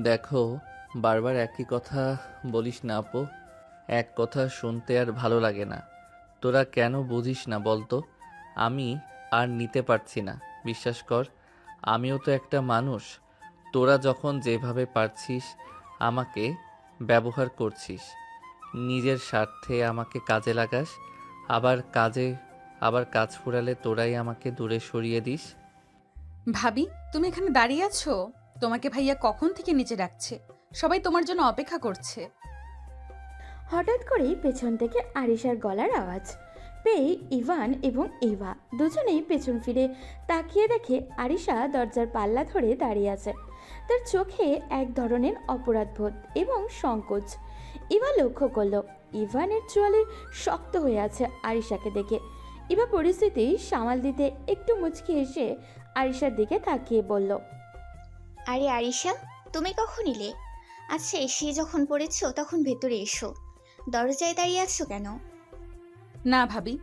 দেখো, বারবার একই কথা বলিস না আপু। এক কথা শুনতে আর ভালো লাগে না। তোরা কেন বুঝিস না বলতো? আমি আর নিতে পারছি না। বিশ্বাস কর, আমিও তো একটা মানুষ। তোরা যখন যেভাবে পারছিস আমাকে ব্যবহার করছিস, নিজের স্বার্থে আমাকে কাজে লাগাস, আবার কাজ ফুরালে তোরাই আমাকে দূরে সরিয়ে দিস। ভাবি, তুমি এখানে দাঁড়িয়ে আছো? তোমাকে ভাইয়া কখন থেকে নিচে ডাকছে। সবাই তোমার জন্য অপেক্ষা করছে। হঠাৎ করেই পেছন থেকে আরিশার গলার আওয়াজ পেয়ে ইভান এবং ইভা দুজনেই পেছন ফিরে তাকিয়ে দেখে আরিশা দরজার পাল্লা ধরে দাঁড়িয়ে আছে। তার চোখে এক ধরনের অপরাধবোধ এবং সংকোচ। ইভা লক্ষ্য করলো ইভানের চোয়ালে শক্ত হয়ে আছে আরিশাকে দেখে। ইভা পরিস্থিতি সামাল দিতে একটু মুচকি হেসে আরিশার দিকে তাকিয়ে বলল, আরে আরিশা, তুমি কখন এলে? আচ্ছা, এসে যখন পড়েছো তখন ভেতরে এসো। দরজায় দাঁড়িয়ে আছো কেন? না ভাবি,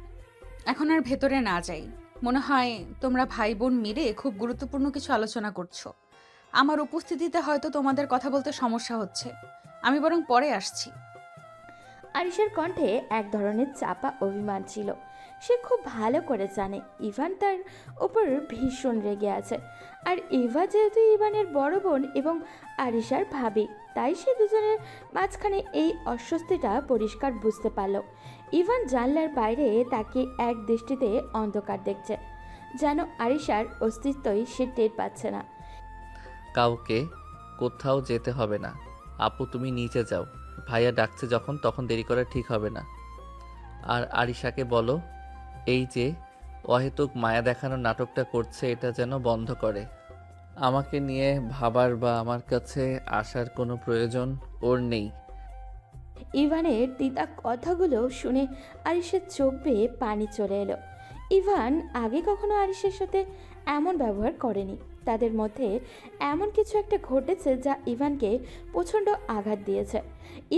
এখন আর ভেতরে না যাই। মনে হয় তোমরা ভাই বোন মিলে খুব গুরুত্বপূর্ণ কিছু আলোচনা করছো। আমার উপস্থিতিতে হয়তো তোমাদের কথা বলতে সমস্যা হচ্ছে। আমি বরং পরে আসছি। আরিশের কণ্ঠে এক ধরনের চাপা অভিমান ছিল। সে খুব ভালো করে জানে ইভান তার উপর ভীষণ রেগে আছে। আর ইভা যেহেতু ইভানের বড় বোন এবং আরিশার ভাবি, তাই সে দুজনের মাঝখানে এই অস্বস্তিটা পরিষ্কার বুঝতে পারল। ইভান জানলার বাইরে তাকে এক দৃষ্টিতে অন্ধকার দেখছে, যেন আরিশার অস্তিত্বই সে টের পাচ্ছে না। কাউকে কোথাও যেতে হবে না। আপু তুমি নিচে যাও। ভাইয়া ডাকছে যখন, তখন দেরি করা ঠিক হবে না। আর আরিশাকে বলো, এই যে অহেতুক মায়া দেখানোর নাটকটা করছে এটা যেন বন্ধ করে। আমাকে নিয়ে ভাবার বা আমার কাছে আসার কোনো প্রয়োজন ওর নেই। ইভানের তিতা কথাগুলো শুনে আরিশের চোখ বেয়ে পানি চলে এলো। ইভান আগে কখনো আরিশের সাথে এমন ব্যবহার করেনি। তাদের মধ্যে এমন কিছু একটা ঘটেছে যা ইভানকে প্রচণ্ড আঘাত দিয়েছে।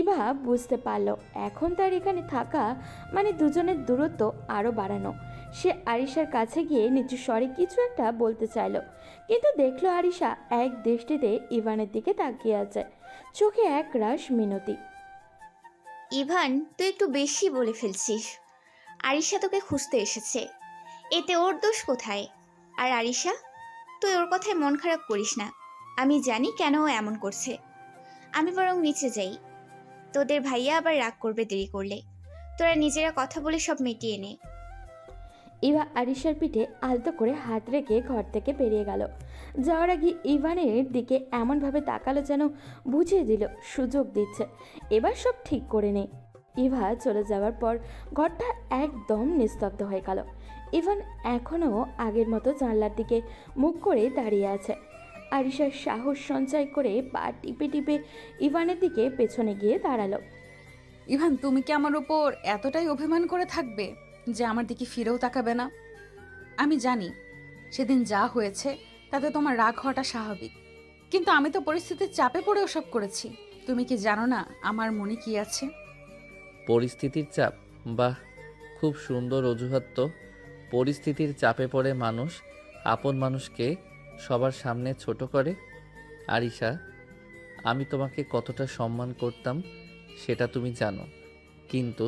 ইভা বুঝতে পারল এখন তার এখানে থাকা মানে দুজনের দূরত্ব আরও বাড়ানো। সে আরিশার কাছে গিয়ে নিচু স্বরে কিছু একটা বলতে চাইল, কিন্তু দেখলো আরিশা এক দৃষ্টিতে ইভানের দিকে তাকিয়ে আছে, চোখে এক রাশ মিনতি। ইভান, তুই একটু বেশি বলে ফেলছিস। আরিশা তোকে খুঁজতে এসেছে, এতে ওর দোষ কোথায়? আর আরিশা, তুই ওর কথায় মন খারাপ করিস না। আমি জানি কেন ও এমন করছে। আমি বরং নিচে যাই, তোদের ভাইয়া আবার রাগ করবে দেরি করলে। তোরা নিজেরা কথা বলে সব মিটিয়ে নে। ইভা আরিশার পিঠে আলতো করে হাত রেখে ঘর থেকে বেরিয়ে গেল। যাওয়ার আগে ইভানের দিকে এমনভাবে তাকালো যেন বুঝিয়ে দিল সুযোগ দিচ্ছে, এবার সব ঠিক করে নেই। ইভা চলে যাওয়ার পর ঘরটা একদম নিস্তব্ধ হয়ে গেল। ইভান এখনও আগের মতো জানলার দিকে মুখ করে দাঁড়িয়ে আছে। আরিশার সাহস সঞ্চয় করে পা টিপে টিপে ইভানের দিকে পেছনে গিয়ে দাঁড়ালো। ইভান, তুমি কি আমার উপর এতটাই অভিমান করে থাকবে যে আমার দিকে ফিরেও তাকাবে না? আমি জানি সেদিন যা হয়েছে তাতে তোমার রাগ হওয়াটা স্বাভাবিক, কিন্তু আমি তো পরিস্থিতির চাপে পড়ে ওসব করেছি। তুমি কি জানো না আমার মনে কি আছে? পরিস্থিতির চাপ? বাহ, খুব সুন্দর অজুহাত তো। পরিস্থিতির চাপে পড়ে মানুষ আপন মানুষকে সবার সামনে ছোট করে। আরিশা, আমি তোমাকে কতটা সম্মান করতাম সেটা তুমি জানো, কিন্তু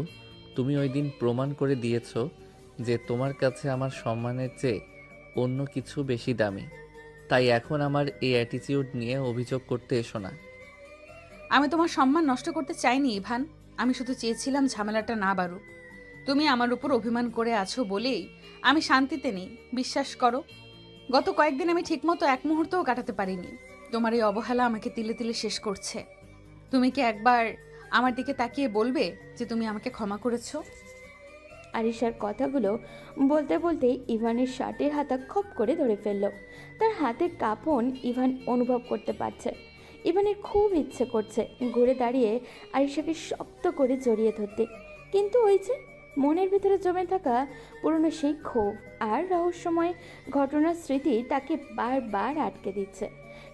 তুমি ওই দিন প্রমাণ করে দিয়েছো যে তোমার কাছে আমার সম্মানের চেয়ে অন্য কিছু বেশি দামি। তাই এখন আমার এই অ্যাটিটিউড নিয়ে অভিযোগ করতে এসো না। আমি তোমার সম্মান নষ্ট করতে চাইনি ইভান। আমি শুধু চেয়েছিলাম ঝামেলাটা না বাড়ুক। তুমি আমার উপর অভিমান করে আছো বলেই আমি শান্তিতে নেই, বিশ্বাস করো। গত কয়েকদিন আমি ঠিকমতো এক মুহূর্তও কাটাতে পারিনি। তোমার এই অবহেলা আমাকে তিলে তিলে শেষ করছে। তুমি কি একবার আমার দিকে তাকিয়ে বলবে যে তুমি আমাকে ক্ষমা করেছো? আরিশার কথাগুলো বলতে বলতেই ইভানের শার্টের হাতা খপ করে ধরে ফেলল। তার হাতের কাঁপন ইভান অনুভব করতে পারছে। ইভানের খুব ইচ্ছে করছে ঘুরে দাঁড়িয়ে আরিশাকে শক্ত করে জড়িয়ে ধরতে, কিন্তু ওই যে মনের ভিতরে জমে থাকা পুরনো সেই ক্ষোভ আর রহস্যময় ঘটনার স্মৃতি তাকে বারবার আটকে দিচ্ছে।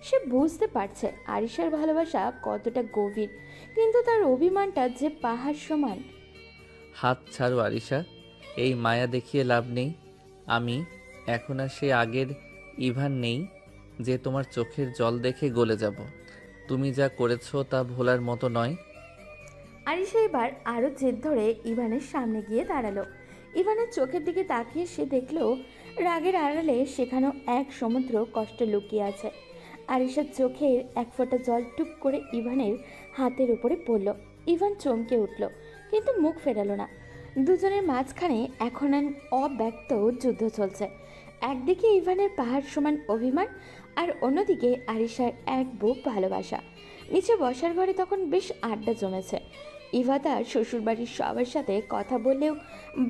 সে বুঝতে পারছে আরিশার ভালোবাসা কতটা গভীর, কিন্তু তার অভিমানটা যে পাহাড় সমান। হাত ছাড়ো আরিশা, এই মায়া দেখিয়ে লাভ নেই। আমি এখন আর সে আগের ইভান নেই যে তোমার চোখের জল দেখে গলে যাব। তুমি যা করেছো তা ভোলার মতো নয়। আরিশা এবার আরও জেদ ধরে ইভানের সামনে গিয়ে দাঁড়ালো। ইভানের চোখের দিকে তাকিয়ে সে দেখলো রাগের আড়ালে সেখানেও এক সমুদ্র কষ্ট লুকিয়ে আছে। আরিশার চোখের এক ফোঁটা জল টুপ করে ইভানের হাতের উপরে পড়ল। ইভান চমকে উঠল, কিন্তু মুখ ফেরালো না। দুজনের মাঝখানে এখন আর অব্যক্ত যুদ্ধ চলছে। একদিকে ইভানের পাহাড় সমান অভিমান, আর অন্যদিকে আরিশার এক বুক ভালোবাসা। নিচে বসার ঘরে তখন বেশ আড্ডা জমেছে। ইভা তার শ্বশুরবাড়ির সবার সাথে কথা বললেও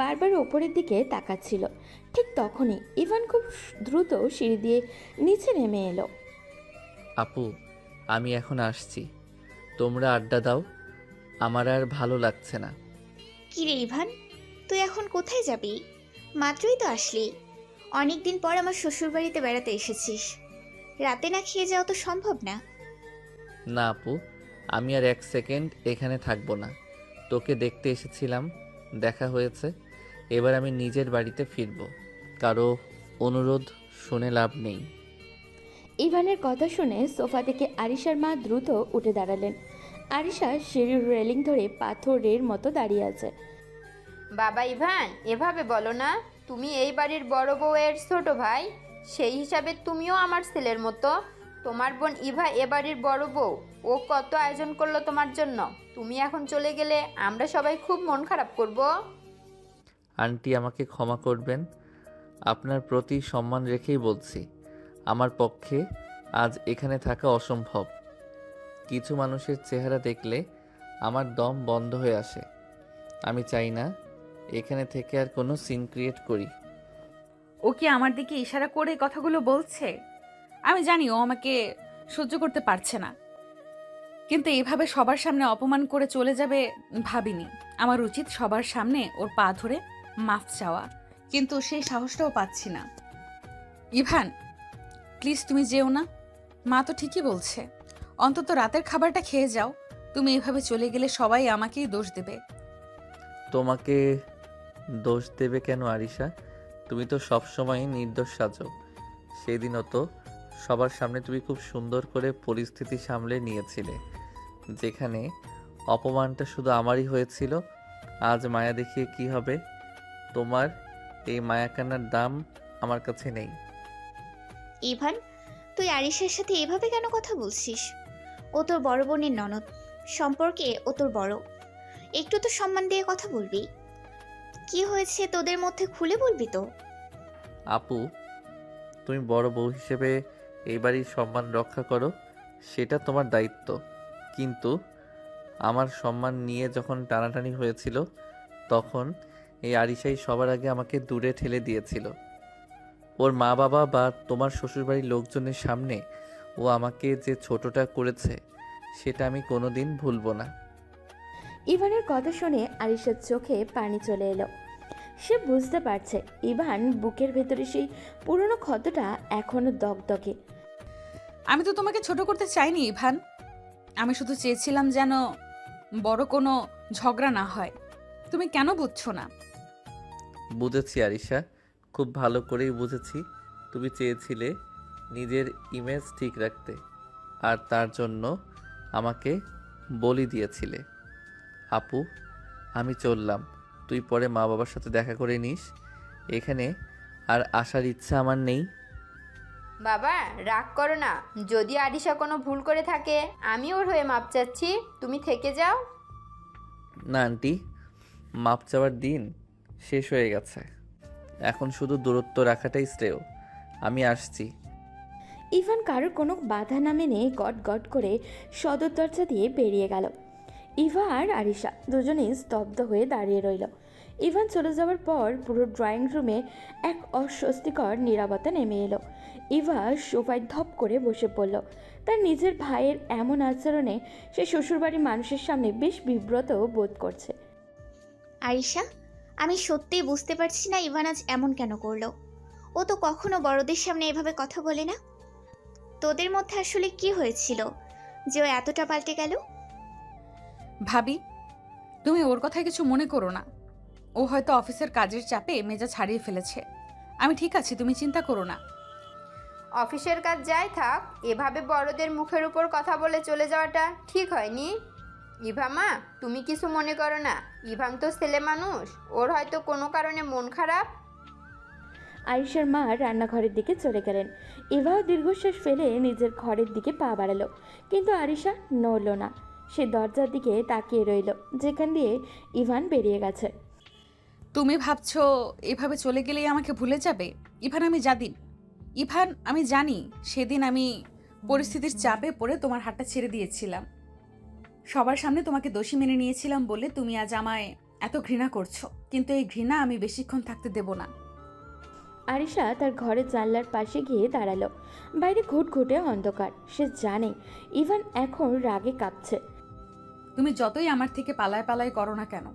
বারবার ওপরের দিকে তাকাচ্ছিল। ঠিক তখনই ইভান খুব দ্রুত সিঁড়ি দিয়ে নিচে নেমে এলো। আপু, আমি এখন আসছি, তোমরা আড্ডা দাও, আমার আর ভালো লাগছে না। কিরে ইভান, তুই এখন কোথায় যাবি? মাত্রই তো আসলি। অনেক দিন পর আমার শ্বশুরবাড়িতে বেড়াতে এসেছিস, রাতে না খেয়ে যাওয়া তো সম্ভব না। না আপু, আমি আর এক সেকেন্ড এখানে থাকবো না। তোকে দেখতে এসেছিলাম, দেখা হয়েছে, এবার আমি নিজের বাড়িতে ফিরবো। কারো অনুরোধ শুনে লাভ নেই। ইভানের কথা শুনে সোফা থেকে আরিশার মা দ্রুত উঠে দাঁড়ালেন। আরিশা সিঁড়ির রেলিং ধরে পাথরের মতো দাঁড়িয়ে আছে। বাবা ইভান, এভাবে বলো না, তুমি এই বাড়ির বড় বউয়ের ছোট ভাই, সেই হিসাবে তুমিও আমার ছেলের মতো। তোমার বোন ইভা এ বাড়ির বড় বউ, ও কত আয়োজন করলো তোমার জন্য। তুমি এখন চলে গেলে আমরা সবাই খুব মন খারাপ করব। আন্টি, আমাকে ক্ষমা করবেন, আপনার প্রতি সম্মান রেখেই বলছি, আমার পক্ষে আজ এখানে থাকা অসম্ভব। কিছু মানুষের চেহারা দেখলে আমার দম বন্ধ হয়ে আসে। আমি চাই না এখানে থেকে আর কোনো সিন ক্রিয়েট করি। ও কি আমার দিকে ইশারা করে কথাগুলো বলছে? আমি জানি ও আমাকে সহ্য করতে পারছে না, কিন্তু এভাবে সবার সামনে অপমান করে চলে যাবে ভাবিনি। আমার উচিত সবার সামনে ওর পা ধরে মাফ চাওয়া, কিন্তু সেই সাহসটাও পাচ্ছি না। ইভান, প্লিজ তুমি যেও না। মা তো ঠিকই বলছে, অন্তত রাতের খাবারটা খেয়ে যাও। তুমি এভাবে চলে গেলে সবাই আমাকেই দোষ দেবে। তোমাকে দোষ দেবে কেন আরিশা? তুমি তো সবসময় নির্দোষ সাজো। সেদিনও তো সবার সামনে তুমি খুব সুন্দর করে পরিস্থিতি সামলে নিয়েছিলে, যেখানে অপমানটা শুধু আমারই হয়েছিল। আজ মায়া দেখিয়ে কি হবে? তোমার এই মায়াকান্নার দাম আমার কাছে নেই। ইভান, তুই আরিশের সাথে এভাবে কেন কথা বলছিস? ও তোর বড় বোনের ননদ, সম্পর্কে ও তোর বড়। একটু তো সম্মান দিয়ে কথা বলবি। কি হয়েছে তোদের মধ্যে খুলে বলবি তো? আপু, তুমি বড় বউ হিসেবে এই বাড়ির সম্মান রক্ষা করো, সেটা তোমার দায়িত্ব। কিন্তু আমার সম্মান নিয়ে যখন টানাটানি হয়েছিল, তখন এই আরিশাই সবার আগে আমাকে দূরে ঠেলে দিয়েছিল। ওর মা বাবা বা তোমার শ্বশুরবাড়ির লোকজনের সামনে ও আমাকে যে ছোটটা করেছে, সেটা আমি কোনোদিন ভুলবো না। ইভানের কথা শুনে আরিশার চোখে পানি চলে এলো। সে বুঝতে পারছে ইভান বুকের ভেতরে সেই পুরনো ক্ষতটা এখনো দগদগে। আমি তো তোমাকে ছোট করতে চাইনি ইভান, আমি শুধু চেয়েছিলাম যেন বড় কোনো ঝগড়া না হয়। তুমি কেন বুঝছো না? বুঝেছি আরিশা, খুব ভালো করেই বুঝেছি। তুমি চেয়েছিলে নিজের ইমেজ ঠিক রাখতে, আর তার জন্য আমাকে বলি দিয়েছিলে। আপু, আমি চললাম, তুই পরে মা বাবার সাথে দেখা করে নিস। এখানে আর আসার ইচ্ছা আমার নেই। বাবা রাগ করো না, যদি আরিশা কোনো ভুল করে থাকে আমি ওর হয়ে মাপ চাচ্ছি, তুমি থেকে যাও। না আন্টি, মাপ চাওয়ার দিন শেষ হয়ে গেছে, এখন শুধু দূরত্ব রাখাটাই শ্রেয়। আমি আসছি। ইভান কারোর কোনো বাধা না মেনে গট গট করে সদর দরজা দিয়ে বেরিয়ে গেল। ইভা আর আরিশা দুজনেই স্তব্ধ হয়ে দাঁড়িয়ে রইল। ইভান চলে যাওয়ার পর পুরো ড্রয়িং রুমে এক অস্বস্তিকর নীরবতা নেমে এলো। ইভা সোফায় ধপ করে বসে পড়ল। তার নিজের ভাইয়ের এমন আচরণে সে শ্বশুরবাড়ির মানুষের সামনে বেশ বিব্রত বোধ করছে। আরিশা, আমি সত্যিই বুঝতে পারছি না ইভান আজ এমন কেন করলো। ও তো কখনো বড়দের সামনে এভাবে কথা বলে না। তোদের মধ্যে আসলে কি হয়েছিল যে ও এতটা পাল্টে গেল? ভাবি, তুমি ওর কথায় কিছু মনে করো না। ও হয়তো অফিসের কাজের চাপে মেজাজ হারিয়ে ফেলেছে। আমি ঠিক আছি, তুমি চিন্তা করো না। অফিসের কাজ যাই থাক, এভাবে বড়দের মুখের উপর কথা বলে চলে যাওয়াটা ঠিক হয়নি। ইভা মা, তুমি কিছু মনে করো না, ইভান তো ছেলে মানুষ, ওর হয়তো কোনো কারণে মন খারাপ। আরিশার মা রান্নাঘরের দিকে চলে গেলেন। ইভাও দীর্ঘশ্বাস ফেলে নিজের ঘরের দিকে পা বাড়ালো, কিন্তু আরিশা নড়ল না। সে দরজার দিকে তাকিয়ে রইল, যেখান দিয়ে ইভান বেরিয়ে গেছে। তুমি ভাবছো এভাবে চলে গেলেই আমাকে ভুলে যাবে? ইভান, আমি জানি সেদিন আমি পরিস্থিতির চাপে পড়ে তোমার হাতটা ছেড়ে দিয়েছিলাম। সবার সামনে তোমাকে দোষী মেনে নিয়েছিলাম বলে তুমি আজ আমায় এত ঘৃণা করছো, কিন্তু এই ঘৃণা আমি বেশিক্ষণ থাকতে দেব না। আরিশা তার ঘরের জানলার পাশে গিয়ে দাঁড়ালো। বাইরে ঘুটঘুটে অন্ধকার। সে জানে ইভান এখন রাগে কাঁপছে। তুমি যতই আমার থেকে পালায় পালায় করো না কেন,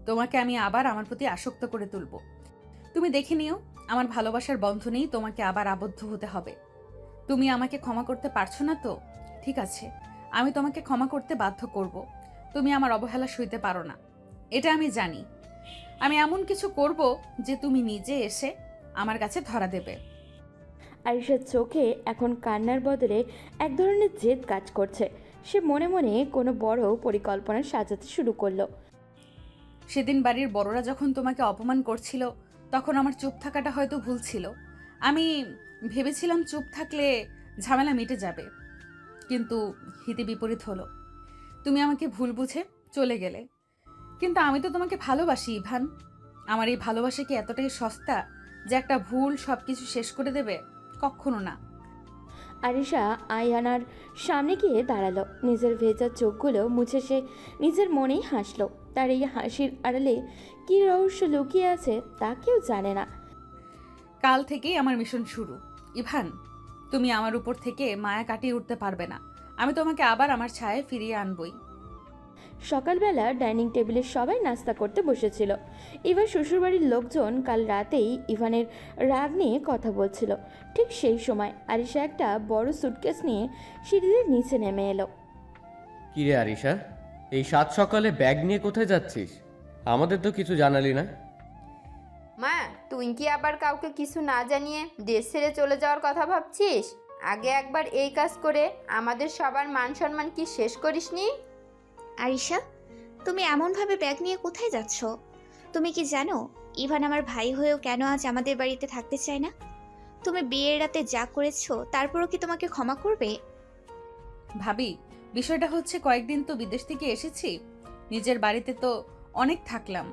তোমাকে আমি আবার আমার প্রতি আসক্ত করে তুলব। তুমি দেখে নিও, আমার ভালোবাসার বন্ধনেই তোমাকে আবার আবদ্ধ হতে হবে। তুমি আমাকে ক্ষমা করতে পারছো না তো? ঠিক আছে, আমি তোমাকে ক্ষমা করতে বাধ্য করব। তুমি আমার অবহেলা সইতে পারো না, এটা আমি জানি। আমি এমন কিছু করব যে তুমি নিজে এসে আমার কাছে ধরা দেবে। আরিশার চোখে এখন কান্নার বদলে এক ধরনের জেদ কাজ করছে। সে মনে মনে কোনো বড় পরিকল্পনা সাজাতে শুরু করলো। সেদিন বাড়ির বড়রা যখন তোমাকে অপমান করছিল, তখন আমার চুপ থাকাটা হয়তো ভুল ছিল। আমি ভেবেছিলাম চুপ থাকলে ঝামেলা মিটে যাবে, কিন্তু হিতে বিপরীত হলো। তুমি আমাকে ভুল বুঝে চলে গেলে, কিন্তু আমি তো তোমাকে ভালোবাসি ইভান। আমার এই ভালোবাসা কি এতটাই সস্তা যে একটা ভুল সব কিছু শেষ করে দেবে? কখনো না। আরিশা আয়ানার সামনে গিয়ে দাঁড়ালো। নিজের ভেজা চোখগুলো মুছে সে নিজের মনেই হাসলো। তার এই হাসির আড়ালে কী রহস্য লুকিয়ে আছে তা কেউ জানে না। কাল থেকেই আমার মিশন শুরু ইভান। তুমি আমার উপর থেকে মায়া কাটিয়ে উঠতে পারবে না। আমি তোমাকে আবার আমার ছায়ায় ফিরিয়ে আনবই। সকালবেলা ডাইনিং টেবিলে সবাই নাস্তা করতে বসেছিল। ইভান শ্বশুরবাড়ির লোকজন কাল রাতেই ইভানের রাগ নিয়ে কথা বলছিল। ঠিক সেই সময় আরিশা একটা বড় সুটকেস নিয়ে সিঁড়ির নিচে নেমে এলো। কিরে আরিশা, এই সাত সকালে ব্যাগ নিয়ে কোথায় যাচ্ছিস? আমাদের তো কিছু জানালি না। মা, তুই কি আবার কাউকে কিছু না জানিয়ে দেশ ছেড়ে চলে যাওয়ার কথা ভাবছিস? আগে একবার এই কাজ করে আমাদের সবার মান সম্মান কি শেষ করিসনি? আরিশা, তুমি এমনভাবে ব্যাগ নিয়ে কোথায় যাচ্ছ? তুমি কি জানো ইভান আমার ভাই হয়েও কেন আজ আমাদের বাড়িতে থাকতে চায় না? তুমি বিয়ের রাতে যা করেছো তারপরও কি তোমাকে ক্ষমা করবে? ভাবি, বিষয়টা হচ্ছে কয়েকদিন তো বিদেশ থেকে এসেছি, নিজের বাড়িতে তো অনেক থাকলাম,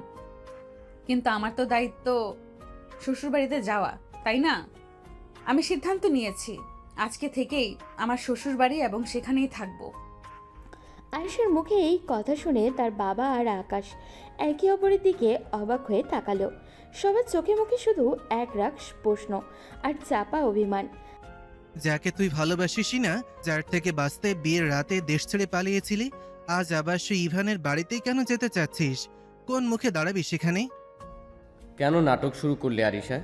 কিন্তু আমার তো দায়িত্ব শ্বশুরবাড়িতে যাওয়া, তাই না? আমি সিদ্ধান্ত নিয়েছি আজকে থেকেই আমার শ্বশুরবাড়ি এবং সেখানেই থাকবো। আরিশার মুখে এই কথা শুনে তার বাবা আর আকাশ একে অপরের দিকে অবাক হয়ে তাকালো। সবার চোখে মুখে শুধু এক রাগ প্রশ্ন আর চাপা অভিমান। যাকে তুই ভালোবাসিসই না, যার থেকে বাঁচতে বিয়ের রাতে দেশ ছেড়ে পালিয়েছিলি, আজ আবার সেই ইভানের বাড়িতেই কেন যেতে চাচ্ছিস? কোন মুখে দাঁড়াবি সেখানে? কেন নাটক শুরু করলি আরিশা?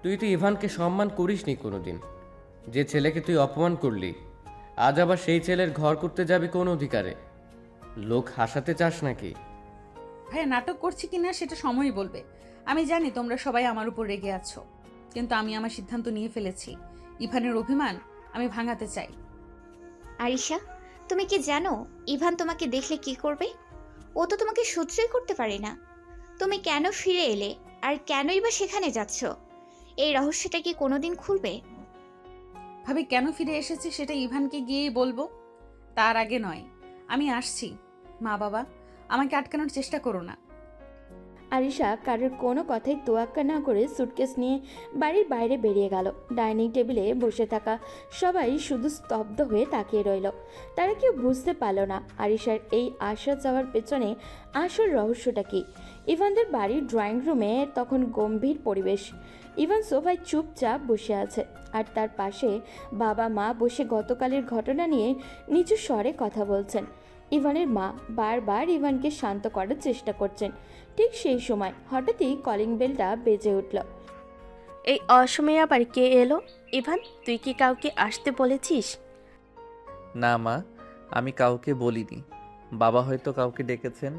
তুই তো ইভানকে সম্মান করিসনি কোনোদিন। যে ছেলেকে তুই অপমান করলি, আজ আবার সেই ছেলের ঘর করতে যাবি কোন অধিকারে? লোক হাসাতে চাস নাকি? ভাইয়া, নাটক করছি কিনা সেটা সময়ই বলবে। আমি জানি তোমরা সবাই আমার উপর রেগে আছো, কিন্তু আমি আমার সিদ্ধান্ত নিয়ে ফেলেছি। ইভানের অভিমান আমি ভাঙাতে চাই। আরিশা, তুমি কি জানো ইভান তোমাকে দেখলে কি করবে? ও তো তোমাকে সহ্যই করতে পারে না। তুমি কেন ফিরে এলে আর কেনই বা সেখানে যাচ্ছ? এই রহস্যটা কি কোনোদিন খুলবে? ভাবি, কেন ফিরে এসেছি সেটা ইভানকে গিয়েই বলবো, তার আগে নয়। আমি আসছি। মা বাবা, আমাকে আটকানোর চেষ্টা করো না। আরিশা কারোর কোনো কথাই তোয়াক্কা না করে সুটকেস নিয়ে বাড়ির বাইরে বেরিয়ে গেল। ডাইনিং টেবিলে বসে থাকা সবাই শুধু স্তব্ধ হয়ে তাকিয়ে রইল। তারা কেউ বুঝতে পারল না আরিশার এই আসা যাওয়ার পেছনে আসল রহস্যটা কী। ইভানদের বাড়ির ড্রয়িং রুমে তখন গম্ভীর পরিবেশ। ইভান সোফায় চুপচাপ বসে আছে, আর তার পাশে বাবা মা বসে গতকালের ঘটনা নিয়ে নিচু স্বরে কথা বলছেন। ইভানের মা বারবার ইভানকে শান্ত করার চেষ্টা করছেন। ঠিক সেই সময় হঠাৎই কলিং বেলটা বেজে উঠল। এই অসময়ে আবার কে এলো? ইভান, তুই কি কাউকে আসতে বলেছিস? না মা, আমি কাউকে বলিনি। বাবা হয়তো কাউকে ডেকেছেন।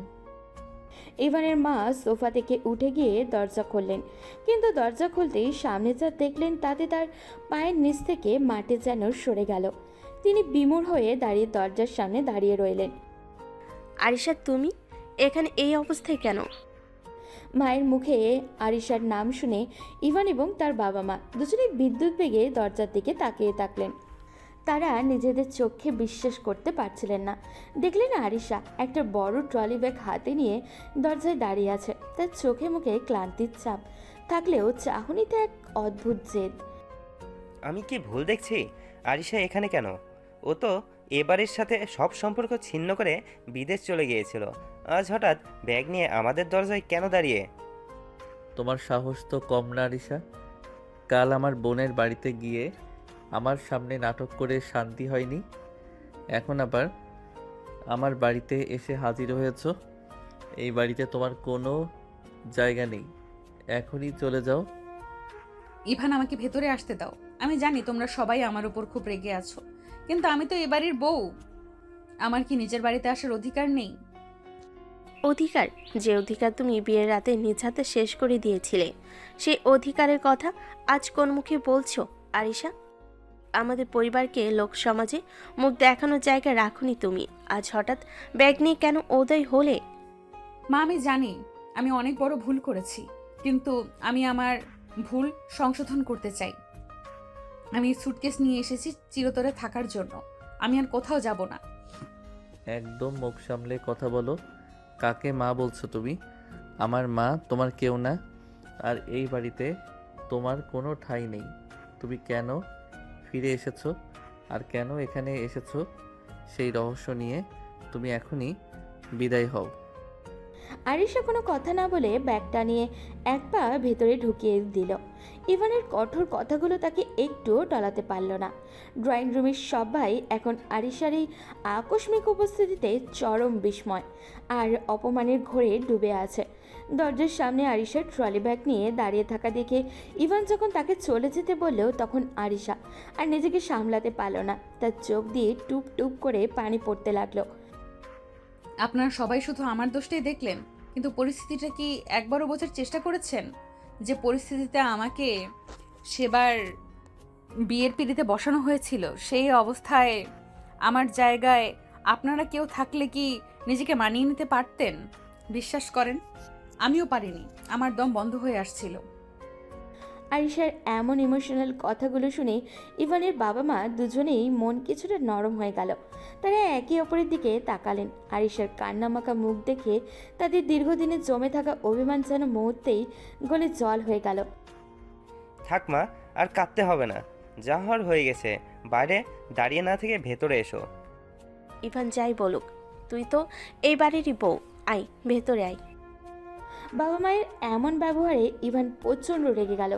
ইভানের মা সোফা থেকে উঠে গিয়ে দরজা খুললেন, কিন্তু দরজা খুলতেই সামনে যা দেখলেন তাতে তার পায়ের নিচ থেকে মাটি যেন সরে গেল। তিনি বিমূঢ় হয়ে দাঁড়িয়ে দরজার সামনে দাঁড়িয়ে রইলেন। আরিশা, তুমি এখানে এই অবস্থায় কেন? মায়ের মুখে আরিশার নাম শুনে ইভান এবং তার বাবা মা দুজনেই বিদ্যুৎ বেগে দরজার দিকে তাকিয়ে থাকলেন। তারা নিজেদের চোখে বিশ্বাস করতে পারছিলেন না। দেখলেন আরিশা একটা বড় ট্রলি ব্যাগ হাতে নিয়ে দরজায় দাঁড়িয়ে আছে। তার চোখে মুখে ক্লান্তির ছাপ থাকলেও চাহনিতে এক অদ্ভুত জেদ। আমি কি ভুল দেখছি? আরিশা এখানে কেন? ও তো এবারের সাথে সব সম্পর্ক ছিন্ন করে বিদেশ চলে গিয়েছিল। আজ হঠাৎ ব্যাগ নিয়ে আমাদের দরজায় কেন দাঁড়িয়ে? তোমার সাহস তো কম না আরিশা। কাল আমার বোনের বাড়িতে গিয়ে আমার সামনে নাটক করে শান্তি হয়নি, এখন আবার আমার বাড়িতে এসে হাজির হয়েছো। এই বাড়িতে তোমার কোনো জায়গা নেই, এখনই চলে যাও। ইভান, আমাকে ভেতরে আসতে দাও। আমি জানি তোমরা সবাই আমার উপর খুব রেগে আছো, কিন্তু আমি তো এ বাড়ির বউ। আমার কি নিজের বাড়িতে আসার অধিকার নেই? অধিকার? যে অধিকার তুমি বিয়ের রাতে নিজ হাতে শেষ করে দিয়েছিলে, সেই অধিকারের কথা আজ কোন মুখে বলছো আরিশা? আমাদের পরিবারকে লোক সমাজে মুখ দেখানোর জায়গা রাখুনি তুমি। আজ হঠাৎ ব্যাগ নিয়ে কেন উদয় হলে? মা, আমি জানি আমি অনেক বড় ভুল করেছি, কিন্তু আমি আমার ভুল সংশোধন করতে চাই। আমি সুটকেস নিয়ে এসেছি চিরতরে থাকার জন্য। আমি আর কোথাও যাব না। একদম মুখ সামলে কথা বলো। কাকে মা বলছো তুমি? আমার মা তোমার কেউ না, আর এই বাড়িতে তোমার কোনো ঠাঁই নেই। তুমি কেন ফিরে এসেছো আর কেন এখানে এসেছো সেই রহস্য নিয়ে তুমি এখনই বিদায় হও। আরিশা কোনো কথা না বলে ব্যাগটা নিয়ে এক পা ভেতরে ঢুকিয়ে দিল। ইভানের কঠোর কথাগুলো তাকে একটুও টলাতে পারল না। ড্রয়িং রুমের সবাই এখন আরিশার এই আকস্মিক উপস্থিতিতে চরম বিস্ময় আর অপমানের ঘোরে ডুবে আছে। দরজার সামনে আরিশার ট্রলি ব্যাগ নিয়ে দাঁড়িয়ে থাকা দেখে ইভান যখন তাকে চলে যেতে বললেও তখন আরিশা আর নিজেকে সামলাতে পারল না। তার চোখ দিয়ে টুপ টুপ করে পানি পড়তে লাগলো। আপনারা সবাই শুধু আমার দোষটাই দেখলেন, কিন্তু পরিস্থিতিটা কি একবারও বোঝার চেষ্টা করেছেন? যে পরিস্থিতিতে আমাকে সেবার বিয়ের পিড়িতে বসানো হয়েছিল, সেই অবস্থায় আমার জায়গায় আপনারা কেউ থাকলে কি নিজেকে মানিয়ে নিতে পারতেন? বিশ্বাস করেন, আমিও পারিনি। আমার দম বন্ধ হয়ে আসছিল। আরিশার এমন ইমোশনাল কথাগুলো শুনে ইভানের বাবা মা দুজনেই মন কিছুটা নরম হয়ে গেল। তারা একে অপরের দিকে তাকালেন। আরিশার কান্নামাখা মুখ দেখে তাদের দীর্ঘদিনে জমে থাকা অভিমান যেন মুহূর্তেই গলে জল হয়ে গেল। থাক মা, আর কাঁদতে হবে না। যা হওয়ার হয়ে গেছে। বাইরে দাঁড়িয়ে না থেকে ভেতরে এসো। ইভান যাই বলুক, তুই তো এই বাড়িরই বউ। আয়, ভেতরে আয়। বাবা মায়ের এমন ব্যবহারে ইভান প্রচণ্ড রেগে গেল।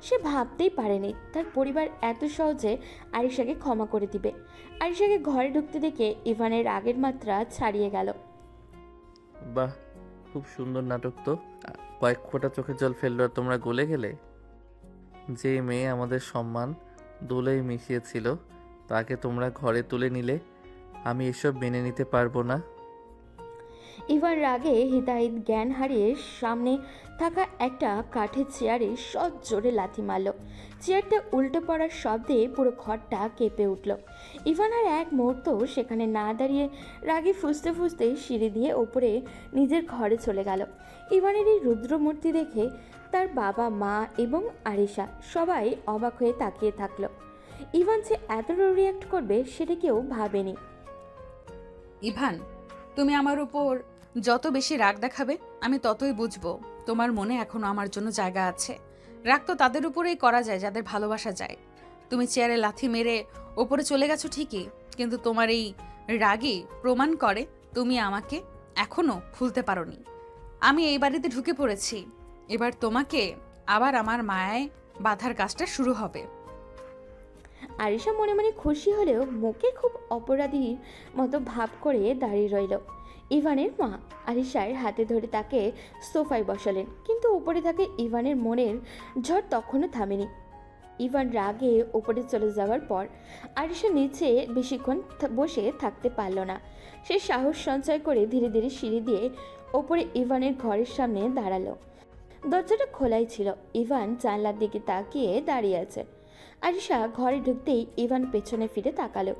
সে ভাবতেই পারেনি তার পরিবার এত সহজে আরিশাকে ক্ষমা করে দিবে। আরিশাকে ঘরে ঢুকতে দেখে ইভানের রাগের মাত্রা ছাড়িয়ে গেল। বাহ, খুব সুন্দর নাটক তো। কয়েক ফোঁটা চোখের জল ফেললো আর তোমরা গলে গেলে। যে মেয়ে আমাদের সম্মান দোলেই মিশিয়েছিল তাকে তোমরা ঘরে তুলে নিলে। আমি এসব মেনে নিতে পারবো না। ইভান রাগে হিতাহিত জ্ঞান হারিয়ে সামনে থাকা একটা কাঠের চেয়ারে সৎ জোরে লাথি মারল। চেয়ারটা উল্টে পড়ার শব্দে পুরো ঘরটা কেঁপে উঠল। ইভান আর এক মুহূর্ত সেখানে না দাঁড়িয়ে রাগে ফুঁসতে ফুঁসতে সিঁড়ি দিয়ে ওপরে নিজের ঘরে চলে গেল। ইভানের এই রুদ্রমূর্তি দেখে তার বাবা মা এবং আরিশা সবাই অবাক হয়ে তাকিয়ে থাকলো। ইভান যে এতটা রিয়াক্ট করবে সেটা কেউ ভাবেনি। ইভান, তুমি আমার উপর যত বেশি রাগ দেখাবে আমি ততই বুঝবো তোমার মনে এখনো আমার জন্য জায়গা আছে। রাগ তো তাদের উপরেই করা যায় যাদের ভালোবাসা যায়। তুমি চেয়ারে লাথি মেরে ওপরে চলে গেছো ঠিকই, কিন্তু তোমার এই রাগই প্রমাণ করে তুমি আমাকে এখনো ভুলতে পারোনি। আমি এই বাড়িতে ঢুকে পড়েছি, এবার তোমাকে আবার আমার মায়ায় বাঁধার কাজটা শুরু হবে। আরিশা মনে মনে খুশি হলেও মুখে খুব অপরাধীর মতো ভাব করে দাঁড়িয়ে রইল। ইভানের মা আরিশার হাতে ধরে তাকে সোফায় বসালেন, কিন্তু উপরে থাকে ইভানের মনের ঝড় তখনও থামেনি। ইভান রাগে উপরে চলে যাওয়ার পর আরিশা নিচে বেশিক্ষণ বসে থাকতে পারল না। সে সাহস সঞ্চয় করে ধীরে ধীরে সিঁড়ি দিয়ে ওপরে ইভানের ঘরের সামনে দাঁড়ালো। দরজাটা খোলাই ছিল। ইভান জানলার দিকে তাকিয়ে দাঁড়িয়ে আছে। আরিশা ঘরে ঢুকতেই ইভান পেছনে ফিরে তাকালো।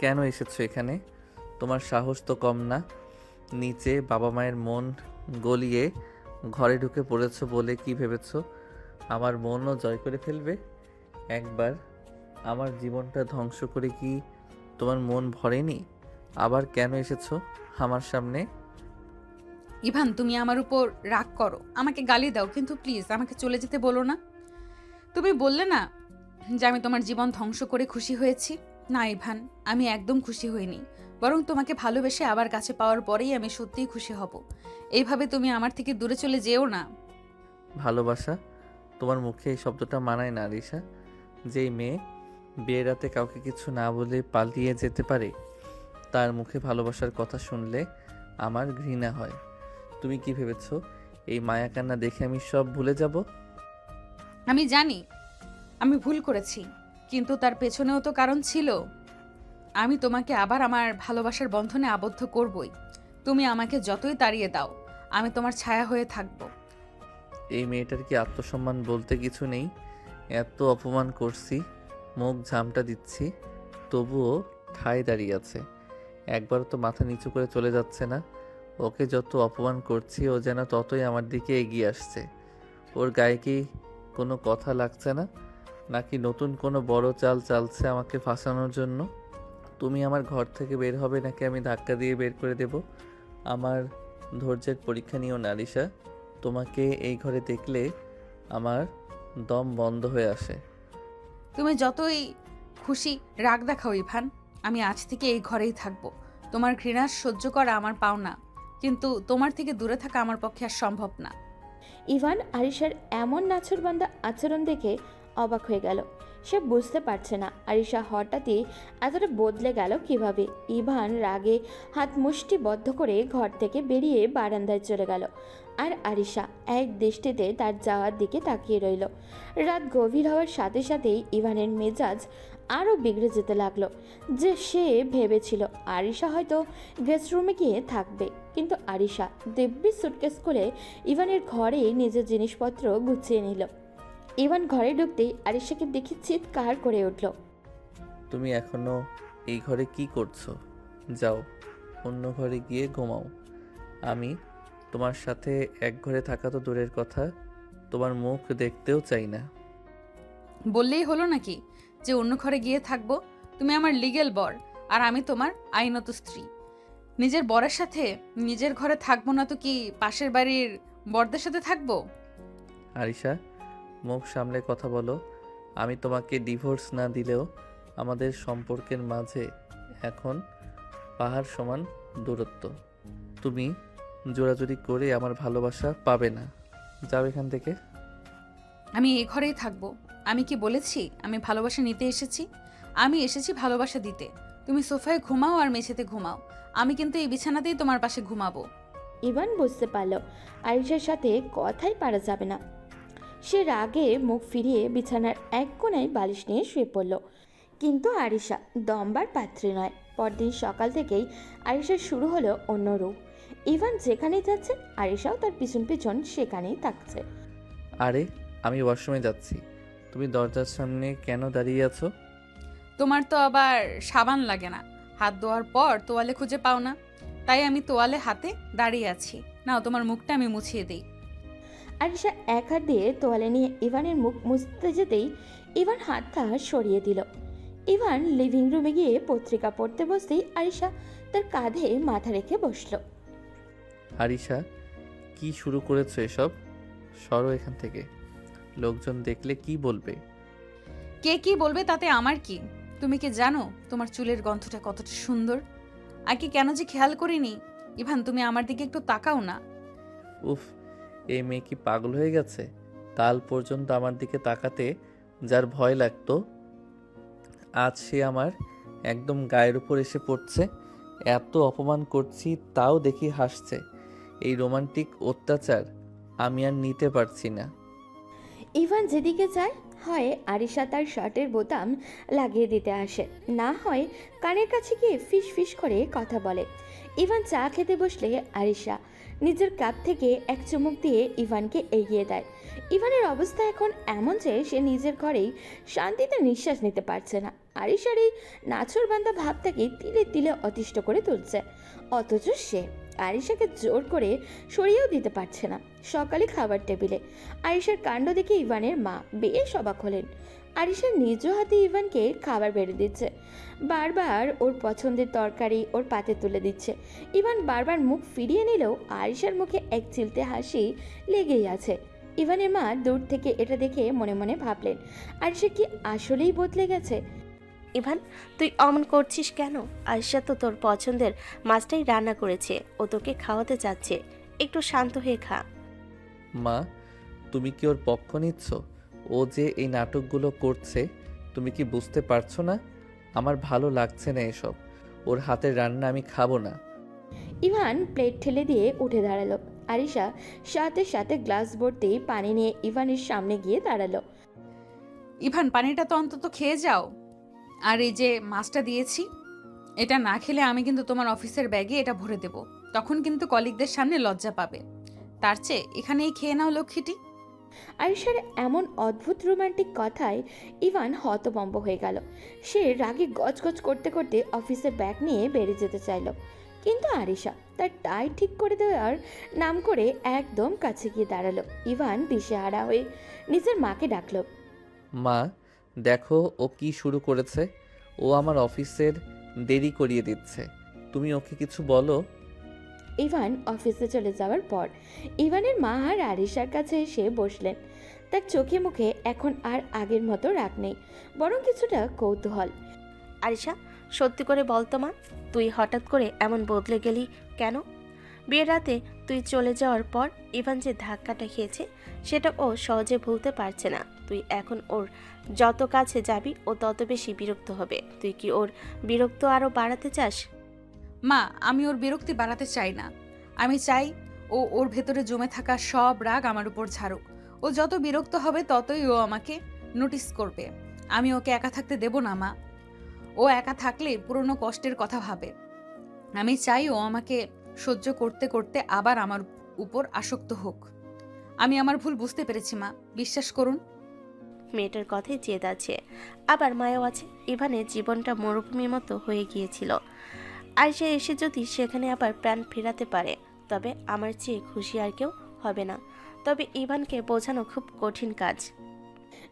কেন এসেছো এখানে? তোমার সাহস তো কম না। নিচে বাবা মায়ের মন গলিয়ে ঘরে ঢুকে পড়েছো বলে কি ভেবেছো আমার মনও জয় করে ফেলবে? একবার আমার জীবনটা ধ্বংস করে কি তোমার মন ভরেনি? আবার কেন এসেছো আমার সামনে? ইভান, তুমি আমার উপর রাগ করো, আমাকে গালি দাও, কিন্তু প্লিজ আমাকে চলে যেতে বলো না। তুমি বললে না যে আমি তোমার জীবন ধ্বংস করে খুশি হয়েছি। না ইভান, আমি একদম খুশি হইনি, বরং তোমাকে ভালোবেসে আবার কাছে পাওয়ার পরেই আমি সত্যিই খুশি হব। এইভাবে তুমি আমার থেকে দূরে চলে যেও না। ভালোবাসা? তোমার মুখে এই শব্দটা মানায় না আরিশা। যেই মেয়ে বিয়ের রাতে কাউকে কিছু না বলে পালিয়ে যেতে পারে, তার মুখে ভালোবাসার কথা শুনলে আমার ঘৃণা হয়। তুমি কি ভেবেছো এই মায়া কান্না দেখে আমি সব ভুলে যাব? আমি জানি আমি ভুল করেছি, কিন্তু তার পেছনেও তো কারণ ছিল। আমি তোমাকে আবার আমার ভালোবাসার বন্ধনে আবদ্ধ করবই। তুমি আমাকে যতই তাড়িয়ে দাও, আমি তোমার ছায়া হয়ে থাকব। এই মেয়েটার কি আত্মসম্মান বলতে কিছু নেই? এত অপমান করছি, মুখ ঝামটা দিচ্ছি, তবুও ঠায় দাঁড়িয়ে আছে। একবার তো মাথা নিচু করে চলে যাচ্ছে না। ওকে যত অপমান করছি ও যেন ততই আমার দিকে এগিয়ে আসছে। ওর গায়ে কি কোনো কথা লাগছে না, নাকি নতুন কোনো বড় চাল চালছে আমাকে ফাঁসানোর জন্য? তুমি আমার ঘর থেকে বের হবে নাকি আমি ধাক্কা দিয়ে বের করে দেব? আমার ধৈর্যের পরীক্ষা নিও না আলিশা। তোমাকে এই ঘরে দেখলে আমার দম বন্ধ হয়ে আসে। তুমি যতই খুশি রাগ দেখাও ইভান, আমি আজ থেকে এই ঘরেই থাকবো। তোমার ঘৃণা সহ্য করা আমার পাওনা, কিন্তু তোমার থেকে দূরে থাকা আমার পক্ষে আর সম্ভব না। ইভান আরিশার এমন নাছোড়বান্দা আচরণ দেখে অবাক হয়ে গেল। সে বুঝতে পারছে না আরিশা হঠাৎই এতটা বদলে গেল কিভাবে। ইভান রাগে হাত মুষ্টিবদ্ধ করে ঘর থেকে বেরিয়ে বারান্দায় চলে গেল। আর আরিশা এক দৃষ্টিতে তার যাওয়ার দিকে তাকিয়ে রইল। রাত গভীর হওয়ার সাথে সাথেই ইভানের মেজাজ আরও বিগড়ে যেতে লাগলো। যে সে ভেবেছিল আরিশা হয়তো গেস্ট রুমে গিয়ে থাকবে, কিন্তু আরিশা দিব্যি সুটকেস খুলে ইভানের ঘরে নিজের জিনিসপত্র গুছিয়ে নিল। ইভান ঘরে ঢুকতেই আরিশাকে দেখে চিৎকার করে উঠল। তুমি এখনো এই ঘরে কি করছো? যাও অন্য ঘরে গিয়ে ঘুমাও। আমি তোমার সাথে এক ঘরে থাকা তো দূরের কথা, তোমার মুখ দেখতেও চাই না। বললেই হলো নাকি যে অন্য ঘরে গিয়ে থাকবো? তুমি আমার লিগ্যাল বর, আর আমি তোমার আইনত স্ত্রী। নিজের বরের সাথে নিজের ঘরে থাকবো না তো কি পাশের বাড়ির বরদের সাথে থাকবো? আরিশা, মুখ সামলে কথা বলো। আমি তোমাকে ডিভোর্স না দিলেও আমাদের সম্পর্কের মাঝে এখন পাহাড় সমান দূরত্ব। তুমি জোরাজুরি করে আমার ভালোবাসা পাবে না। যাও এখান থেকে। আমি এই ঘরেই থাকবো। আমি কি বলেছি আমি ভালোবাসা নিতে এসেছি? আমি এসেছি ভালোবাসা দিতে। তুমি সোফায় ঘুমাও আর মেঝেতে ঘুমাও, আমি কিন্তু এই বিছানাতেই তোমার পাশে ঘুমাবো। ইভান বুঝতে পারল আরিশার সাথে কথাই পারা যাবে না। সে রাগে মুখ ফিরিয়ে বিছানার এক কোণায় বালিশ নিয়ে শুয়ে পড়ল। কিন্তু আরিশা দমবার পাত্রী নয়। পরদিন সকাল থেকেই আরিশার শুরু হলো অন্য রূপ। ইভান যেখানেই যাচ্ছে আরিশাও তার পিছন পিছন সেখানেই থাকছে। আরে আমি ওয়াশরুমে যাচ্ছি, তুমি দরজার সামনে কেন দাঁড়িয়ে আছো? তোমার তো আবার সাবান লাগে না, হাত ধোয়ার পর তোয়ালে খুঁজে পাও না, তাই আমি তোয়ালে হাতে দাঁড়িয়ে আছি। নাও তোমার মুখটা আমি মুছিয়ে দিই। আরিশা এক হাত দিয়ে তোয়ালে নিয়ে ইভানের মুখ মুছতে যেতেই ইভান হাতটা সরিয়ে দিল। ইভান লিভিং রুমে গিয়ে পত্রিকা পড়তে বসতেই আরিশা তার কাঁধে মাথা রেখে বসল। আরিশা, কি শুরু করেছো এসব? সরো এখান থেকে, লোকজন দেখলে কি বলবে? কে কি বলবে তাতে আমার কি? তুমি কি জানো তোমার চুলের গন্ধটা কতটা সুন্দর? আগে কেন যে খেয়াল করিনি। ইভান, তুমি আমার দিকে একটু তাকাও না। উফ, এই মেয়ে কি পাগল হয়ে গেছে? কাল পর্যন্ত আমার দিকে তাকাতে যার ভয় লাগতো, আজ সে আমার একদম গায়ের উপর এসে পড়ছে। এত অপমান করছি তাও দেখি হাসছে। এই রোমান্টিক অত্যাচার আমি আর নিতে পারছি না। ইভান যেদিকে যায় হয় আরিশা তার শার্টের বোতাম লাগিয়ে দিতে আসে, না হয় কানের কাছে গিয়ে ফিস ফিস করে কথা বলে। ইভান চা খেতে বসলে আরিশা নিজের কাপ থেকে এক চুমুক দিয়ে ইভানকে এগিয়ে দেয়। ইভানের অবস্থা এখন এমন যে সে নিজের ঘরেই শান্তিতে নিঃশ্বাস নিতে পারছে না। আরিশার এই নাছোড়বান্দা ভাবটাকে তিলে তিলে অতিষ্ঠ করে তুলছে, অথচ সে আরিশাকে জোর করে সরিয়েও দিতে পারছে না। সকালে খাবার টেবিলে আরিশার কাণ্ড দেখে ইভানের মা বেশ অবাক হলেন। আরিশা নিজ হাতে ইভানকে খাবার বেড়ে দিচ্ছে, বারবার ওর পছন্দের তরকারি ওর পাতে তুলে দিচ্ছে। ইভান বারবার মুখ ফিরিয়ে নিলেও আরিশার মুখে এক চিলতে হাসি লেগেই আছে। ইভানের মা দূর থেকে এটা দেখে মনে মনে ভাবলেন, আরিশা কি আসলেই বদলে গেছে? ইভান, তুই অমন করছিস কেন? আয়শা তো তোর পছন্দের মাছটাই রান্না করেছে, ও তোকে খাওয়াতে চাচ্ছে, একটু শান্ত হয়ে খা। মা, তুমি কি ওর পক্ষ নিচ্ছ? ও যে এই নাটকগুলো করছে তুমি কি বুঝতে পারছো না? আমার ভালো লাগছে না এসব। ওর হাতের রান্না আমি খাবো না। ইভান প্লেট ঠেলে দিয়ে উঠে দাঁড়ালো। আরিশা সাথে সাথে গ্লাস ভর্তি পানি নিয়ে ইভানের সামনে গিয়ে দাঁড়ালো। ইভান, পানিটা তো অন্তত খেয়ে যাও। আর এই যে মাছটা দিয়েছি, এটা না খেলে আমি কিন্তু তোমার অফিসের ব্যাগে এটা ভরে দেব, তখন কিন্তু কলিগদের সামনে লজ্জা পাবে। তার চেয়ে এখানেই খেয়ে নাও লক্ষ্মীটি। আরিশার এমন অদ্ভুত রোমান্টিক কথায় ইভান হতভম্ব হয়ে গেল। সে রাগে গজগজ করতে করতে অফিসের ব্যাগ নিয়ে বেরিয়ে যেতে চাইল, কিন্তু আরিশা তার টাই ঠিক করে দেওয়ার নাম করে একদম কাছে গিয়ে দাঁড়ালো। ইভান দিশেহারা হয়ে নিজের মাকে ডাকলো। মা, দেখো ও কি শুরু করেছে। ও আমার অফিসের দেরি করিয়ে দিচ্ছে। তুমি ওকে কিছু বলো। ইভান অফিসে চলে যাওয়ার পর ইভানের মা আর আরিশার কাছে এসে বসলেন। তার চোখে মুখে এখন আর আগের মতো রাগ নেই, বরং কিছুটা কৌতূহল। আরিশা, সত্যি করে বলতো মা, তুই হঠাৎ করে এমন বদলে গেলি কেন? বিয়ের রাতে তুই চলে যাওয়ার পর ইভান যে ধাক্কাটা খেয়েছে সেটা ও সহজে ভুলতে পারছে না। তুই এখন ওর যত কাছে যাবি ও তত বেশি বিরক্ত হবে। তুই কি ওর বিরক্ত আরও বাড়াতে চাস? মা, আমি ওর বিরক্তি বাড়াতে চাই না। আমি চাই ও ওর ভেতরে জমে থাকা সব রাগ আমার উপর ঝাড়ুক। ও যত বিরক্ত হবে ততই ও আমাকে নোটিস করবে। আমি ওকে একা থাকতে দেব না মা। ও একা থাকলে পুরনো কষ্টের কথা ভাবে। আমি চাই ও আমাকে সহ্য করতে করতে আবার আমার উপর আসক্ত হোক। আমি আমার ভুল বুঝতে পেরেছি মা, বিশ্বাস করুন। মেয়েটার কথাই জেদ আছে, আবার মায়াও আছে। ইভানের জীবনটা মরুভূমির মতো হয়ে গিয়েছিল। আয়শা এসে যদি সেখানে আবার প্রাণ ফেরাতে পারে তবে আমার চেয়ে খুশি আর কেউ হবে না। তবে ইভানকে বোঝানো খুব কঠিন কাজ।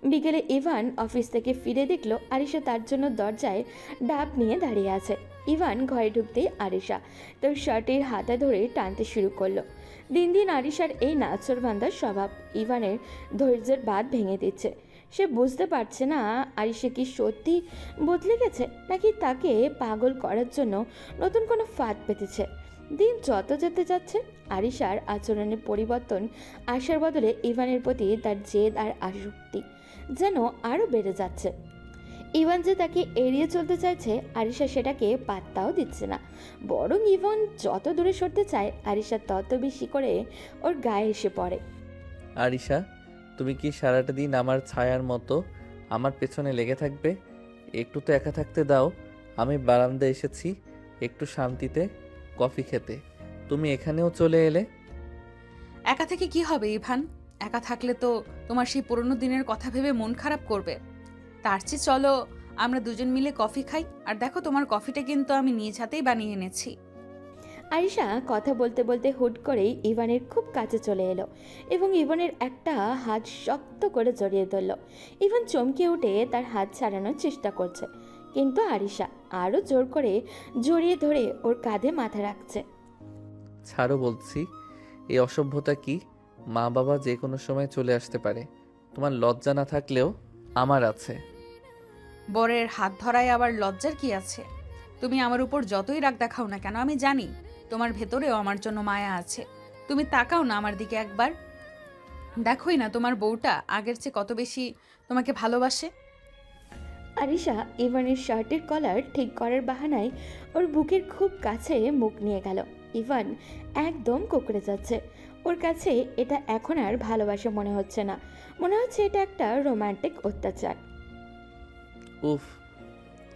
বিকেলে ইভান অফিস থেকে ফিরে দেখলো আরিশা তার জন্য দরজায় ডাব নিয়ে দাঁড়িয়ে আছে। ইভান ঘরে ঢুকতেই আরিশা তার শার্টের হাতা ধরে টানতে শুরু করলো। দিন দিন আরিশার এই নাছোড়বান্দার স্বভাব ইভানের ধৈর্যের বাঁধ ভেঙে দিচ্ছে। সে বুঝতে পারছে না আরিশা কি সত্যি বদলে গেছে, নাকি তাকে পাগল করার জন্য নতুন কোনো ফাঁদ পেতেছে। দিন যত যেতে যাচ্ছে আরিশার আচরণের পরিবর্তন আসার বদলে ইভানের প্রতি তার জেদ আর আসক্তি যেন আরও বেড়ে যাচ্ছে। ইভান যে তাকে এড়িয়ে চলতে চাইছে আরিশা সেটাকে পাত্তাও দিচ্ছে না, বরং ইভান যত দূরে সরতে চায় আরিশা তত বেশি করে ওর গায়ে এসে পড়ে। আরিশা, তুমি কি সারাটা দিন আমার ছায়ার মতো আমার পেছনে লেগে থাকবে? একটু তো একা থাকতে দাও। আমি বারান্দায় এসেছি একটু শান্তিতে কফি খেতে, তুমি এখানেও চলে এলে। একা থেকে কি হবে ইভান? একা থাকলে তো তোমার সেই পুরনো দিনের কথা ভেবে মন খারাপ করবে। তার চেয়ে চলো আমরা দুজন মিলে কফি খাই। আর দেখো, তোমার কফিটা কিন্তু আমি নিজ হাতেই বানিয়ে এনেছি। আরিশা কথা বলতে বলতে হুট করেই ইভানের খুব কাছে চলে এলো এবং ইভানের একটা হাত শক্ত করে জড়িয়ে ধরল। ইভান চমকে উঠে তার হাত ছাড়ানোর চেষ্টা করছে, কিন্তু আরিশা আরও জোর করে জড়িয়ে ধরে ওর কাঁধে মাথা রাখছে। ছাড়ো বলছি। এই অসভ্যতা কি? মা বাবা যে কোনো সময় চলে আসতে পারে। তোমার লজ্জা না থাকলেও আমার আছে। বরের হাত ধরায় আবার লজ্জার কি আছে? তুমি আমার উপর যতই রাগ দেখাও না কেন, আমি জানি তোমার ভেতরেও আমার জন্য মায়া আছে। তুমি তাকাও না আমার দিকে একবার, দেখোই না তোমার বউটা আগের চেয়ে কত বেশি তোমাকে ভালোবাসে। আরিশা ইভানের শার্টের কলার ঠিক করার বাহানায় ওর বুকের খুব কাছে মুখ নিয়ে গেল। ইভান একদম কুঁকড়ে যাচ্ছে। ওর কাছে এটা এখন আর ভালোবাসা মনে হচ্ছে না, মনে হচ্ছে এটা একটা রোমান্টিক অত্যাচার। উফ,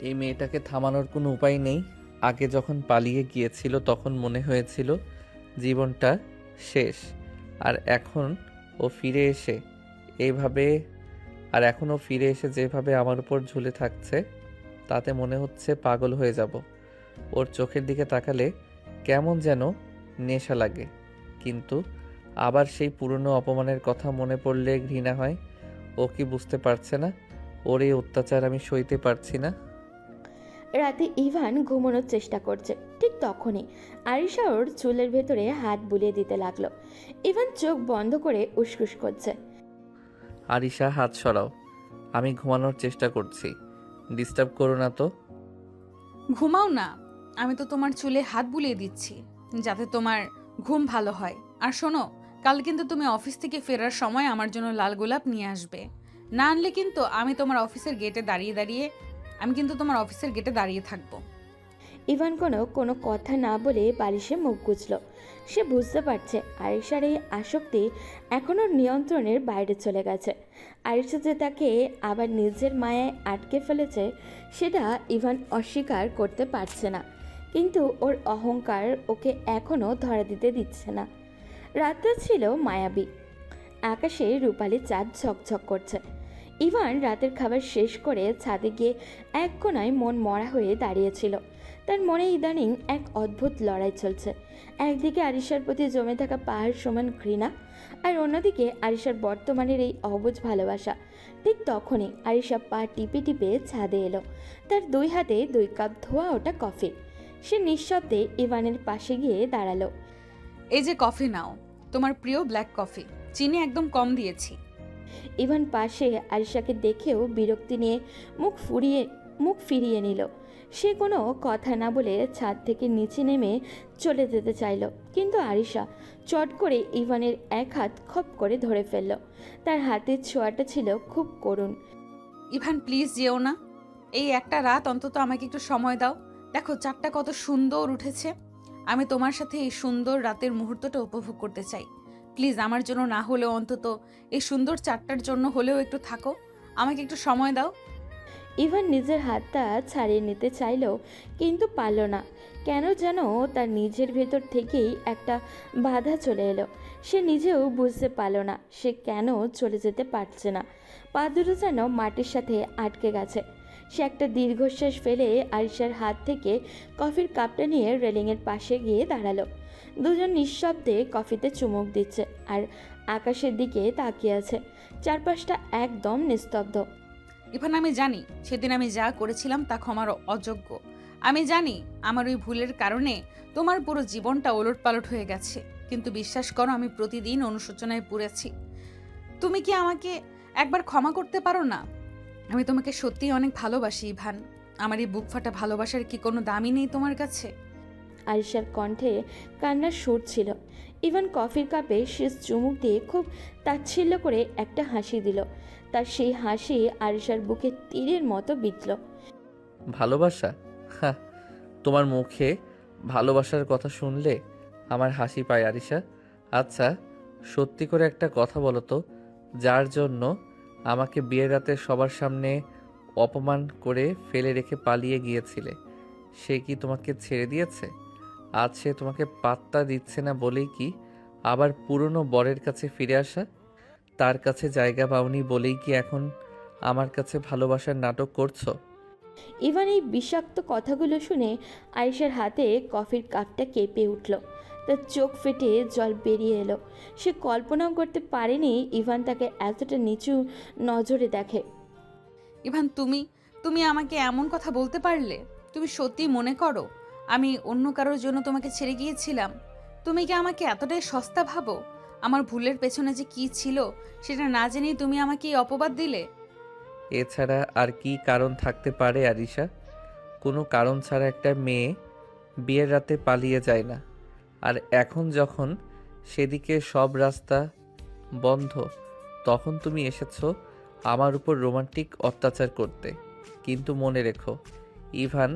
এই মেয়েটাকে থামানোর কোনো উপায় নেই। আগে যখন পালিয়ে গিয়েছিল তখন মনে হয়েছিল জীবনটা শেষ, আর এখন ও ফিরে এসে এইভাবে এখন ও ফিরে এসে যেভাবে আমার উপর ঝুলে থাকছে তাতে মনে হচ্ছে পাগল হয়ে যাব। ওর চোখের দিকে তাকালে কেমন যেন নেশা লাগে, কিন্তু আবার সেই পুরনো অপমানের কথা মনে পড়লে ঘৃণা হয়। ও কি বুঝতে পারছে না ওর এই অত্যাচার আমি সইতে পারছি না? রাতে ইভান ঘুমানোর চেষ্টা করছে, ঠিক তখনই আরিশা ওর চুলের ভেতরে হাত বুলিয়ে দিতে লাগলো। ইভান চোখ বন্ধ করে উসকুস করছে। আরিশা, হাত সরাও, আমি ঘুমানোর চেষ্টা করছি, ডিস্টার্ব করো না তো। ঘুমাও না, আমি তো তোমার চুলে হাত বুলিয়ে দিচ্ছি যাতে তোমার ঘুম ভালো হয়। আর শোনো, কাল কিন্তু তুমি অফিস থেকে ফেরার সময় আমার জন্য লাল গোলাপ নিয়ে আসবে। না আনলে কিন্তু আমি তোমার অফিসের গেটে দাঁড়িয়ে থাকবো। ইভান কোনো কথা না বলে বালিশে মুখ গুজল। সে বুঝতে পারছে আরিশার এই আসক্তি এখন ওর নিয়ন্ত্রণের বাইরে চলে গেছে। আরিশা যে তাকে আবার নিজের মায়ায় আটকে ফেলেছে সেটা ইভান অস্বীকার করতে পারছে না, কিন্তু ওর অহংকার ওকে এখনও ধরা দিতে দিচ্ছে না। রাতটা ছিল মায়াবী, আকাশে রূপালি চাঁদ ঝকঝক করছে। ইভান রাতের খাবার শেষ করে ছাদে গিয়ে এক কোণায় মন মরা হয়ে দাঁড়িয়েছিল। তার মনে ইদানিং এক অদ্ভুত লড়াই চলছে। একদিকে আরিশার প্রতি জমে থাকা পাহাড় সমান ঘৃণা, আর অন্যদিকে আরিশার বর্তমানের এই অবুঝ ভালোবাসা। ঠিক তখনই আরিশা পা টিপে টিপে ছাদে এলো। তার দুই হাতে 2 কাপ ধোয়া ওটা কফি। সে নিঃশব্দে ইভানের পাশে গিয়ে দাঁড়ালো। এই যে কফি নাও, তোমার প্রিয় ব্ল্যাক কফি, চিনি একদম কম দিয়েছি। ইভান পাশে আরিশাকে দেখেও বিরক্তি নিয়ে মুখ ফিরিয়ে নিল। সে কোনো কথা না বলে ছাদ থেকে নিচে নেমে চলে যেতে চাইল, কিন্তু আরিশা চট করে ইভানের এক হাত খপ করে ধরে ফেলল। তার হাতের ছোঁয়াটা ছিল খুব করুণ। ইভান, প্লিজ যেও না, এই একটা রাত অন্তত আমাকে একটু সময় দাও। দেখো চাঁদটা কত সুন্দর উঠেছে, আমি তোমার সাথে এই সুন্দর রাতের মুহূর্তটা উপভোগ করতে চাই। প্লিজ আমার জন্য না হলেও অন্তত এই সুন্দর চাঁদটার জন্য হলেও একটু থাকো, আমাকে একটু সময় দাও। ইভান নিজের হাতটা ছাড়িয়ে নিতে চাইল, কিন্তু পারল না। কেন যেন তার নিজের ভেতর থেকেই একটা বাধা চলে এলো। সে নিজেও বুঝতে পারল না সে কেন চলে যেতে পারছে না। পা দুটো যেন মাটির সাথে আটকে গেছে। সে একটা দীর্ঘশ্বাস ফেলে আরিশার হাত থেকে কফির কাপটা নিয়ে রেলিংয়ের পাশে গিয়ে দাঁড়ালো। দুজন নিঃশব্দে কফিতে চুমুক দিচ্ছে আর আকাশের দিকে তাকিয়ে আছে। চারপাশটা একদম নিস্তব্ধ। ইভান, আমি জানি সেদিন আমি যা করেছিলাম তা ক্ষমার অযোগ্য। আমি জানি আমার ওই ভুলের কারণে তোমার পুরো জীবনটা ওলটপালট হয়ে গেছে, কিন্তু বিশ্বাস করো আমি প্রতিদিন অনুশোচনায় পুড়েছি। তুমি কি আমাকে একবার ক্ষমা করতে পারো না? আমি তোমাকে সত্যিই অনেক ভালোবাসি ইভান। আমার এই বুক ফাটা ভালোবাসার কি কোনো দামই নেই তোমার কাছে? আরিশার কণ্ঠে কান্নার সুর ছিল। ইভান কফির কাপে শেষ চুমুক দিয়ে খুব তাচ্ছিল্য করে একটা হাসি দিল। তার সেই হাসি আরিশার বুকে তীরের মতো বিঁধল। ভালোবাসা? হ্যাঁ, তোমার মুখে ভালোবাসার কথা শুনলে আমার হাসি পায় আরিশা। আচ্ছা, সত্যি করে একটা কথা বলো তো, যার জন্য আমাকে বিয়ের রাতে সবার সামনে অপমান করে ফেলে রেখে পালিয়ে গিয়েছিলে, সে কি তোমাকে ছেড়ে দিয়েছে? আজ সে তোমাকে পাত্তা দিচ্ছে না বলেই কি আবার পুরনো বরের কাছে ফিরে আসা? তার কাছে জায়গা পাওনি বলেই কি এখন আমার কাছে ভালোবাসার নাটক করছো? ইভান এই বিষাক্ত কথাগুলো শুনে আরিশার হাতে কফির কাপটা কেঁপে উঠল। তার চোখ ফেটে জল বেরিয়ে এলো। সে কল্পনাও করতে পারেনি ইভান তাকে এতটা নিচু নজরে দেখে। ইভান, তুমি আমাকে এমন কথা বলতে পারলে? তুমি সত্যি মনে করো আমি অন্য কারোর জন্য তোমাকে ছেড়ে গিয়েছিলাম? তুমি কি আমাকে এতটাই সস্তা ভাবো? আমার ভুলের পেছনে যে কি ছিল সেটা না জেনেই তুমি আমাকে এই অপবাদ দিলে। এছাড়া আর কি কারণ থাকতে পারে আরিশা? কোনো কারণ ছাড়া একটা মেয়ে বিয়ের রাতে পালিয়ে যায় না। আর এখন যখন সেদিকে সব রাস্তা বন্ধ, তখন তুমি এসেছো আমার উপর রোমান্টিক অত্যাচার করতে। কিন্তু মনে রেখো ইভান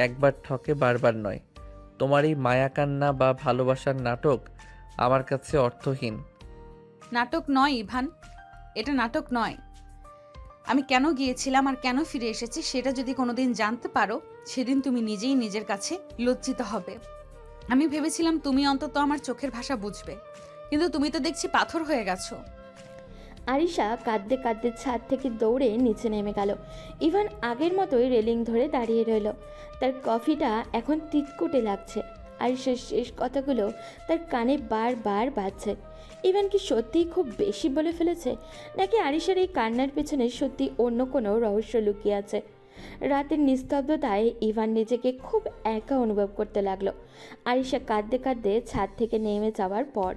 একবার ঠকে বারবার নয়। তোমার এই মায়াকান্না বা ভালোবাসার নাটক আমার কাছে অর্থহীন। নাটক নয় ইভান, এটা নাটক নয়। আমি কেন গিয়েছিলাম আর কেন ফিরে এসেছি সেটা যদি কোনোদিন জানতে পারো, সেদিন তুমি নিজেই নিজের কাছে লজ্জিত হবে। আমি ভেবেছিলাম তুমি অন্তত আমার চোখের ভাষা বুঝবে, কিন্তু তুমি তো দেখছি পাথর হয়ে গেছো। আরিশা কাঁদতে কাঁদতে ছাদ থেকে দৌড়ে নিচে নেমে গেল। ইভান আগের মতোই রেলিং ধরে দাঁড়িয়ে রইল। তার কফিটা এখন তিতকুটে লাগছে। আরিশার শেষ কথাগুলো তার কানে বারবার বাজছে। ইভান কি সত্যিই খুব বেশি বলে ফেলেছে, নাকি আরিশার এই কান্নার পেছনে সত্যি অন্য কোনো রহস্য লুকিয়ে আছে? রাতের নিস্তব্ধতায় ইভান নিজেকে খুব একা অনুভব করতে লাগলো। আরিশা কাঁদতে কাঁদতে ছাদ থেকে নেমে যাওয়ার পর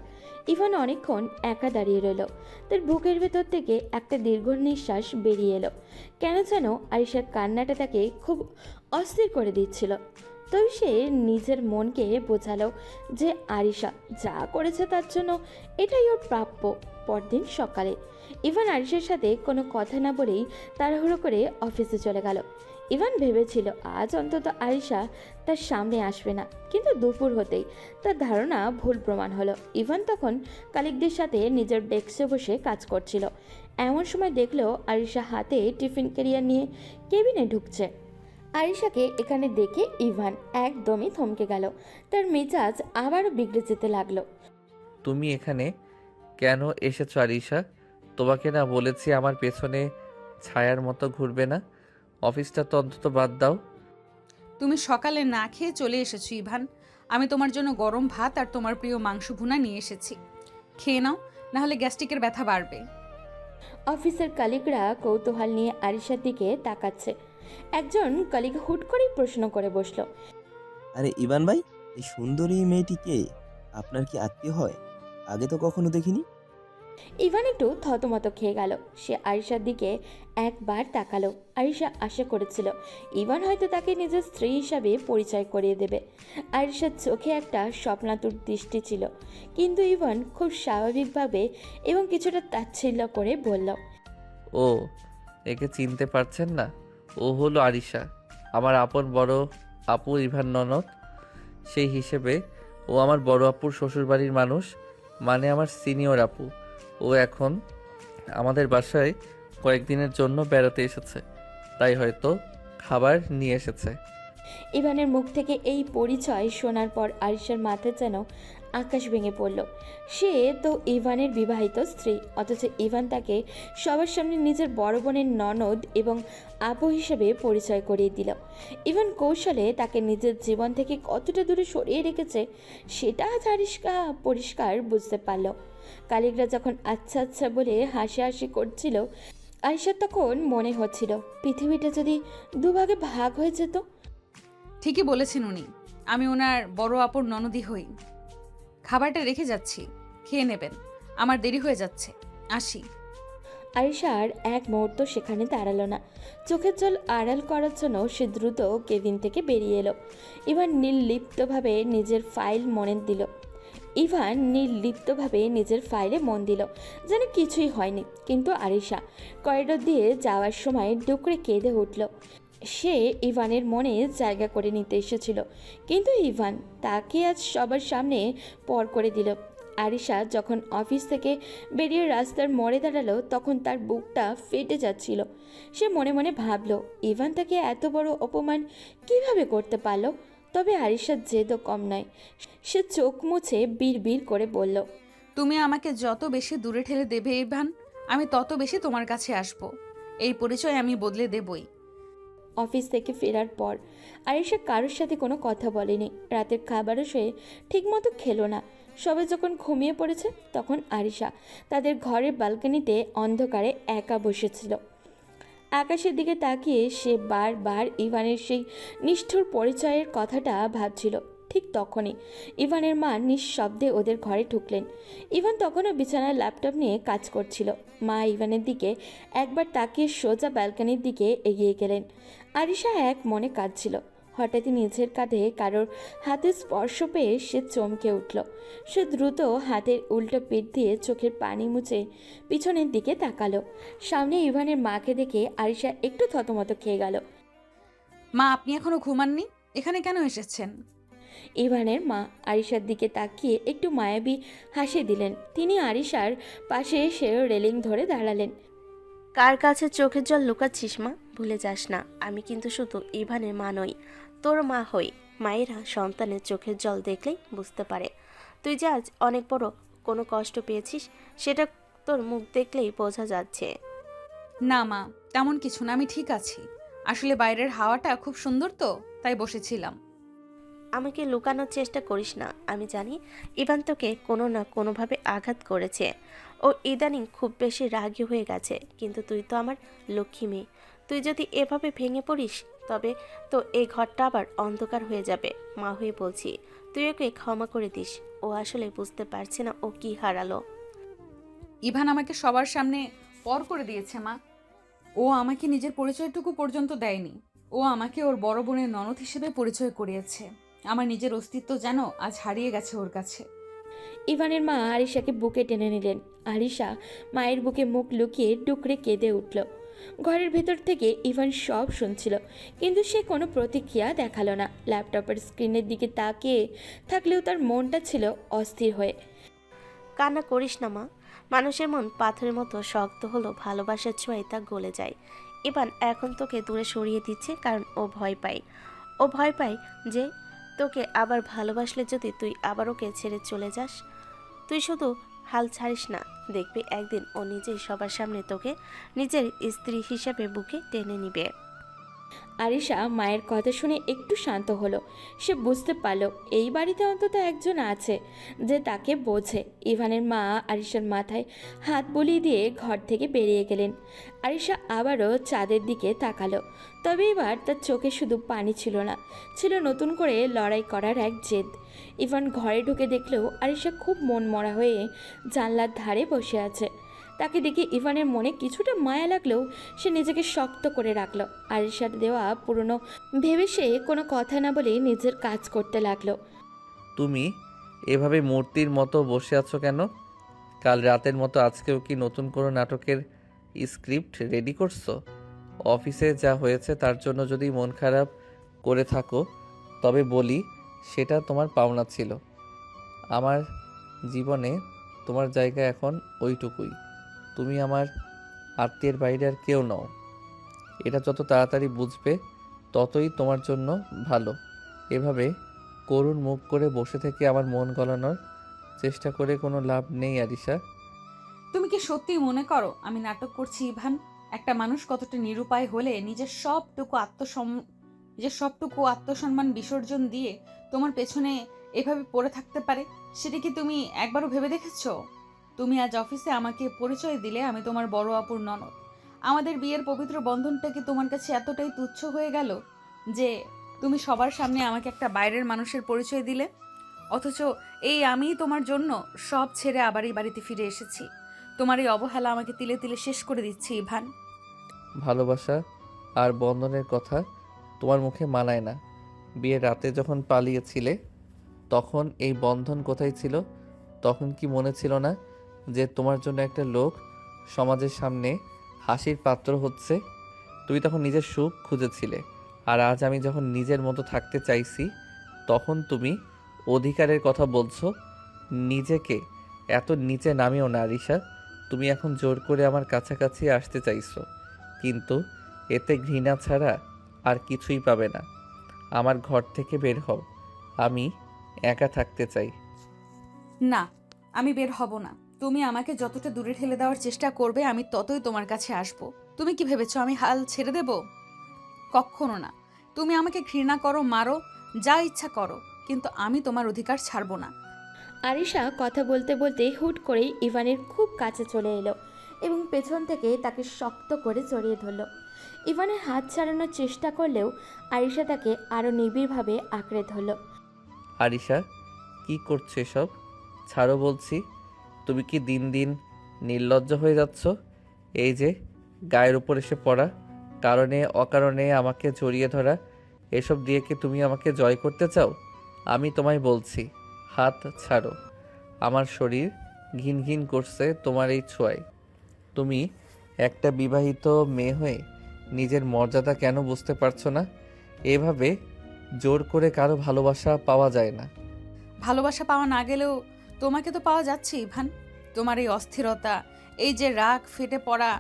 ইভান অনেকক্ষণ একা দাঁড়িয়ে রইল। তার বুকের ভেতর থেকে একটা দীর্ঘ নিঃশ্বাস বেরিয়ে এলো। কেন যেন আরিশার কান্নাটা তাকে খুব অস্থির করে দিচ্ছিল। তবে সে নিজের মনকে বোঝালো যে আরিশা যা করেছে তার জন্য এটাই ওর প্রাপ্য। পরদিন সকালে ইভান আরিশার সাথে কোনো কথা না বলেই তাড়াহুড়ো করে অফিসে চলে গেল। ইভান ভেবেছিল আজ অন্তত আরিশা তার সামনে আসবে না, কিন্তু দুপুর হতেই তার ধারণা ভুল প্রমাণ হলো। ইভান তখন কালিকদের সাথে নিজের ডেস্কে বসে কাজ করছিল। এমন সময় দেখলো আরিশা হাতে টিফিন ক্যারিয়ার নিয়ে কেবিনে ঢুকছে। আরিশাকে এখানে দেখে ইভান একদমই থমকে গেল। তার মেজাজ আবারও বিগড়ে যেতে লাগলো। তুমি এখানে কেন এসেছো আরিশা? তোমাকে না বলেছি আমার পেছনে ছায়ার মতো ঘুরবে না? অফিসটা তো অন্তত বাদ দাও। তুমি সকালে না খেয়ে চলে এসেছো ইভান। আমি তোমার জন্য গরম ভাত আর তোমার প্রিয় মাংস ভুনা নিয়ে এসেছি, খেয়ে নাও, নাহলে গ্যাস্ট্রিকের ব্যথা বাড়বে। অফিসের কলিগরা কৌতূহল নিয়ে আরিশার দিকে তাকাচ্ছে। একজন কলিগ হুট করেই প্রশ্ন করে বসলো, আরে ইভান ভাই, এই সুন্দরী মেয়েটি কে? আপনার কি আত্মীয় হয়? আগে তো কখনো দেখিনি। ইভান একটু থতমত খেয়ে গেল। সে আরিশার দিকে একবার তাকালো। আরিশা আশা করেছিল ইভান হয়তো তাকে নিজের স্ত্রী হিসাবে পরিচয় করিয়ে দেবে। আরিশার চোখে একটা স্বপ্নাতুর দৃষ্টি ছিল, কিন্তু ইভান খুব স্বাভাবিকভাবে এবং কিছুটা তাচ্ছিল্য করে বলল, ও, একে চিনতে পারছেন না? ও হলো আরিশা, আমার আপন বড় আপু ইভান ননদ। সেই হিসেবে ও আমার বড় আপুর শ্বশুরবাড়ির মানুষ, মানে আমার সিনিয়র আপু। ও এখন আমাদের বাসায় কয়েকদিনের জন্য বেড়াতে এসেছে, তাই হয়তো খাবার নিয়ে এসেছে। ইভানের মুখ থেকে এই পরিচয় শোনার পর আরিশার মাথায় যেন আকাশ ভেঙে পড়ল। সে তো ইভানের বিবাহিত স্ত্রী, অথচ ইভান তাকে সবার সামনে নিজের বড় বোনের ননদ এবং আপু হিসেবে পরিচয় করিয়ে দিল। ইভান কৌশলে তাকে নিজের জীবন থেকে কতটা দূরে সরিয়ে রেখেছে সেটা আজ আরিশা পরিষ্কার বুঝতে পারল। কালিকরা যখন আচ্ছা আচ্ছা বলে হাসি করছিল, আরিশার তখন মনে হচ্ছিল পৃথিবীটা যদি দুভাগে ভাগ হয়ে যেত। ঠিকই বলেছেন উনি, আমি ওনার বড় আপুর ননদি হই। খাবারটা রেখে যাচ্ছি, খেয়ে নেবেন, আমার দেরি হয়ে যাচ্ছে, আসি। আরিশা আর এক মুহূর্ত সেখানে দাঁড়ালো না। চোখের জল আড়াল করার জন্য সে দ্রুত কেবিন থেকে বেরিয়ে এলো। ইভান নির্লিপ্তভাবে নিজের ফাইলে মন দিল, যেন কিছুই হয়নি। কিন্তু আরিশা করিডোর দিয়ে যাওয়ার সময় ডুকরে কেঁদে উঠল। সে ইভানের মনে জায়গা করে নিতে এসেছিল, কিন্তু ইভান তাকে আজ সবার সামনে পর করে দিল। আরিশা যখন অফিস থেকে বেরিয়ে রাস্তার মোড়ে দাঁড়ালো, তখন তার বুকটা ফেটে যাচ্ছিল। সে মনে মনে ভাবল ইভান তাকে এত বড় অপমান কিভাবে করতে পারল। তবে আরিশার জেদও কম নয়। সে চোখ মুছে বিড়বিড় করে বলল, তুমি আমাকে যত বেশি দূরে ঠেলে দেবে ইভান, আমি তত বেশি তোমার কাছে আসব। এই পরিচয় আমি বদলে দেবই। অফিস থেকে ফেরার পর আরিশা কারোর সাথে কোনো কথা বলেনি। রাতের খাবারও সে ঠিকমতো খেলো না। সবাই যখন ঘুমিয়ে পড়েছে, তখন আরিশা তাদের ঘরের ব্যালকনিতে অন্ধকারে একা বসেছিল। আকাশের দিকে তাকিয়ে সে বারবার ইভানের সেই নিষ্ঠুর পরিচয়ের কথাটা ভাবছিল। ঠিক তখনই ইভানের মা নিঃশব্দে ওদের ঘরে ঢুকলেন। ইভান তখনও বিছানায় ল্যাপটপ নিয়ে কাজ করছিল। মা ইভানের দিকে একবার তাকিয়ে সোজা ব্যালকনির দিকে এগিয়ে গেলেন। আরিশা এক মনে কাঁদছিল। হঠাৎই নিজের কাঁধে কারোর হাতের স্পর্শ পেয়ে সে চমকে উঠল। সে দ্রুত হাতের উল্টো পিঠ দিয়ে চোখের পানি মুছে পিছনের দিকে তাকালো। সামনে ইভানের মাকে দেখে আরিশা একটু থতমত খেয়ে গেল। মা, আপনি এখনো ঘুমাননি? এখানে কেন এসেছেন? ইভানের মা আরিশার দিকে তাকিয়ে একটু মায়াবী হাসি দিলেন। তিনি আরিশার পাশে এসে রেলিং ধরে দাঁড়ালেন। কার কাছে চোখের জল লুকাচ্ছিস মা? ভুলে যাস না, আমি কিন্তু শুধু ইভানের মা নই, তোর মা হই। মায়েরা সন্তানের চোখের জল দেখলেই বুঝতে পারে তুই যে আজ অনেক বড় কোনো কষ্ট পেয়েছিস, সেটা তোর মুখ দেখলেই বোঝা যাচ্ছে। না মা, তেমন কিছু না, আমি ঠিক আছি। আসলে বাইরের হাওয়াটা খুব সুন্দর তো, তাই বসেছিলাম। আমাকে লুকানোর চেষ্টা করিস না, আমি জানি ইভান তোকে কোনো না কোনোভাবে আঘাত করেছে। ও ইদানিং খুব বেশি রাগী হয়ে গেছে, কিন্তু তুই তো আমার লক্ষ্মী মেয়ে। তুই যদি এভাবে ভেঙে পড়িস তবে তো এই ঘরটা আবার অন্ধকার হয়ে যাবে। মা হয়ে বলছি, তুই ওকে ক্ষমা করে দিস। ও আসলে বুঝতে পারছে না ও কি হারালো। ইভান আমাকে সবার সামনে পর করে দিয়েছে মা। ও আমাকে নিজের পরিচয়টুকু পর্যন্ত দেয়নি। ও আমাকে ওর বড় বোনের ননদ হিসেবে পরিচয় করিয়েছে। আমার নিজের অস্তিত্ব যেন আজ হারিয়ে গেছে ওর কাছে। ইভানের মা আরিশাকে বুকে টেনে নিলেন। আরিশা মায়ের বুকে মুখ লুকিয়ে ডুকরে কেঁদে উঠল। ঘরের ভেতর থেকে ইভান সব শুনছিল, কিন্তু সে কোনো প্রতিক্রিয়া দেখালো না। ল্যাপটপের স্ক্রিনের দিকে তাকিয়ে থাকলেও তার মনটা ছিল অস্থির হয়ে। কান্না করিস না মা, মানুষের মন পাথরের মতো শক্ত হলো ভালোবাসার ছোঁয়ায় তা গলে যায়। ইভান এখন তোকে দূরে সরিয়ে দিচ্ছে কারণ ও ভয় পায়। ও ভয় পায় যে তোকে আবার ভালোবাসলে যদি তুই আবার ওকে ছেড়ে চলে যাস। তুই শুধু হাল ছাড়িস না, দেখবি একদিন ও নিজেই সবার সামনে তোকে নিজের স্ত্রী হিসাবে বুকে টেনে নিবে। আরিশা মায়ের কথা শুনে একটু শান্ত হলো। সে বুঝতে পারল এই বাড়িতে অন্তত একজন আছে যে তাকে বোঝে। ইভানের মা আরিশার মাথায় হাত বুলিয়ে দিয়ে ঘর থেকে বেরিয়ে গেলেন। আরিশা আবারও চাঁদের দিকে তাকালো, তবে এবার তার চোখে শুধু পানি ছিল না, ছিল নতুন করে লড়াই করার এক জেদ। ইভান ঘরে ঢুকে দেখলেও আরিশা খুব মন মরা হয়ে জানলার ধারে বসে আছে। তাকে দেখে ইভানের মনে কিছুটা মায়া লাগলেও সে নিজেকে শক্ত করে রাখলো। আরিশার দেওয়া পুরনো ভেবে সে কোনো কথা না বলে নিজের কাজ করতে লাগলো। তুমি এভাবে মূর্তির মতো বসে আছো কেন? কাল রাতের মতো আজকেও কি নতুন কোনো নাটকের স্ক্রিপ্ট রেডি করছো? অফিসে যা হয়েছে তার জন্য যদি মন খারাপ করে থাকো তবে বলি সেটা তোমার পাওনা ছিল। আমার জীবনে তোমার জায়গা এখন ওইটুকুই। তুমি আমার আত্মীয়ের বাইরে আর কেউ নও। এটা যত তাড়াতাড়ি বুঝবে ততই তোমার জন্য ভালো। এভাবে করুণ মুখ করে বসে থেকে আমার মন গলানোর চেষ্টা করে কোনো লাভ নেই আরিশা। তুমি কি সত্যি মনে করো আমি নাটক করছি ইভান? একটা মানুষ কতটা নিরুপায় হলে নিজের সবটুকু আত্মসম্মান বিসর্জন দিয়ে তোমার পেছনে এভাবে পড়ে থাকতে পারে, সেটা কি তুমি একবারও ভেবে দেখেছো? তুমি আজ অফিসে আমাকে পরিচয় দিলে আমি তোমার বড় আপুর ননদ। আমাদের বিয়ের পবিত্র বন্ধনটা কি তোমার কাছে এতটাই তুচ্ছ হয়ে গেল যে তুমি সবার সামনে আমাকে একটা বাইরের মানুষের পরিচয় দিলে? অথচ এই আমি তোমার জন্য সব ছেড়ে আবার এই বাড়িতে ফিরে এসেছি। তোমার এই অবহেলা আমাকে তিলে তিলে শেষ করে দিচ্ছে ইভান। ভালোবাসা আর বন্ধনের কথা তোমার মুখে মানায় না। বিয়ের রাতে যখন পালিয়েছিলে তখন এই বন্ধন কোথায় ছিল? তখন কি মনে ছিল না যে তোমার জন্য একটা লোক সমাজের সামনে হাসির পাত্র হচ্ছে? তুমি তখন নিজের সুখ খুঁজেছিলে। আর আজ আমি যখন নিজের মতো থাকতে চাইছি তখন তুমি অধিকারের কথা বলছো। নিজেকে এত নিচে নামিও না আরিশা। তুমি এখন জোর করে আমার কাছাকাছি আসতে চাইছো, কিন্তু এতে ঘৃণা ছাড়া আর কিছুই পাবে না। আমার ঘর থেকে বের হও, আমি একা থাকতে চাই। না, আমি বের হব না। তুমি আমাকে যতটা দূরে ঠেলে দেওয়ার চেষ্টা করবে আমি ততই তোমার কাছে আসব। তুমি কি ভেবেছো আমি হাল ছেড়ে দেব? কখনো না। তুমি আমাকে ঘৃণা করো, মারো, যা ইচ্ছা করো, কিন্তু আমি তোমার অধিকার ছাড়বো না। আরিশা কথা বলতে বলতে হুট করেই ইভানের খুব কাছে চলে এলো এবং পেছন থেকে তাকে শক্ত করে জড়িয়ে ধরল। ইভানের হাত ছাড়ানোর চেষ্টা করলেও আরিশা তাকে আরও নিবিড়ভাবে আঁকড়ে ধরল। আরিশা, কি করছো এসব? ছাড়ো বলছি। তুমি কি দিন দিন নির্লজ্জ হয়ে যাচ্ছ? এই যে গায়ের উপর এসে পড়া, কারণে অকারণে আমাকে জড়িয়ে ধরা, এসব দিয়ে কি তুমি আমাকে জয় করতে চাও? আমি তোমায় বলছি, হাত ছাড়ো। আমার শরীর ঘিন ঘিন করছে তোমার এই ছোঁয়ায়। তুমি একটা বিবাহিত মেয়ে হয়ে নিজের মর্যাদা কেন বুঝতে পারছো না? এভাবে জোর করে কারো ভালোবাসা পাওয়া যায় না। ভালোবাসা পাওয়া না গেলেও তোমাকে তো পাওয়া যাচ্ছে ইভান। তোমার এই অস্থিরতা, এই যে রাগ, ফেটে পড়া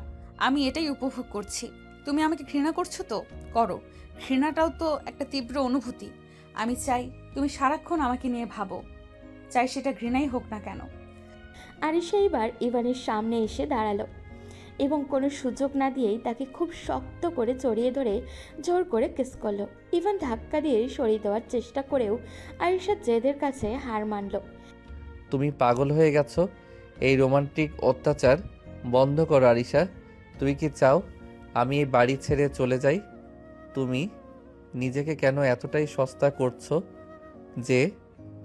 আমি এটাই উপভোগ করছি। তুমি আমাকে ঘৃণা করছো তো করো, ঘৃণাটাও তো একটা তীব্র অনুভূতি। আমি চাই তুমি সারাক্ষণ আমাকে নিয়ে ভাবো, চাই সেটা ঘৃণাই হোক না কেন। আরিশা এবার ইভানের সামনে এসে দাঁড়ালো এবং কোনো সুযোগ না দিয়েই তাকে খুব শক্ত করে জড়িয়ে ধরে জোর করে কিস করলো। ইভান ধাক্কা দিয়ে সরিয়ে দেওয়ার চেষ্টা করেও আরিশা জেদের কাছে হার মানল। তুমি পাগল হয়ে গেছো। এই রোমান্টিক অত্যাচার বন্ধ করো আরিশা। তুমি কি চাও আমি এই বাড়ি ছেড়ে চলে যাই? তুমি নিজেকে কেন এতটাই সস্তা করছো যে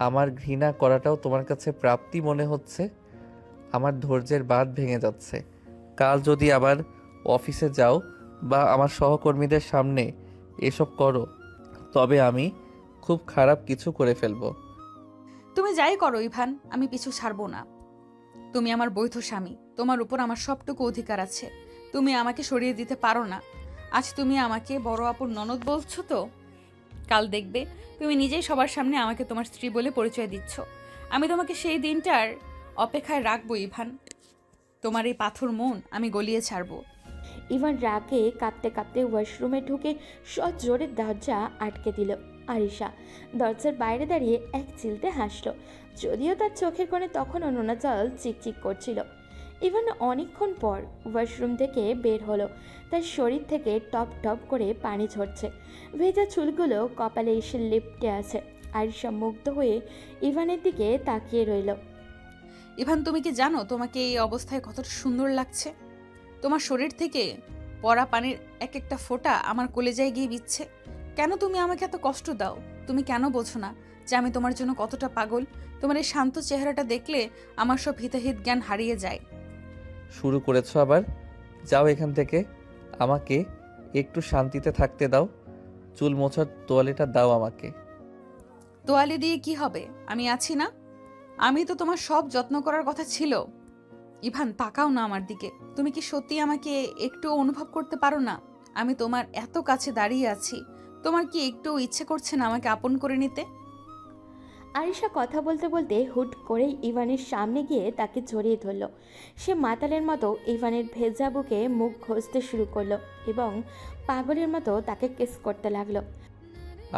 আমার ঘৃণা করাটাও তোমার কাছে প্রাপ্তি মনে হচ্ছে? আমার ধৈর্যের বাঁধ ভেঙে যাচ্ছে। কাল যদি আবার অফিসে যাও বা আমার সহকর্মীদের সামনে এসব করো, তবে আমি খুব খারাপ কিছু করে ফেলবো। তুমি যাই করো ইভান, আমি পিছু ছাড়বো না। তুমি আমার বৈধ স্বামী, তোমার উপর আমার সবটুকু অধিকার আছে। তুমি আমাকে সরিয়ে দিতে পারো না। আজ তুমি আমাকে বড় আপুর ননদ বলছো তো, কাল দেখবে তুমি নিজেই সবার সামনে আমাকে তোমার স্ত্রী বলে পরিচয় দিচ্ছ। আমি তোমাকে সেই দিনটার অপেক্ষায় রাখবো ইভান। তোমার এই পাথর মন আমি গলিয়ে ছাড়বো। ইভান রাগে কাঁপতে কাঁপতে ওয়াশরুমে ঢুকে সজোরে দরজা আটকে দিল। আরিশা দরজার বাইরে দাঁড়িয়ে এক চিলতে হাসল, যদিও তার চোখের কোণে তখনও নোনা জল চিকচিক করছিল। ইভান অনেকক্ষণ পর ওয়াশরুম থেকে বের হলো। তার শরীর থেকে টপ টপ করে পানি ঝরছে, ভেজা চুলগুলো কপালে এসে লিপটে আছে। আরিশা মুগ্ধ হয়ে ইভানের দিকে তাকিয়ে রইল। ইভান, তুমি কি জানো তোমাকে এই অবস্থায় কতটা সুন্দর লাগছে? তোমার শরীর থেকে পড়া পানির এক একটা ফোঁটা আমার কলেজায় গিয়ে বিচ্ছে। কেন তুমি আমাকে এত কষ্ট দাও? তুমি কেন বোঝো না যে আমি তোমার জন্য কতটা পাগল? তোমার এই শান্ত চেহারাটা দেখলে আমার সব হিতাহিত জ্ঞান হারিয়ে যায়। শুরু করেছো আবার? যাও এখান থেকে, আমাকে একটু শান্তিতে থাকতে দাও। চুল মোছার তোয়ালেটা দাও আমাকে। তোয়ালে দিয়ে কি হবে? আমি আছি না? আমি তো তোমার সব যত্ন করার কথা ছিল। ইভান, তাকাও না আমার দিকে। তুমি কি সত্যি আমাকে একটু অনুভব করতে পারো না? আমি তোমার এত কাছে দাঁড়িয়ে আছি, তোমার কি একটু ইচ্ছে করছে না আমাকে আপন করে নিতে? আরিশা কথা বলতে বলতে হুট করেই ইভানের সামনে গিয়ে তাকে জড়িয়ে ধরল। সে মাতালের মতো ইভানের ভেজা বুকে মুখ ঘষতে শুরু করলো এবং পাগলের মতো তাকে কিস করতে লাগলো।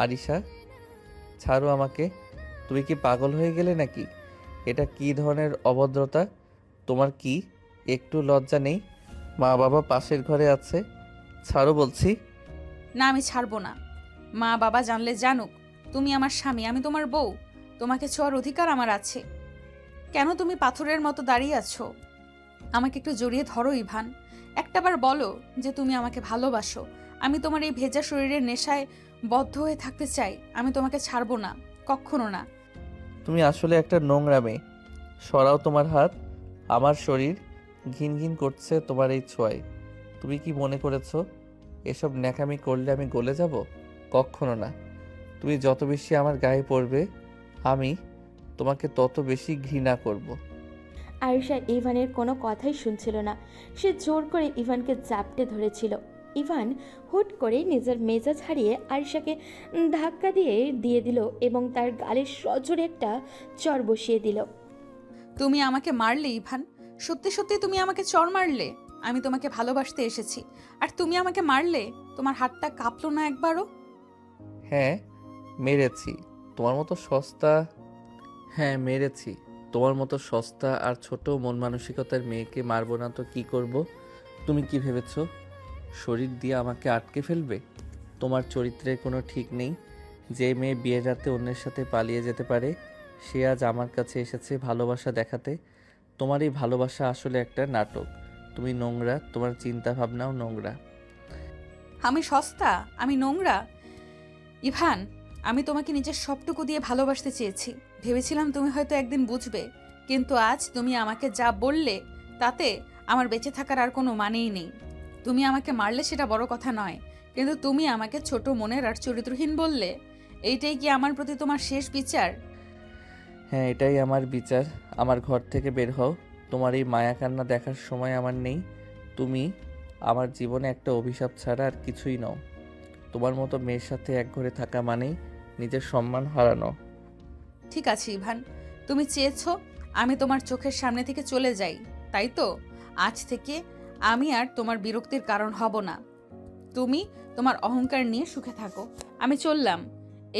আরিশা, ছাড়ো আমাকে। তুমি কি পাগল হয়ে গেলে নাকি? এটা কি ধরনের অভদ্রতা? তোমার কি একটু লজ্জা নেই? মা বাবা পাশের ঘরে আছে। ছাড়ো বলছি। না, আমি ছাড়বো না। মা বাবা জানলে জানুক, তুমি আমার স্বামী, আমি তোমার বউ। তোমাকে ছোঁয়ার অধিকার আমার আছে। কেন তুমি পাথরের মতো দাঁড়িয়ে আছো? আমাকে একটু জড়িয়ে ধরো ইভান। একটাবার বলো যে তুমি আমাকে ভালোবাসো। আমি তোমার এই ভেজা শরীরের নেশায় বদ্ধ হয়ে থাকতে চাই। আমি তোমাকে ছাড়বো না, কখনো না। তুমি আসলে একটা নোংরা মেয়ে। সরাও তোমার হাত। আমার শরীর ঘিন ঘিন করছে তোমার এই ছোঁয়ায়। তুমি কি মনে করেছো এসব ন্যাকামি করলে আমি গলে যাব? কখনো না। তুমি যত বেশি আমার গায়ে পড়বে, আমি তোমাকে তত বেশি ঘৃণা করব। আরিশা ইভানের কোনো কথাই শুনছিল না। সে জোর করে ইভানকে জাপটে ধরেছিল। ইভান হুট করে নিজের মেজাজ হারিয়ে আরিশাকে ধাক্কা দিয়ে দিল এবং তার গালে সজোরে একটা চর বসিয়ে দিল। তুমি আমাকে মারলে ইভান, সত্যি সত্যি তুমি আমাকে চর মারলে। আমি তোমাকে ভালোবাসতে এসেছি, আর তুমি আমাকে মারলে। তোমার হাতটা কাঁপলো না একবারও? হ্যাঁ, মেরেছি। তোমার মতো সস্তা মেরেছি। তোমার মতো সস্তা আর ছোট মন মানসিকতার মেয়েকে মারবো না তো কি করব? তুমি কি ভেবেছো শরীর দিয়ে আমাকে আটকে ফেলবে? তোমার চরিত্রের কোনো ঠিক নেই। যে মেয়ে বিয়ের রাতে অন্যের সাথে পালিয়ে যেতে পারে, সে আজ আমার কাছে এসেছে ভালোবাসা দেখাতে। তোমার এই ভালোবাসা আসলে একটা নাটক। তুমি নোংরা, তোমার চিন্তা ভাবনাও নোংরা। আমি সস্তা? আমি নোংরা? ইভান, আমি তোমাকে নিজের সবটুকু দিয়ে ভালোবাসতে চেয়েছি। ভেবেছিলাম তুমি হয়তো একদিন বুঝবে, কিন্তু আজ তুমি আমাকে যা বললে তাতে আমার বেঁচে থাকার আর কোনো মানেই নেই। তুমি আমাকে মারলে সেটা বড় কথা নয়, কিন্তু তুমি আমাকে ছোট মনের আর চরিত্রহীন বললে। এইটাই কি আমার প্রতি তোমার শেষ বিচার? হ্যাঁ, এটাই আমার বিচার। আমার ঘর থেকে বের হও। তোমার এই মায়া কান্না দেখার সময় আমার নেই। তুমি আমার জীবনে একটা অভিশাপ ছাড়া আর কিছুই নও। তোমার মতো মেয়ের সাথে এক ঘরে থাকা মানেই নিজের সম্মান হারানো। ঠিক আছে ইভান, তুমি চেয়েছো আমি তোমার চোখের সামনে থেকে চলে যাই, তাই তো? আজ থেকে আমি আর তোমার বিরক্তির কারণ হব না। তুমি তোমার অহংকার নিয়ে সুখে থাকো। আমি চললাম।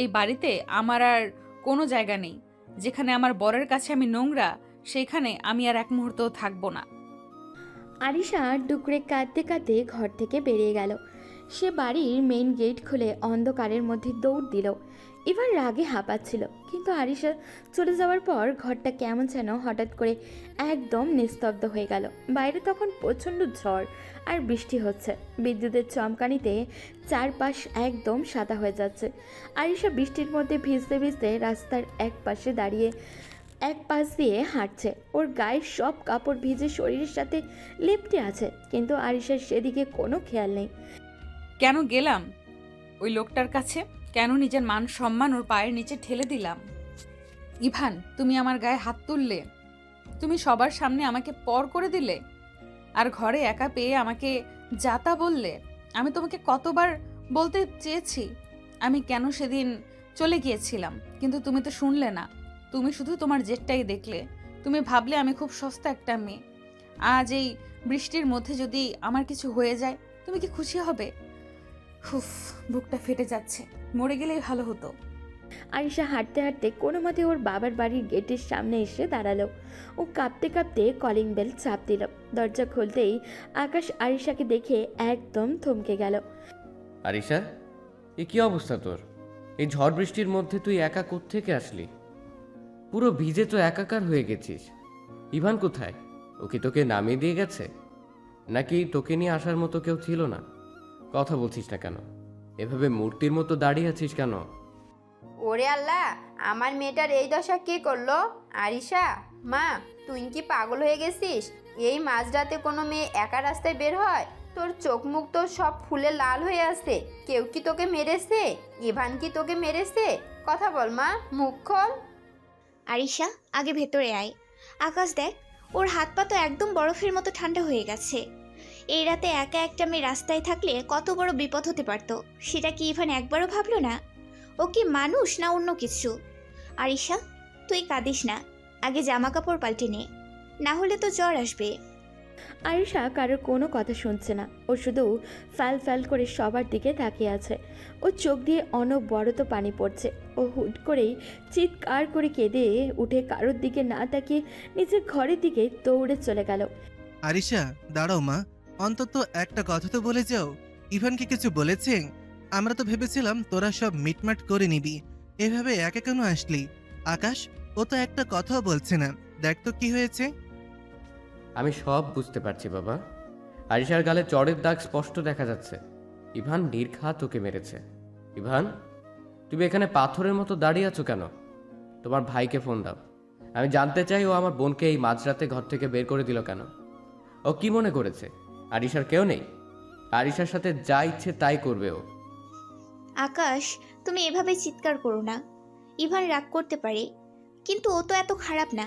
এই বাড়িতে আমার আর কোনো জায়গা নেই। যেখানে আমার বরের কাছে আমি নোংরা, সেখানে আমি আর এক মুহূর্তও থাকবো না। আরিশা ডুকরে কাঁদতে কাঁদতে ঘর থেকে বেরিয়ে গেল। সে বাড়ির মেইন গেট খুলে অন্ধকারের মধ্যে দৌড় দিল। ইভান রাগে হাঁপাচ্ছিল, কিন্তু আরিশা চলে যাওয়ার পর ঘরটা কেমন যেন হঠাৎ করে একদম নিস্তব্ধ হয়ে গেল। বাইরে তখন প্রচণ্ড ঝড় আর বৃষ্টি হচ্ছে। বিদ্যুতের চমকানিতে চারপাশ একদম সাদা হয়ে যাচ্ছে। আরিশা বৃষ্টির মধ্যে ভিজতে ভিজতে রাস্তার এক পাশে দাঁড়িয়ে এক পাশ দিয়ে হাঁটছে। ওর গায়ের সব কাপড় ভিজে শরীরের সাথে লেপ্টে আছে, কিন্তু আরিশার সেদিকে কোনো খেয়াল নেই। কেন গেলাম ওই লোকটার কাছে? কেন নিজের মান সম্মান ওর পায়ের নিচে ঠেলে দিলাম? ইভান, তুমি আমার গায়ে হাত তুললে। তুমি সবার সামনে আমাকে পর করে দিলে, আর ঘরে একা পেয়ে আমাকে যাতা বললে। আমি তোমাকে কতবার বলতে চেয়েছি আমি কেন সেদিন চলে গিয়েছিলাম, কিন্তু তুমি তো শুনলে না। তুমি শুধু তোমার জেদটাই দেখলে। তুমি ভাবলে আমি খুব সস্তা একটা মেয়ে। আজ এই বৃষ্টির মধ্যে যদি আমার কিছু হয়ে যায়, তুমি কি খুশি হবে? হুফ, বুকটা ফেটে যাচ্ছে। মরে গেলেই ভালো হতো। আরিশা হাঁটতে হাঁটতে কোনো মতে ওর বাবার বাড়ির গেটের সামনে এসে দাঁড়ালো। ও কাঁপতে কাঁপতে কলিং বেল চাপ দিল। দরজা খুলতেই আকাশ আরিশাকে দেখে একদম থমকে গেল। আরিশা, এ কি অবস্থা তোর? এই ঝড় বৃষ্টির মধ্যে তুই একা কোত্থেকে আসলি? পুরো ভিজে তো একাকার হয়ে গেছিস। ইভান কোথায়? ও কি তোকে নামিয়ে দিয়ে গেছে? নাকি তোকে নিয়ে আসার মতো কেউ ছিল না? কথা বলছিস না কেন? এভাবে মূর্তির মতো দাঁড়িয়ে আছিস কেন? ওরে আল্লাহ, আমার মেয়েটার এই দশা কে করলো? আরিশা, মা, তুই কি পাগল হয়ে গেছিস? এই মাঝরাতে কোনো মেয়ে একা রাস্তায় বের হয়? তোর চোখ মুখ তো সব ফুলে লাল হয়ে আছে। কেউ কি তোকে মেরেছে? ইভান কি তোকে মেরেছে? কথা বল মা, মুখ খোল। আরিশা, আগে ভেতরে আয়। আকাশ দেখ, ওর হাত পা তো একদম বরফের মতো ঠান্ডা হয়ে গেছে। এই রাতে একা একটা মেয়ে রাস্তায় থাকলে কত বড় বিপদ হতে পারতো, সেটা কি ইভান একবারও ভাবলো না? ও কি মানুষ না অন্য কিছু? আরিশা, তুই কাঁদিস না, আগে জামা কাপড় পাল্টে নে, না হলে তো জ্বর আসবে। আরিশা কারোর কোনো কথা শুনছে না। ও শুধু ফ্যাল ফ্যাল করে সবার দিকে তাকিয়ে আছে। ও চোখ দিয়ে অনবরত পানি পড়ছে। ও হুট করেই চিৎকার করে কেঁদে উঠে কারোর দিকে না তাকিয়ে নিজের ঘরের দিকে দৌড়ে চলে গেল। আরিশা, দাঁড়াও মা, অন্তত একটা কথা তো বলে যাও। ইভানকে কিছু বলেছে? আমরা তো ভেবেছিলাম তোরা সব মিটমাট করে নিবি। এভাবে একা কেন আসলি? আকাশ, ও তো একটা কথাও বলছে না। দেখ তো কি হয়েছে। আমি সব বুঝতে পারছি বাবা। আরিশার গালে চড়ের দাগ স্পষ্ট দেখা যাচ্ছে। ইভান নির্ঘাত তোকে মেরেছে। ইভান, তুমি এখানে পাথরের মতো দাঁড়িয়ে আছো কেন? তোমার ভাইকে ফোন দাও। আমি জানতে চাই ও আমার বোনকে এই মাঝরাতে ঘর থেকে বের করে দিল কেন? ও কি মনে করেছে আরিশার কেউ নেই? আরিশার সাথে যা ইচ্ছে তাই করবে ও। আকাশ, তুমি এভাবে চিৎকার করো না। ইভান রাগ করতে পারে, কিন্তু ও তো এত খারাপ না।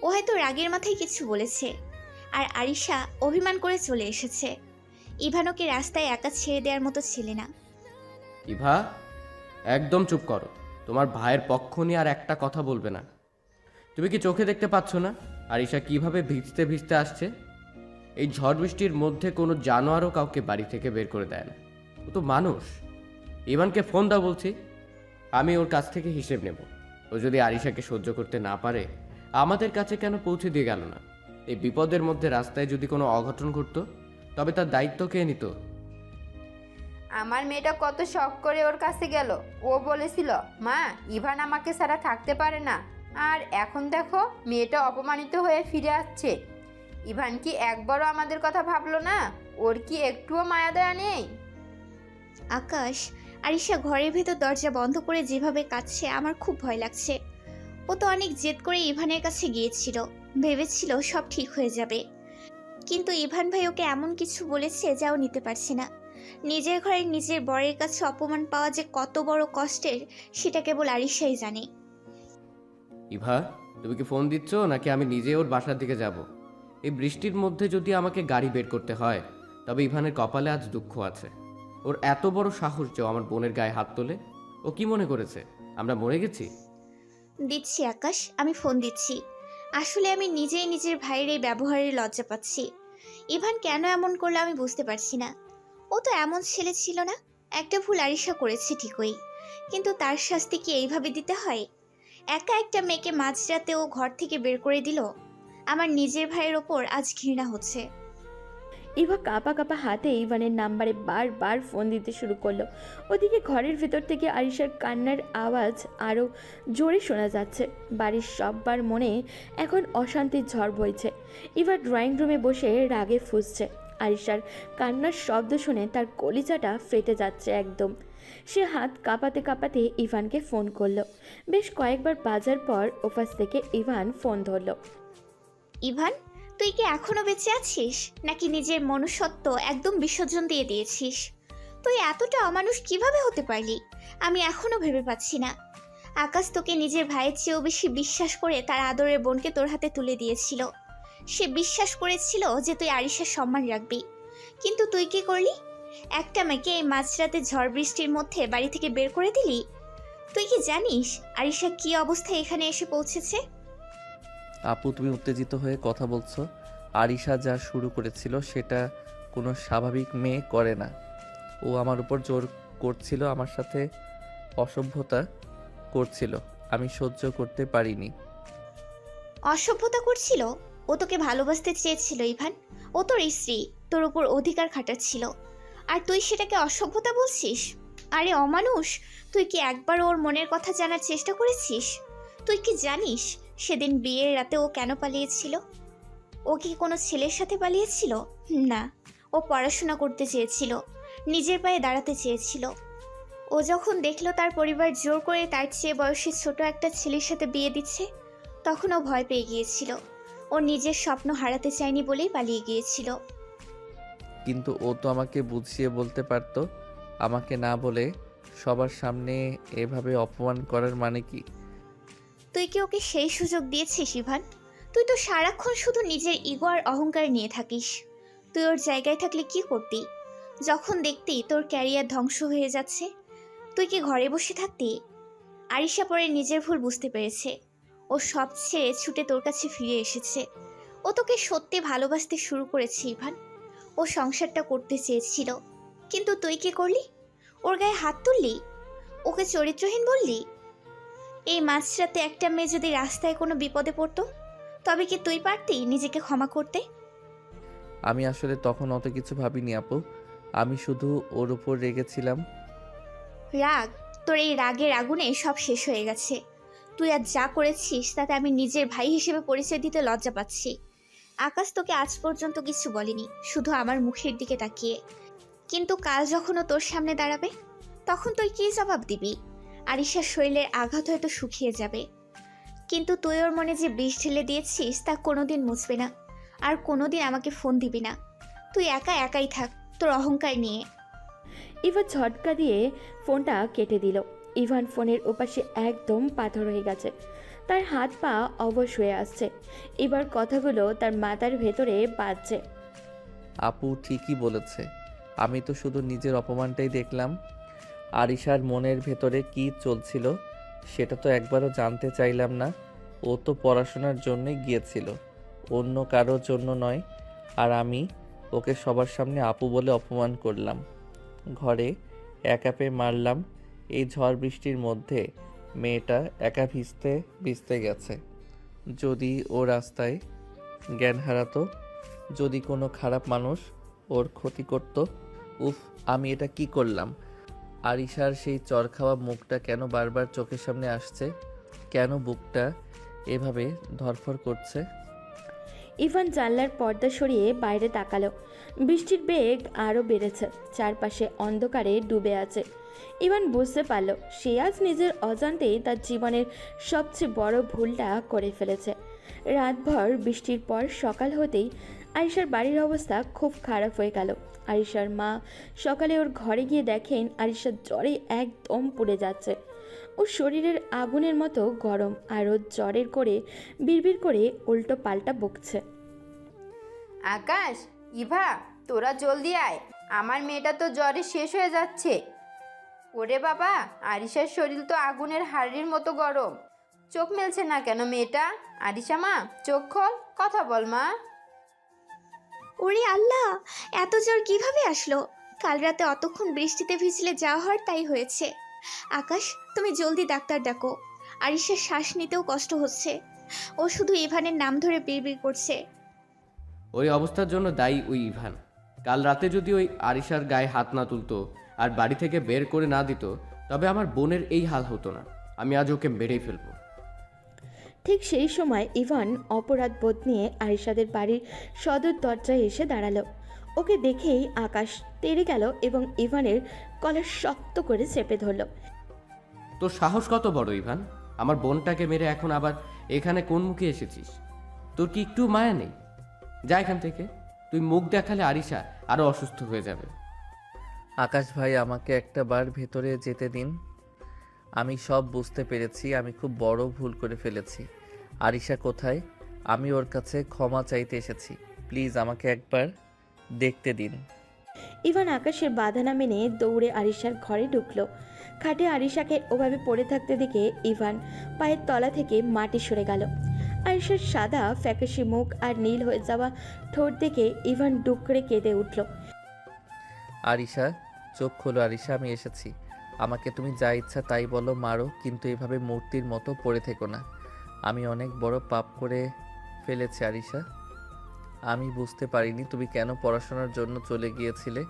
ও হয়তো রাগের মাথায় কিছু বলেছে, আর আরিশা অভিমান করে চলে এসেছে। ইভান ওকে রাস্তায় একা ছেড়ে দেওয়ার মতো ছেলে না। ইভা, একদম চুপ করো। তোমার ভাইয়ের পক্ষ নিয়ে আর একটা কথা বলবে না। তুমি কি চোখে দেখতে পাচ্ছ না আরিশা কিভাবে ভিজতে ভিজতে আসছে? এই ঝড় বৃষ্টির মধ্যে কোনো জানোয়ারও কাউকে বাড়ি থেকে বের করে দেয় না। ও তো মানুষ। ইভানকে ফোন দাও বলছি। আমি ওর কাছ থেকে হিসেব নেব। ও যদি আরিশাকে সহ্য করতে না পারে, আমাদের কাছে কেন পৌঁছে দিয়ে গেল না? এই বিপদের মধ্যে রাস্তায় যদি কোনো অঘটন ঘটতো, তবে তার দায়িত্ব কে নিত? আমার মেয়েটা কত শখ করে ওর কাছে গেল। ও বলেছিল, মা, ইভান আমাকে ছাড়া থাকতে পারে না। আর এখন দেখো, মেয়েটা অপমানিত হয়ে ফিরে আসছে। ইভান কি একবারও আমাদের কথা ভাবলো না? ওর কি একটুও মায়া দয়া নেই? আকাশ, আরিশা ঘরের ভেতর দরজা বন্ধ করে যেভাবে কাঁদছে, আমার খুব ভয় লাগছে। ও তো অনেক জেদ করে ইভানের কাছে গিয়েছিল, ভেবেছিল সব ঠিক হয়ে যাবে। কিন্তু ইভান ভাই ওকে এমন কিছু বলেছে যা ও নিতে পারছে না। নিজের ঘরে নিজের বরের কাছে অপমান পাওয়া যে কত বড় কষ্টের, সেটা কেবল আরিশাই জানে। ইভা, তুমি কি ফোন দিচ্ছ নাকি আমি নিজে ওর বাসার দিকে যাব? এই বৃষ্টির মধ্যে যদি আমাকে গাড়ি বের করতে হয়, তবে ইভানের কপালে আজ দুঃখ আছে। ওর এত বড় সাহস যে আমার বোনের গায়ে হাত তোলে। ও কি মনে করেছে আমরা মরে গেছি? দিচ্ছি আকাশ, আমি ফোন দিচ্ছি। আসলে আমি নিজেই নিজের ভাইয়ের এই ব্যবহারের লজ্জা পাচ্ছি। ইভান কেন এমন করলো আমি বুঝতে পারছি না। ও তো এমন ছেলে ছিল না। একটা ভুল আরিশা করেছে ঠিকই, কিন্তু তার শাস্তি কি এইভাবে দিতে হয়? একা একটা মেয়েকে মাঝরাতে ও ঘর থেকে বের করে দিল। আমার নিজের ভাইয়ের ওপর আজ ঘৃণা হচ্ছে। ইভা কাঁপা কাঁপা হাতে ইভানের নাম্বারে বারবার ফোন দিতে শুরু করলো। ওদিকে ঘরের ভেতর থেকে আরিশার কান্নার আওয়াজ আরও জোরে শোনা যাচ্ছে। বাড়ির সববার মনে এখন অশান্তির ঝড় বইছে। ইভা ড্রয়িং রুমে বসে রাগে ফুঁসছে। আরিশার কান্নার শব্দ শুনে তার কলিজাটা ফেটে যাচ্ছে একদম। সে হাত কাঁপাতে কাঁপাতে ইভানকে ফোন করলো। বেশ কয়েকবার বাজার পর ওপাশ থেকে ইভান ফোন ধরলো। ইভান, তুই কি এখনো বেঁচে আছিস, নাকি নিজের মনুষ্যত্ব একদম বিসর্জন দিয়ে দিয়েছিস? তুই এতটা অমানুষ কিভাবে হতে পারলি, আমি এখনো ভেবে পাচ্ছি না। আকাশ তোকে নিজের ভাইয়ের চেয়েও বেশি বিশ্বাস করে তার আদরের বোনকে তোর হাতে তুলে দিয়েছিল। সে বিশ্বাস করেছিল যে তুই আরিশার সম্মান রাখবি, কিন্তু তুই কি করলি? একটা মেয়েকে এই মাঝরাতে ঝড় বৃষ্টির মধ্যে বাড়ি থেকে বের করে দিলি। তুই কি জানিস আরিশা কি অবস্থায় এখানে এসে পৌঁছেছে? আপু, তুমি উত্তেজিত হয়ে কথা বলছো। আরিশা যা শুরু করেছিল সেটা কোনো স্বাভাবিক মেয়ে করে না। ও আমার উপর জোর করছিল, আমার সাথে অসভ্যতা করছিল। আমি সহ্য করতে পারিনি। অসভ্যতা করছিল? ও তোকে ভালোবাসতে চেয়েছিল ইভান। ও তোর স্ত্রী, তোর উপর অধিকার খাটাচ্ছিল, আর তুই সেটাকে অসভ্যতা বলছিস? আরে অমানুষ, তুই কি একবার ওর মনের কথা জানার চেষ্টা করেছিস? তুই কি জানিস সেদিন বিয়ের রাতে ও কেন পালিয়েছিল? ও কি কোনো ছেলের সাথে পালিয়েছিল? না, ও পড়াশোনা করতে চেয়েছিল, নিজের পায়ে দাঁড়াতে চেয়েছিল। ও যখন দেখলো তার পরিবার জোর করে তার চেয়ে বয়সে ছোট একটা ছেলের সাথে বিয়ে দিচ্ছে, তখন ও ভয় পেয়ে গিয়েছিল। ও নিজের স্বপ্ন হারাতে চায়নি বলেই পালিয়ে গিয়েছিল। কিন্তু ও তো আমাকে বুঝিয়ে বলতে পারতো। আমাকে না বলে সবার সামনে এভাবে অপমান করার মানে কি? তুই কি ওকে সেই সুযোগ দিয়েছিস ইভান? তুই তো সারাক্ষণ শুধু নিজের ইগো আর অহংকার নিয়ে থাকিস। তুই ওর জায়গায় থাকলে কি করতি? যখন দেখতি তোর ক্যারিয়ার ধ্বংস হয়ে যাচ্ছে, তুই কি ঘরে বসে থাকতি? আরিশা পরে নিজের ভুল বুঝতে পেরেছে। ও সব ছেড়ে ছুটে তোর কাছে ফিরে এসেছে। ও তোকে সত্যি ভালোবাসতে শুরু করেছে ইভান। ও সংসারটা করতে চেয়েছিল, কিন্তু তুই কি করলি? ওর গায়ে হাত তুললি, ওকে চরিত্রহীন বললি। এই মাঝরাতে একটা মেয়ে যদি রাস্তায় কোনো বিপদে পড়তো, তবে কি তুই পারতি নিজেকে ক্ষমা করতে? আমি আসলে তখন অত কিছু ভাবিনি আপু। আমি শুধু ওর উপর রেগেছিলাম। রাগ? তোর এই রাগের আগুনে সব শেষ হয়ে গেছে। তুই আজ যা করেছিস তাতে আমি নিজের ভাই হিসেবে পরিচয় দিতে লজ্জা পাচ্ছি। আকাশ তোকে আজ পর্যন্ত কিছু বলেনি, শুধু আমার মুখের দিকে তাকিয়ে। কিন্তু কাল যখন ও তোর সামনে দাঁড়াবে, তখন তুই কী জবাব দিবি? আরিশার শরীরের আঘাত হয়তো শুকিয়ে যাবে, কিন্তু তুই ওর মনে যে বিষ ঢেলে দিয়েছিস তা কোনোদিন মুছবে না। আর কোনোদিন আমাকে ফোন দিবি না। তুই একা একাই থাক তোর অহংকার নিয়ে। ইভা ঝটকা দিয়ে ফোনটা কেটে দিল। ইভান ফোনের ওপাশে একদম পাথর হয়ে গেছে। তার হাত পা অবশ হয়ে আসছে। এবার কথাগুলো তার মাথার ভেতরে বাজছে। আপু ঠিকই বলেছে। আমি তো শুধু নিজের অপমানটাই দেখলাম। আরিশার মনের ভেতরে কি চলছিল সেটা তো একবারও জানতে চাইলাম না। ও তো পড়াশোনার জন্যই গিয়েছিল, অন্য কারোর জন্য নয়। আর আমি ওকে সবার সামনে আপু বলে অপমান করলাম, ঘরে একা পেয়ে মারলাম। এই ঝড় বৃষ্টির মধ্যে মেয়েটা একা ভিজতে ভিজতে গেছে। যদি ও রাস্তায় জ্ঞান হারাতো, যদি কোনো খারাপ মানুষ ওর ক্ষতি করত। উফ, আমি এটা কি করলাম? আরিশার সেই চর খাওয়া মুখটা কেন বারবার চোখের সামনে আসছে? কেন বুকটা এভাবে ধরফর করছে? ইভান জানলার পর্দা সরিয়ে বাইরে তাকালো। বৃষ্টির বেগ আরও বেড়েছে, চারপাশে অন্ধকারে ডুবে আছে। ইভান বুঝতে পারল সে আজ নিজের অজান্তেই তার জীবনের সবচেয়ে বড় ভুলটা করে ফেলেছে। রাতভর বৃষ্টির পর সকাল হতেই আরিশার বাড়ির অবস্থা খুব খারাপ হয়ে গেল। আরিশার মা সকালে ওর ঘরে গিয়ে দেখেন আরিশার জ্বরে একদম পুড়ে যাচ্ছে। ওর শরীরের আগুনের মতো গরম, আর ওর জ্বরের করে বিড়বিড় করে উল্টো পাল্টা বকছে। আকাশ, ইভা, তোরা জলদি আয়, আমার মেয়েটা তো জ্বরে শেষ হয়ে যাচ্ছে। ওরে বাবা, আরিশার শরীর তো আগুনের হাড়ির মতো গরম। চোখ মেলছে না কেন মেয়েটা? আরিশা মা, চোখ খোল, কথা বল মা। ওরে আল্লাহ, এত জ্বর কিভাবে আসলো? কাল রাতে অতক্ষণ বৃষ্টিতে ভিজলে যা হওয়ার তাই হয়েছে। আকাশ, তুমি জলদি ডাক্তার ডাকো। আরিশের শ্বাস নিতেও কষ্ট হচ্ছে। ও শুধু ইভানের নাম ধরে বিড়বিড় করছে। ওই অবস্থার জন্য দায়ী ওই ইভান। কাল রাতে যদি ওই আরিশার গায়ে হাত না তুলতো আর বাড়ি থেকে বের করে না দিত, তবে আমার বোনের এই হাল হতো না। আমি আজ ওকে মেরেই ফেলবো। ঠিক সেই সময় ইভান অপরাধ বোধ নিয়ে আরিশাদের বাড়ির সদর দরজায় এসে দাঁড়ালো। ওকে দেখেই আকাশ তেড়ে গেল এবং ইভানের কলার শক্ত করে চেপে ধরল। তোর সাহস কত বড় ইভান? আমার বোনটাকে মেরে এখন আবার এখানে কোন মুখে এসেছিস? তোর কি একটু মায়া নেই? যা এখান থেকে। তুই মুখ দেখালে আরিশা আরো অসুস্থ হয়ে যাবে। আকাশ ভাই, আমাকে একটা বার ভেতরে যেতে দিন। আমি সব বুঝতে পেরেছি, আমি খুব বড় ভুল করে ফেলেছি। আরিশা কোথায়? আমি ওর কাছে ক্ষমা চাইতে এসেছি। প্লিজ আমাকে একবার দেখতে দিন। ইভান আকাশের বাধা না মেনে দৌড়ে আরিশার ঘরে ঢুকলো। খাটে আরিশাকে ওভাবে পড়ে থাকতে দেখে ইভান পায়ের তলা থেকে মাটি সরে গেল। আরিশার সাদা ফ্যাকাশে মুখ আর নীল হয়ে যাওয়া ঠোঁট দেখে ইভান ডুকরে কেঁদে উঠল। আরিশা, চোখ খোলো। আরিশা, আমি এসেছি। আমাকে তুমি যা ইচ্ছা তাই বলো, মারো, কিন্তু এভাবে মূর্তির মতো পড়ে থেকো না। আমি অনেক বড় পাপ করে ফেলেছি আরিশা। আমি বুঝতে পারিনি তুমি কেন পড়াশোনার জন্য চলে গিয়েছিলে।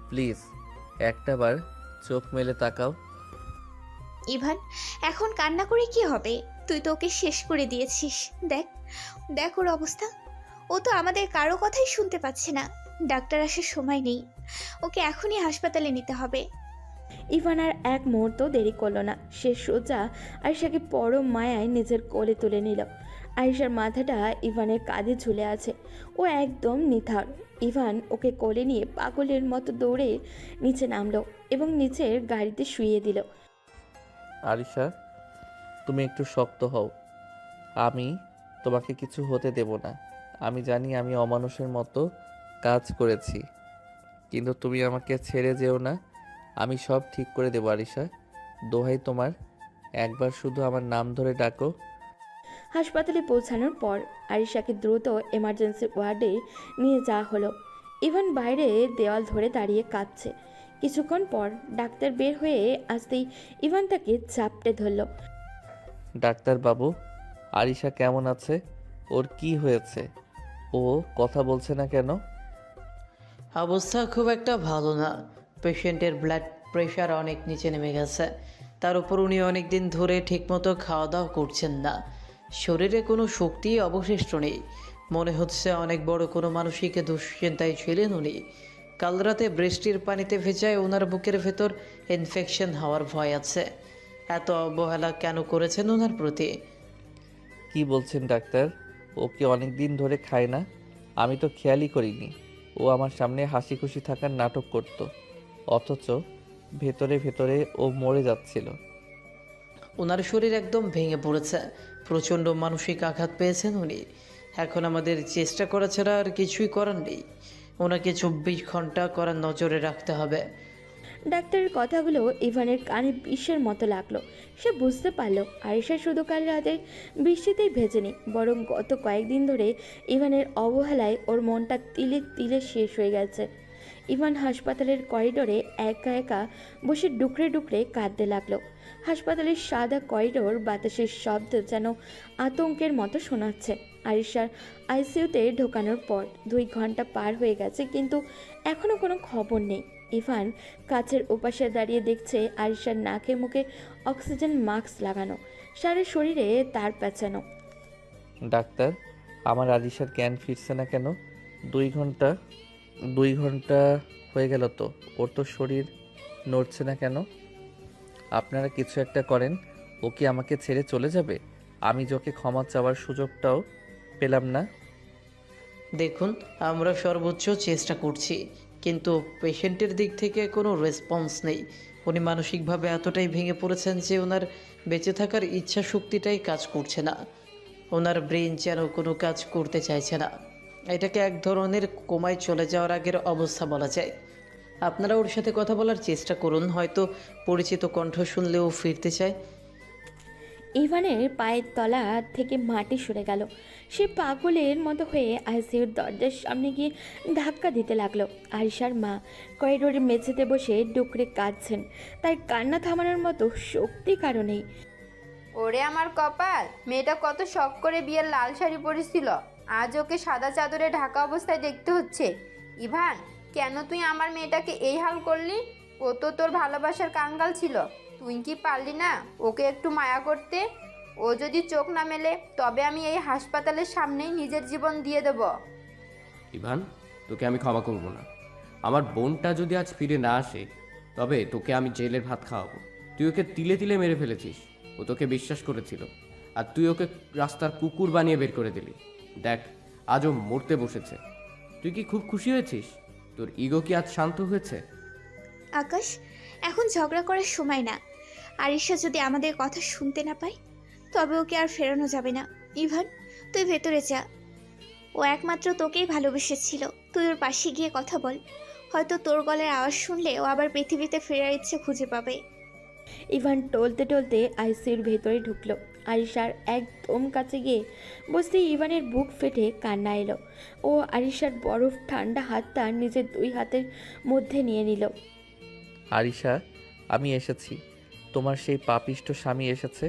প্লিজ একটাবার চোখ মেলে তাকাও। ইভান, এখন কান্না করে কি হবে? তুই তো ওকে শেষ করে দিয়েছিস। দেখ দেখ ওর অবস্থা। ও তো আমাদের কারো কথাই শুনতে পাচ্ছে না। ডাক্তার আসার সময় নেই। ওকে এখনই হাসপাতালে নিতে হবে। ইভান আর এক মুহূর্ত দেরি করলো না। সে সোজা আরিশাকে পরম মায়ায় নিজের কোলে তুলে নিল। আরিশার মাথাটা ইভানের কাঁধে ঝুলে আছে। ও একদম নিথর। ইভান ওকে কোলে নিয়ে পাগলের মতো দৌড়ে নিচে নামলো এবং নিচের গাড়িতে শুইয়ে দিল। আরিশা, তুমি একটু শক্ত হও। আমি তোমাকে কিছু হতে দেব না। আমি জানি আমি অমানুষের মতো কাজ করেছি, কিন্তু তুমি আমাকে ছেড়ে যেও না। আমি সব ঠিক করে দেবো আরিশা। দোহাই তোমার, একবার শুধু আমার নাম ধরে ডাকো। হাসপাতালে পৌঁছানোর পর আরিশাকে দ্রুত এমার্জেন্সি ওয়ার্ডে নিয়ে যাওয়া হলো। ইভান বাইরে দেওয়াল ধরে দাঁড়িয়ে কাঁদছে। কিছুক্ষণ পর ডাক্তার বের হয়ে আসতেই ইভান তাকে চাপটে ধরল। ডাক্তারবাবু, আরিশা কেমন আছে? ওর কি হয়েছে? ও কথা বলছে না কেন? অবস্থা খুব একটা ভালো না। পেশেন্টের ব্লাড প্রেশার অনেক নিচে নেমে গেছে। তার উপর উনি অনেক দিন ধরে ঠিকমতো খাওয়া দাওয়া করছেন না। শরীরে কোনো শক্তি অবশিষ্ট নেই। মনে হচ্ছে অনেক বড় কোনো মানসিক দুশ্চিন্তায় ছিলেন উনি। কাল রাতে বৃষ্টির পানিতে ভেজায় ওনার বুকের ভেতর ইনফেকশন হওয়ার ভয় আছে। এত অবহেলা কেন করেছেন ওনার প্রতি? কি বলছেন ডাক্তার? ও কি অনেক দিন ধরে খায় না? আমি তো খেয়ালই করিনি। ও আমার সামনে হাসি খুশি থাকার নাটক করত, অথচ ভেতরে ভেতরে ও মরে যাচ্ছিল। ওনার শরীর একদম ভেঙে পড়েছে। প্রচণ্ড মানসিক আঘাত পেয়েছেন উনি। এখন আমাদের চেষ্টা করা ছাড়া আর কিছুই করার নেই। ওনাকে 24 ঘন্টা করার নজরে রাখতে হবে। ডাক্তারের কথাগুলো ইভানের কানে বিষের মতো লাগলো। সে বুঝতে পারলো আরিশা শুধু কাল রাতে বৃষ্টিতেই ভেজেনি, বরং গত কয়েকদিন ধরে ইভানের অবহেলায় ওর মনটা তিলে তিলে শেষ হয়ে গেছে। ইভান হাসপাতালের করিডোরে একা একা বসে ডুকরে ডুকরে কাঁদতে লাগলো। হাসপাতালের সাদা করিডোর, বাতাসের শব্দ যেন আতঙ্কের মতো শোনাচ্ছে। আরিশার আইসিইউতে ঢোকানোর পর 2 ঘন্টা পার হয়ে গেছে, কিন্তু এখনও কোনো খবর নেই। ইভান কাছের ওপাশে দাঁড়িয়ে দেখছে আরিশার নাকে মুখে অক্সিজেন মাস্ক লাগানো, সারা শরীরে তার পেঁচানো। ডাক্তার, আমার আরিশার জ্ঞান ফিরছে না কেন? 2 ঘন্টা হয়ে গেল তো, ওর তো শরীর নড়ছে না কেন? আপনারা কিছু একটা করেন। ও কি আমাকে ছেড়ে চলে যাবে? আমি যে ওকে ক্ষমা চাওয়ার সুযোগটাও পেলাম না। দেখুন, আমরা সর্বোচ্চ চেষ্টা করছি, কিন্তু পেশেন্টের দিক থেকে কোনো রেসপন্স নেই। উনি মানসিকভাবে এতটাই ভেঙে পড়েছেন যে ওনার বেঁচে থাকার ইচ্ছা শক্তিটাই কাজ করছে না। ওনার ব্রেন যেন কোনো কাজ করতে চাইছে না। এটাকে এক ধরনের কোমায় চলে যাওয়ার আগের অবস্থা বলা যায়। আপনারা ওর সাথে কথা বলার চেষ্টা করুন, হয়তো পরিচিত কণ্ঠ শুনলেও ফিরতে চায়। ইভানের পায়ের তলা থেকে মাটি সরে গেল। সে পাগলের মতো হয়ে আইসিইউর দরজার সামনে গিয়ে ধাক্কা দিতে লাগলো। আরিশার মা করিডোরের মেঝেতে বসে ডুকরে কাঁদছেন। তার কান্না থামানোর মতো শক্তি কারণেই। ওরে আমার কপাল, মেয়েটা কত শখ করে বিয়ের লাল শাড়ি পরেছিল, আজ ওকে সাদা চাদরে ঢাকা অবস্থায় দেখতে হচ্ছে। ইভান, কেন তুই আমার মেয়েটাকে এই হাল করলি? ও তো তোর ভালোবাসার কাঙ্গাল ছিল, তুই কি পারলি না ওকে একটু মায়া করতে? ও যদি চোখ না মেলে তবে আমি এই হাসপাতালের সামনেই নিজের জীবন দিয়ে দেব। ইভান, তোকে আমি ক্ষমা করব না। আমার বোনটা যদি আজ ফিরে না আসে তবে তোকে আমি জেলের ভাত খাওয়াবো। তুই ওকে তিলে তিলে মেরে ফেলেছিস। ও তোকে বিশ্বাস করেছিল আর তুই ওকে রাস্তার কুকুর বানিয়ে বের করে দিলি। দেখ, আজও মরতে বসেছে। তুই কি খুব খুশি হয়েছিস? তোর ইগো কি আজ শান্ত হয়েছে? আকাশ, এখন ঝগড়া করার সময় না। আরিশা যদি আমাদের কথা শুনতে না পায় তবে ওকে আর ফেরানো যাবে না। ইভান, তুই ভেতরে যা। ও একমাত্র তোকেই ভালোবেসেছিল। তুই ওর পাশে গিয়ে কথা বল। হয়তো তোর গলার আওয়াজ শুনলে ও আবার পৃথিবীতে ফেরার ইচ্ছে খুঁজে পাবে। ইভান টলতে টলতে আইসিইউর ভেতরে ঢুকলো। আরিশার একদম কাছে গিয়ে বসতেই ইভানের বুক ফেটে কান্না এলো। ও আরিশার বরফ ঠান্ডা হাতটা নিজের 2 হাতের মধ্যে নিয়ে নিল। আরিশা, আমি এসেছি। তোমার সেই পাপিষ্ঠ স্বামী এসেছে।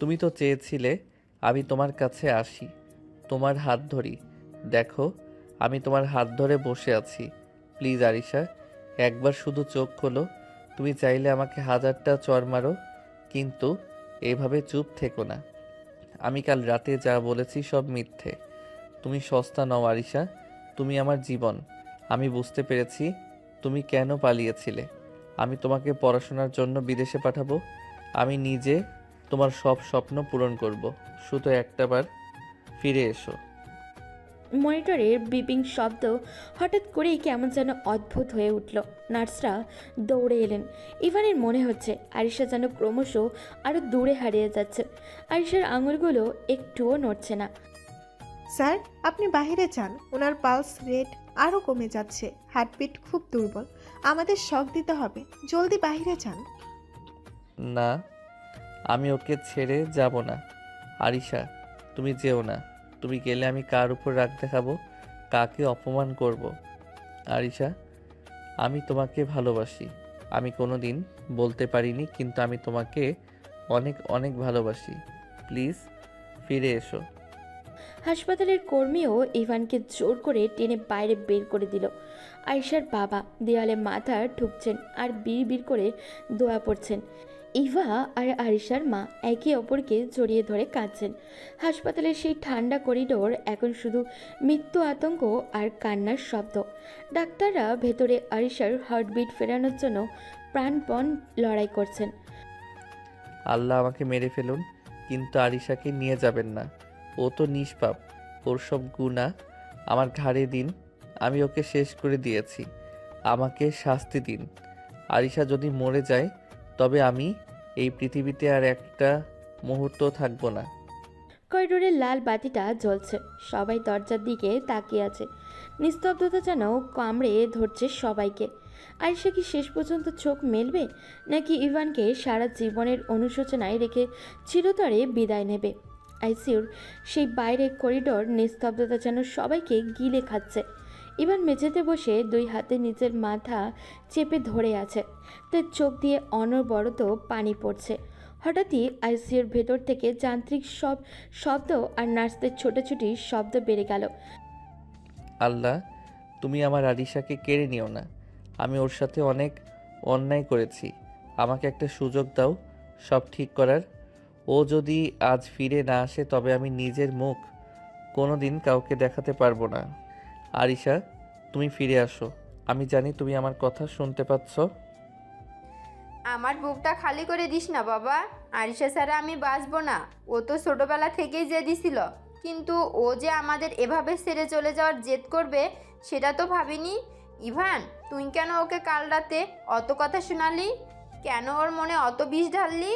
তুমি তো চেয়েছিলে আমি তোমার কাছে আসি, তোমার হাত ধরি। দেখো, আমি তোমার হাত ধরে বসে আছি। প্লিজ আরিশা, একবার শুধু চোখ খোলো। তুমি চাইলে আমাকে 1000টা চড় মারো, কিন্তু এভাবে চুপ থেকো না। আমি কাল রাতে যা বলেছি সব মিথ্যে। তুমি সস্তা নও আরিশা, তুমি আমার জীবন। আমি বুঝতে পেরেছি তুমি কেন পালিয়েছিলে। আমি তোমাকে পড়াশোনার জন্য বিদেশে পাঠাবো। আমি নিজে তোমার সব স্বপ্ন পূরণ করব। শুধু একটাবার ফিরে এসো। মনিটরের বিপিং শব্দ হঠাৎ করেই কেমন যেন অদ্ভুত হয়ে উঠল। নার্সরা দৌড়ে এলেন। ইভানের মনে হচ্ছে আরিশা যেন ক্রমশ আরও দূরে হারিয়ে যাচ্ছে। আরিশার আঙুলগুলো একটুও নড়ছে না। স্যার, আপনি বাইরে যান। ওনার পালস রেট আরও কমে যাচ্ছে, হার্টবিট খুব দুর্বল। আমাদের শক দিতে হবে, জলদি বাইরে যান। না, আমি ওকে ছেড়ে যাব না। আরিশা, তুমি যেও না। তুমি গেলে আমি কার উপর রাগ দেখাবো, কাকে অপমান করব। আরিশা, আমি তোমাকে ভালোবাসি। আমি কোনো দিন বলতে পারিনি, কিন্তু আমি তোমাকে অনেক অনেক ভালোবাসি। প্লিজ ফিরে এসো। হাসপাতালের কর্মীও ইভানকে জোর করে টেনে বাইরে বের করে দিল। আয়েশার বাবা দেয়ালে মাথা ঠুকছেন আর বিড় করে দোয়া পড়ছেন। ইভা আর আরিশার মা একে অপরকে জড়িয়ে ধরে কাঁদছেন। হাসপাতালের সেই ঠান্ডা করিডোর এখন শুধু মৃত্যু আতঙ্ক আর কান্নার শব্দ। ডাক্তাররা ভেতরে আরিশার হার্টবিট ফেরানোর জন্য প্রাণপণ লড়াই করছেন। আল্লাহ আমাকে মেরে ফেলুন, কিন্তু আরিশাকে নিয়ে যাবেন না। ও তো নিষ্পাপ। ওর সব গুনাহ আমার ঘাড়ে দিন। আমি ওকে শেষ করে দিয়েছি। আমাকে শাস্তি দিন। আরিশা যদি মরে যায় তবে আমি এই পৃথিবীতে আর একটা মুহূর্ত থাকবো না। করিডোরের লাল বাতিটা জ্বলছে। সবাই দরজার দিকে তাকিয়ে আছে। নিস্তব্ধতা যেন কামড়ে ধরছে সবাইকে। আয়েশা কি শেষ পর্যন্ত চোখ মেলবে, নাকি ইভানকে সারা জীবনের অনুশোচনায় রেখে চিরতরে বিদায় নেবে? আইসিইউর সেই বাইরে করিডোর নিস্তব্ধতা যেন সবাইকে গিলে খাচ্ছে। ইভান মেঝেতে বসে 2 হাতে নিজের মাথা চেপে ধরে আছে। তার চোখ দিয়ে অনবরত পানি পড়ছে। হঠাৎই আইসিইউর ভেতর থেকে যান্ত্রিক সব শব্দ আর নার্সদের ছোটাছুটি শব্দ বেড়ে গেল। আল্লাহ, তুমি আমার আরিশাকে কেড়ে নিও না। আমি ওর সাথে অনেক অন্যায় করেছি। আমাকে একটা সুযোগ দাও সব ঠিক করার। ও যদি আজ ফিরে না আসে তবে আমি নিজের মুখ কোনো দিন কাউকে দেখাতে পারবো না। আরিশা, তুমি ফিরে আসো। আমি জানি তুমি আমার কথা শুনতে পাচ্ছ। আমার বুকটা খালি করে দিস না বাবা। আরিশা ছাড়া আমি বাঁচবো না। ও তো ছোটবেলা থেকেই জেদি দিছিল, কিন্তু ও যে আমাদের এভাবে ছেড়ে চলে যাওয়ার জেদ করবে সেটা তো ভাবিনি। ইভান, তুই কেন ওকে কাল রাতে অত কথা শোনালি? কেন ওর মনে অত বিষ ঢাললি?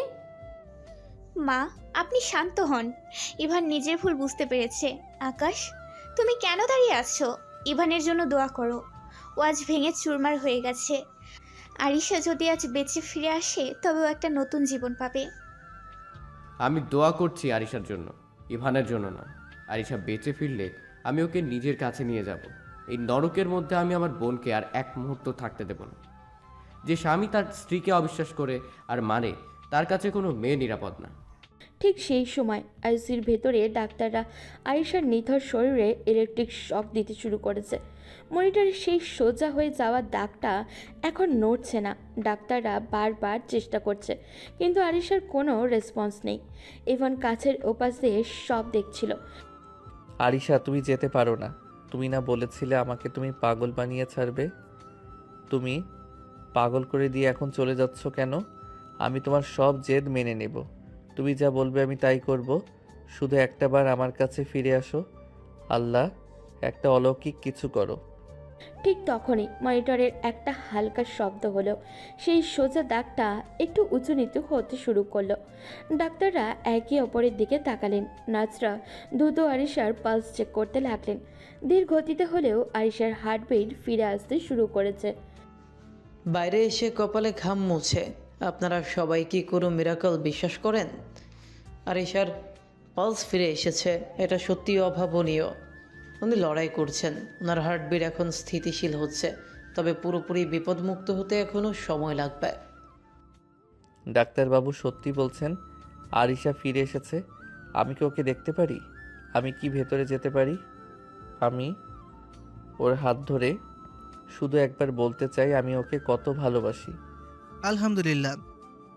মা, আপনি শান্ত হন। ইভান নিজের ভুল বুঝতে পেরেছে। আকাশ, তুমি কেন দাঁড়িয়ে আছো? ইভানের জন্য দোয়া করো। ও আজ ভেঙে চুরমার হয়ে গেছে। আরিশা যদি আজ বেঁচে ফিরে আসে তবে ও একটা নতুন জীবন পাবে। আমি দোয়া করছি আরিশার জন্য, ইভানের জন্য না। আরিশা বেঁচে ফিরলে আমি ওকে নিজের কাছে নিয়ে যাব। এই নরকের মধ্যে আমি আমার বোনকে আর এক মুহূর্ত থাকতে দেব না। যে স্বামী তার স্ত্রীকে অবিশ্বাস করে আর মানে, তার কাছে কোনো মেয়ে নিরাপদ না। ঠিক সেই সময় আইসির ভেতরে ডাক্তাররা আয়েশার নিথর শরীরে ইলেকট্রিক শক দিতে শুরু করেছে। মনিটরে সেই সোজা হয়ে যাওয়া দাগটা এখন নড়ছে না। ডাক্তাররা বারবার চেষ্টা করছে, কিন্তু আয়েশার কোনো রেসপন্স নেই। ইভান কাছের ওপাশ দিয়ে সব দেখছিল। আরিশা, তুমি যেতে পারো না। তুমি না বলেছিলে আমাকে তুমি পাগল বানিয়ে ছাড়বে? তুমি পাগল করে দিয়ে এখন চলে যাচ্ছ কেন? আমি তোমার সব জেদ মেনে নেব। তুমি যা বলবে আমি তাই করব। শুধু একটা বার আমার কাছে ফিরে আসো। আল্লাহ, একটা অলৌকিক কিছু করো। ঠিক তখনই মনিটরের একটা হালকা শব্দ হলো। সেই সোজা দাগটা একটু উঁচু নিচু হতে শুরু করলো। ডাক্তাররা একে অপরের দিকে তাকালেন। নার্সরা দ্রুত আরিশার পালস চেক করতে লাগলেন। ধীর গতিতে হলেও আরিশার হার্টবিট ফিরে আসতে শুরু করেছে। বাইরে এসে কপালে ঘাম মুছে আপনারা সবাই কি কোনো মিরাকল বিশ্বাস করেন? আরিশার পালস ফিরে এসেছে, এটা সত্যি অভাবনীয়। উনি লড়াই করছেন, ওনার হার্টবিট এখন স্থিতিশীল হচ্ছে, তবে পুরোপুরি বিপদমুক্ত হতে এখনও সময় লাগবে। ডাক্তারবাবু সত্যি বলছেন? আরিশা ফিরে এসেছে? আমি কি ওকে দেখতে পারি? আমি কি ভেতরে যেতে পারি? আমি ওর হাত ধরে শুধু একবার বলতে চাই আমি ওকে কত ভালোবাসি। আলহামদুলিল্লাহ,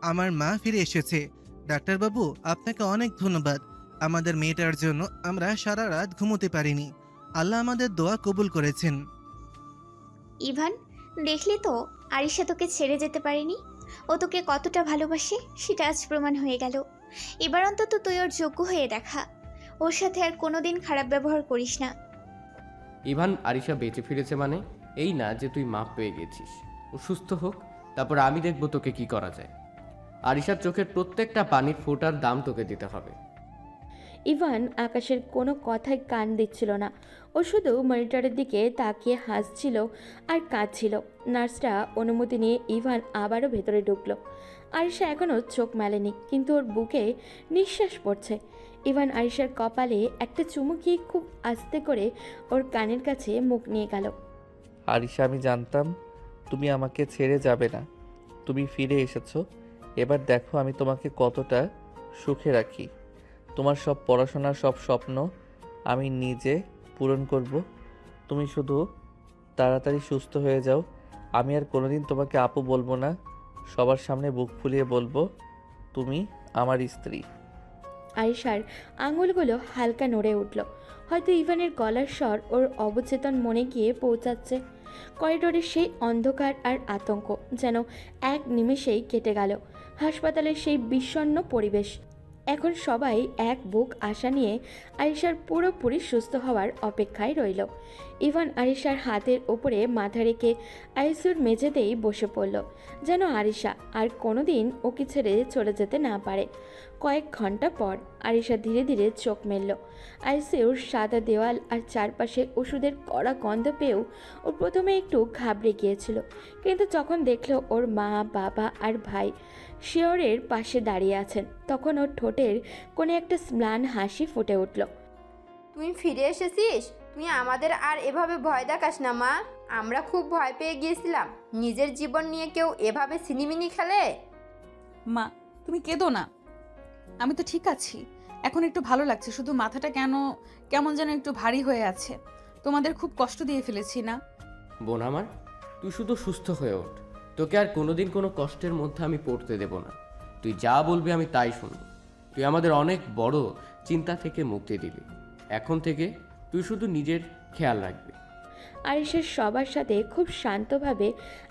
আমার মা ফিরে এসেছে। ডাক্তারবাবু, আপনাকে অনেক ধন্যবাদ। আমাদের মেয়েটার জন্য আমরা সারা রাত ঘুমোতে পারিনি। আল্লাহ আমাদের দোয়া কবুল করেছেন। ইভান, দেখলি তো আরিশা তোকে ছেড়ে যেতে পারেনি। ও তোকে কতটা ভালোবাসে সেটা আজ প্রমাণ হয়ে গেল। এবার অন্তত তুই ওর যোগ্য হয়ে দেখা। ওর সাথে আর কোনোদিন খারাপ ব্যবহার করিস না। ইভান, আরিশা বেঁচে ফিরেছে মানে এই না যে তুই মাপ পেয়ে গেছিস। ও সুস্থ হোক, তারপর আমি দেখব তোকে কি করা যায়। আরিশার চোখের প্রত্যেকটা পানির ফোঁটার দাম তোকে দিতে হবে। ইভান আকাশের কোনো কথায় কান দিচ্ছিল না। ও শুধু মনিটরের দিকে তাকিয়ে হাসছিল আর কাঁদছিল। নার্সরা অনুমতি নিয়ে ইভান আবারও ভেতরে ঢুকলো। আরিশা এখনও চোখ মেলেনি, কিন্তু ওর বুকে নিঃশ্বাস পড়ছে। ইভান আরিশার কপালে একটা চুমু দিয়ে খুব আস্তে করে ওর কানের কাছে মুখ নিয়ে গেল। আরিশা, আমি জানতাম তুমি আমাকে ছেড়ে যাবে না। তুমি ফিরে এসেছো। এবার দেখো আমি তোমাকে কতটা সুখে রাখি। তোমার সব পড়াশোনার সব স্বপ্ন আমি নিজে পূরণ করব। তুমি শুধু তাড়াতাড়ি সুস্থ হয়ে যাও। আমি আর কোনোদিন তোমাকে আপু বলবো না। সবার সামনে বুক ফুলিয়ে বলবো তুমি আমার স্ত্রী। আরিশার আঙুলগুলো হালকা নড়ে উঠল। হয়তো ইভানের গলার স্বর ওর অবচেতন মনে গিয়ে পৌঁছাচ্ছে। করিডোরের সেই অন্ধকার আর আতঙ্ক যেন এক নিমেষেই কেটে গেল। হাসপাতালের সেই বিষণ্ণ পরিবেশ। এখন সবাই এক বুক আশা নিয়ে আরিশার পুরোপুরি সুস্থ হওয়ার অপেক্ষায় রইল। ইভান আরিশার হাতের ওপরে মাথা রেখে আইসিইউর মেঝেতেই বসে পড়ল, যেন আরিশা আর কোনোদিন ওকে ছেড়ে চলে যেতে না পারে। কয়েক ঘন্টা পর আরিশা ধীরে ধীরে চোখ মেলল। আইসিইউর সাদা দেওয়াল আর চারপাশে ওষুধের কড়া গন্ধ পেয়েও ও প্রথমে একটু ঘাবড়ে গিয়েছিল, কিন্তু যখন দেখল ওর মা, বাবা আর ভাই শিয়রের পাশে দাঁড়িয়ে আছেন, তখন ওর ঠোঁটের কোণে একটা ম্লান হাসি ফুটে উঠল। তুই ফিরে এসেছিস? তুই আমাদের আর এভাবে ভয় দেখাস না মা। আমরা খুব ভয় পেয়ে গিয়েছিলাম। নিজের জীবন নিয়ে কেউ এভাবে সিনিমিনি খেলে? মা, তুমি কেঁদো না। আমি তো ঠিক আছি, এখন একটু ভালো লাগছে। শুধু মাথাটা কেমন যেন একটু ভারী হয়ে আছে। তোমাদের খুব কষ্ট দিয়ে ফেলেছি না? বোন আমার, তুই শুধু সুস্থ হয়ে ওঠ। তোকে আর কোনোদিন কোনো কষ্টের মধ্যে আমি পড়তে দেব না। তুই যা বলবি আমি তাই শুনব। তুই আমাদের অনেক বড় চিন্তা থেকে মুক্তি দিবি। এখন থেকে তুই শুধু নিজের খেয়াল রাখবি। আরিশা সবার সাথে খুব শান্তভাবে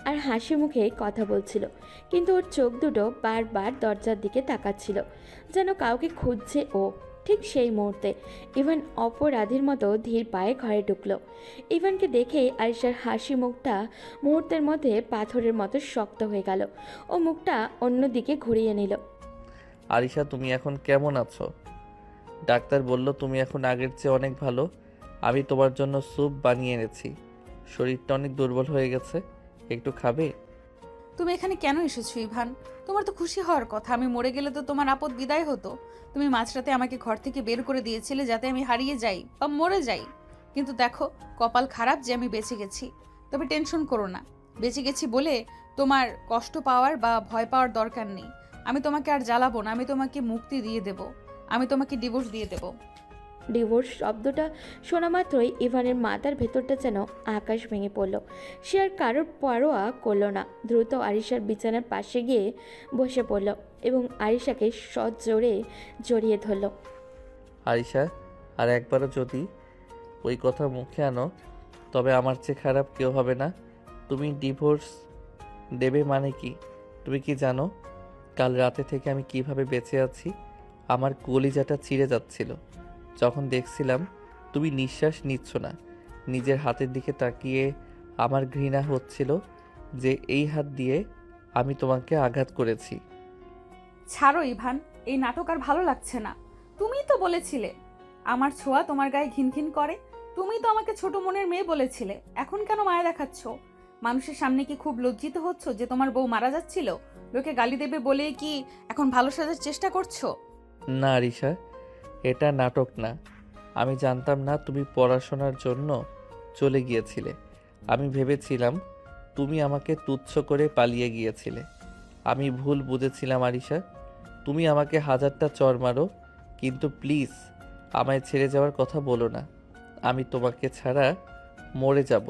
আর হাসি মুখে কথা বলছিল, কিন্তু ওর চোখ দুটো বারবার দরজার দিকে তাকাচ্ছিল, যেন কাউকে খুঁজছে ও। ঠিক সেই মুহূর্তে ইভান অপরাধীর মতো ধীর পায়ে ঘরে ঢুকলো। ইভানকে দেখে আরিশার হাসি মুখটা মুহূর্তের মধ্যে পাথরের মতো শক্ত হয়ে গেল। ও মুখটা অন্যদিকে ঘুরিয়ে নিল। আরিশা, তুমি এখন কেমন আছো? ডাক্তার বলল তুমি এখন আগের চেয়ে অনেক ভালো। আমি তোমার জন্য স্যুপ বানিয়ে এনেছি। শরীরটা অনেক দুর্বল হয়ে গেছে, একটু খাবে? তুমি এখানে কেন এসেছো ইভান? তোমার তো খুশি হওয়ার কথা। আমি মরে গেলে তো তোমার আপদ বিদায় হতো। তুমি মাঝরাতে আমাকে ঘর থেকে বের করে দিয়েছিলে যাতে আমি হারিয়ে যাই বা মরে যাই। কিন্তু দেখো, কপাল খারাপ যে আমি বেঁচে গেছি। তবে টেনশন করো না, বেঁচে গেছি বলে তোমার কষ্ট পাওয়ার বা ভয় পাওয়ার দরকার নেই। আমি তোমাকে আর জ্বালাবো না, আমি তোমাকে মুক্তি দিয়ে দেব, আমি তোমাকে ডিভোর্স দিয়ে দেব। ডিভোর্স শব্দটা শোনা মাত্রই ইভানের মাথার ভেতরটা যেন আকাশ ভেঙে পড়ল। সে আর কারোর পরোয়া করলো না, দ্রুত আরিশার বিছানার পাশে গিয়ে বসে পড়ল এবং আরিশাকে সজোরে জড়িয়ে ধরল। আরিশা, আর একবারও যদি ওই কথা মুখে আনো তবে আমার চেয়ে খারাপ কেউ হবে না। তুমি ডিভোর্স দেবে মানে কি? তুমি কি জানো কাল রাতে থেকে আমি কিভাবে বেঁচে আছি? আমার কলিজাটা চিড়ে যাচ্ছিল যখন দেখছিলাম তুমি নিঃশ্বাস নিচ্ছ না। নিজের হাতের দিকে তাকিয়ে আমার ঘৃণা হচ্ছিল যে এই হাত দিয়ে আমি তোমাকে আঘাত করেছি। ছাড়ো ইভান, এই নাটক আর ভালো লাগছে না। তুমিই তো বলেছিলে আমার ছোঁয়া তোমার গায়ে ঘিনঘিন করে। তুমিই তো আমাকে ছোট মনের মেয়ে বলেছিলে। এখন কেন মায়া দেখাচ্ছ? মানুষের সামনে কি খুব লজ্জিত হচ্ছ যে তোমার বউ মারা যাচ্ছিল? লোকে গালি দেবে বলে কি এখন ভালো সাজার চেষ্টা করছো? না আরিশা, এটা নাটক না। আমি জানতাম না তুমি পড়াশোনার জন্য চলে গিয়েছিলে। আমি ভেবেছিলাম তুমি আমাকে তুচ্ছ করে পালিয়ে গিয়েছিলে। আমি ভুল বুঝেছিলাম আরিশা। তুমি আমাকে হাজারটা চর মারো, কিন্তু প্লিজ আমায় ছেড়ে যাওয়ার কথা বলো না। আমি তোমাকে ছাড়া মরে যাব।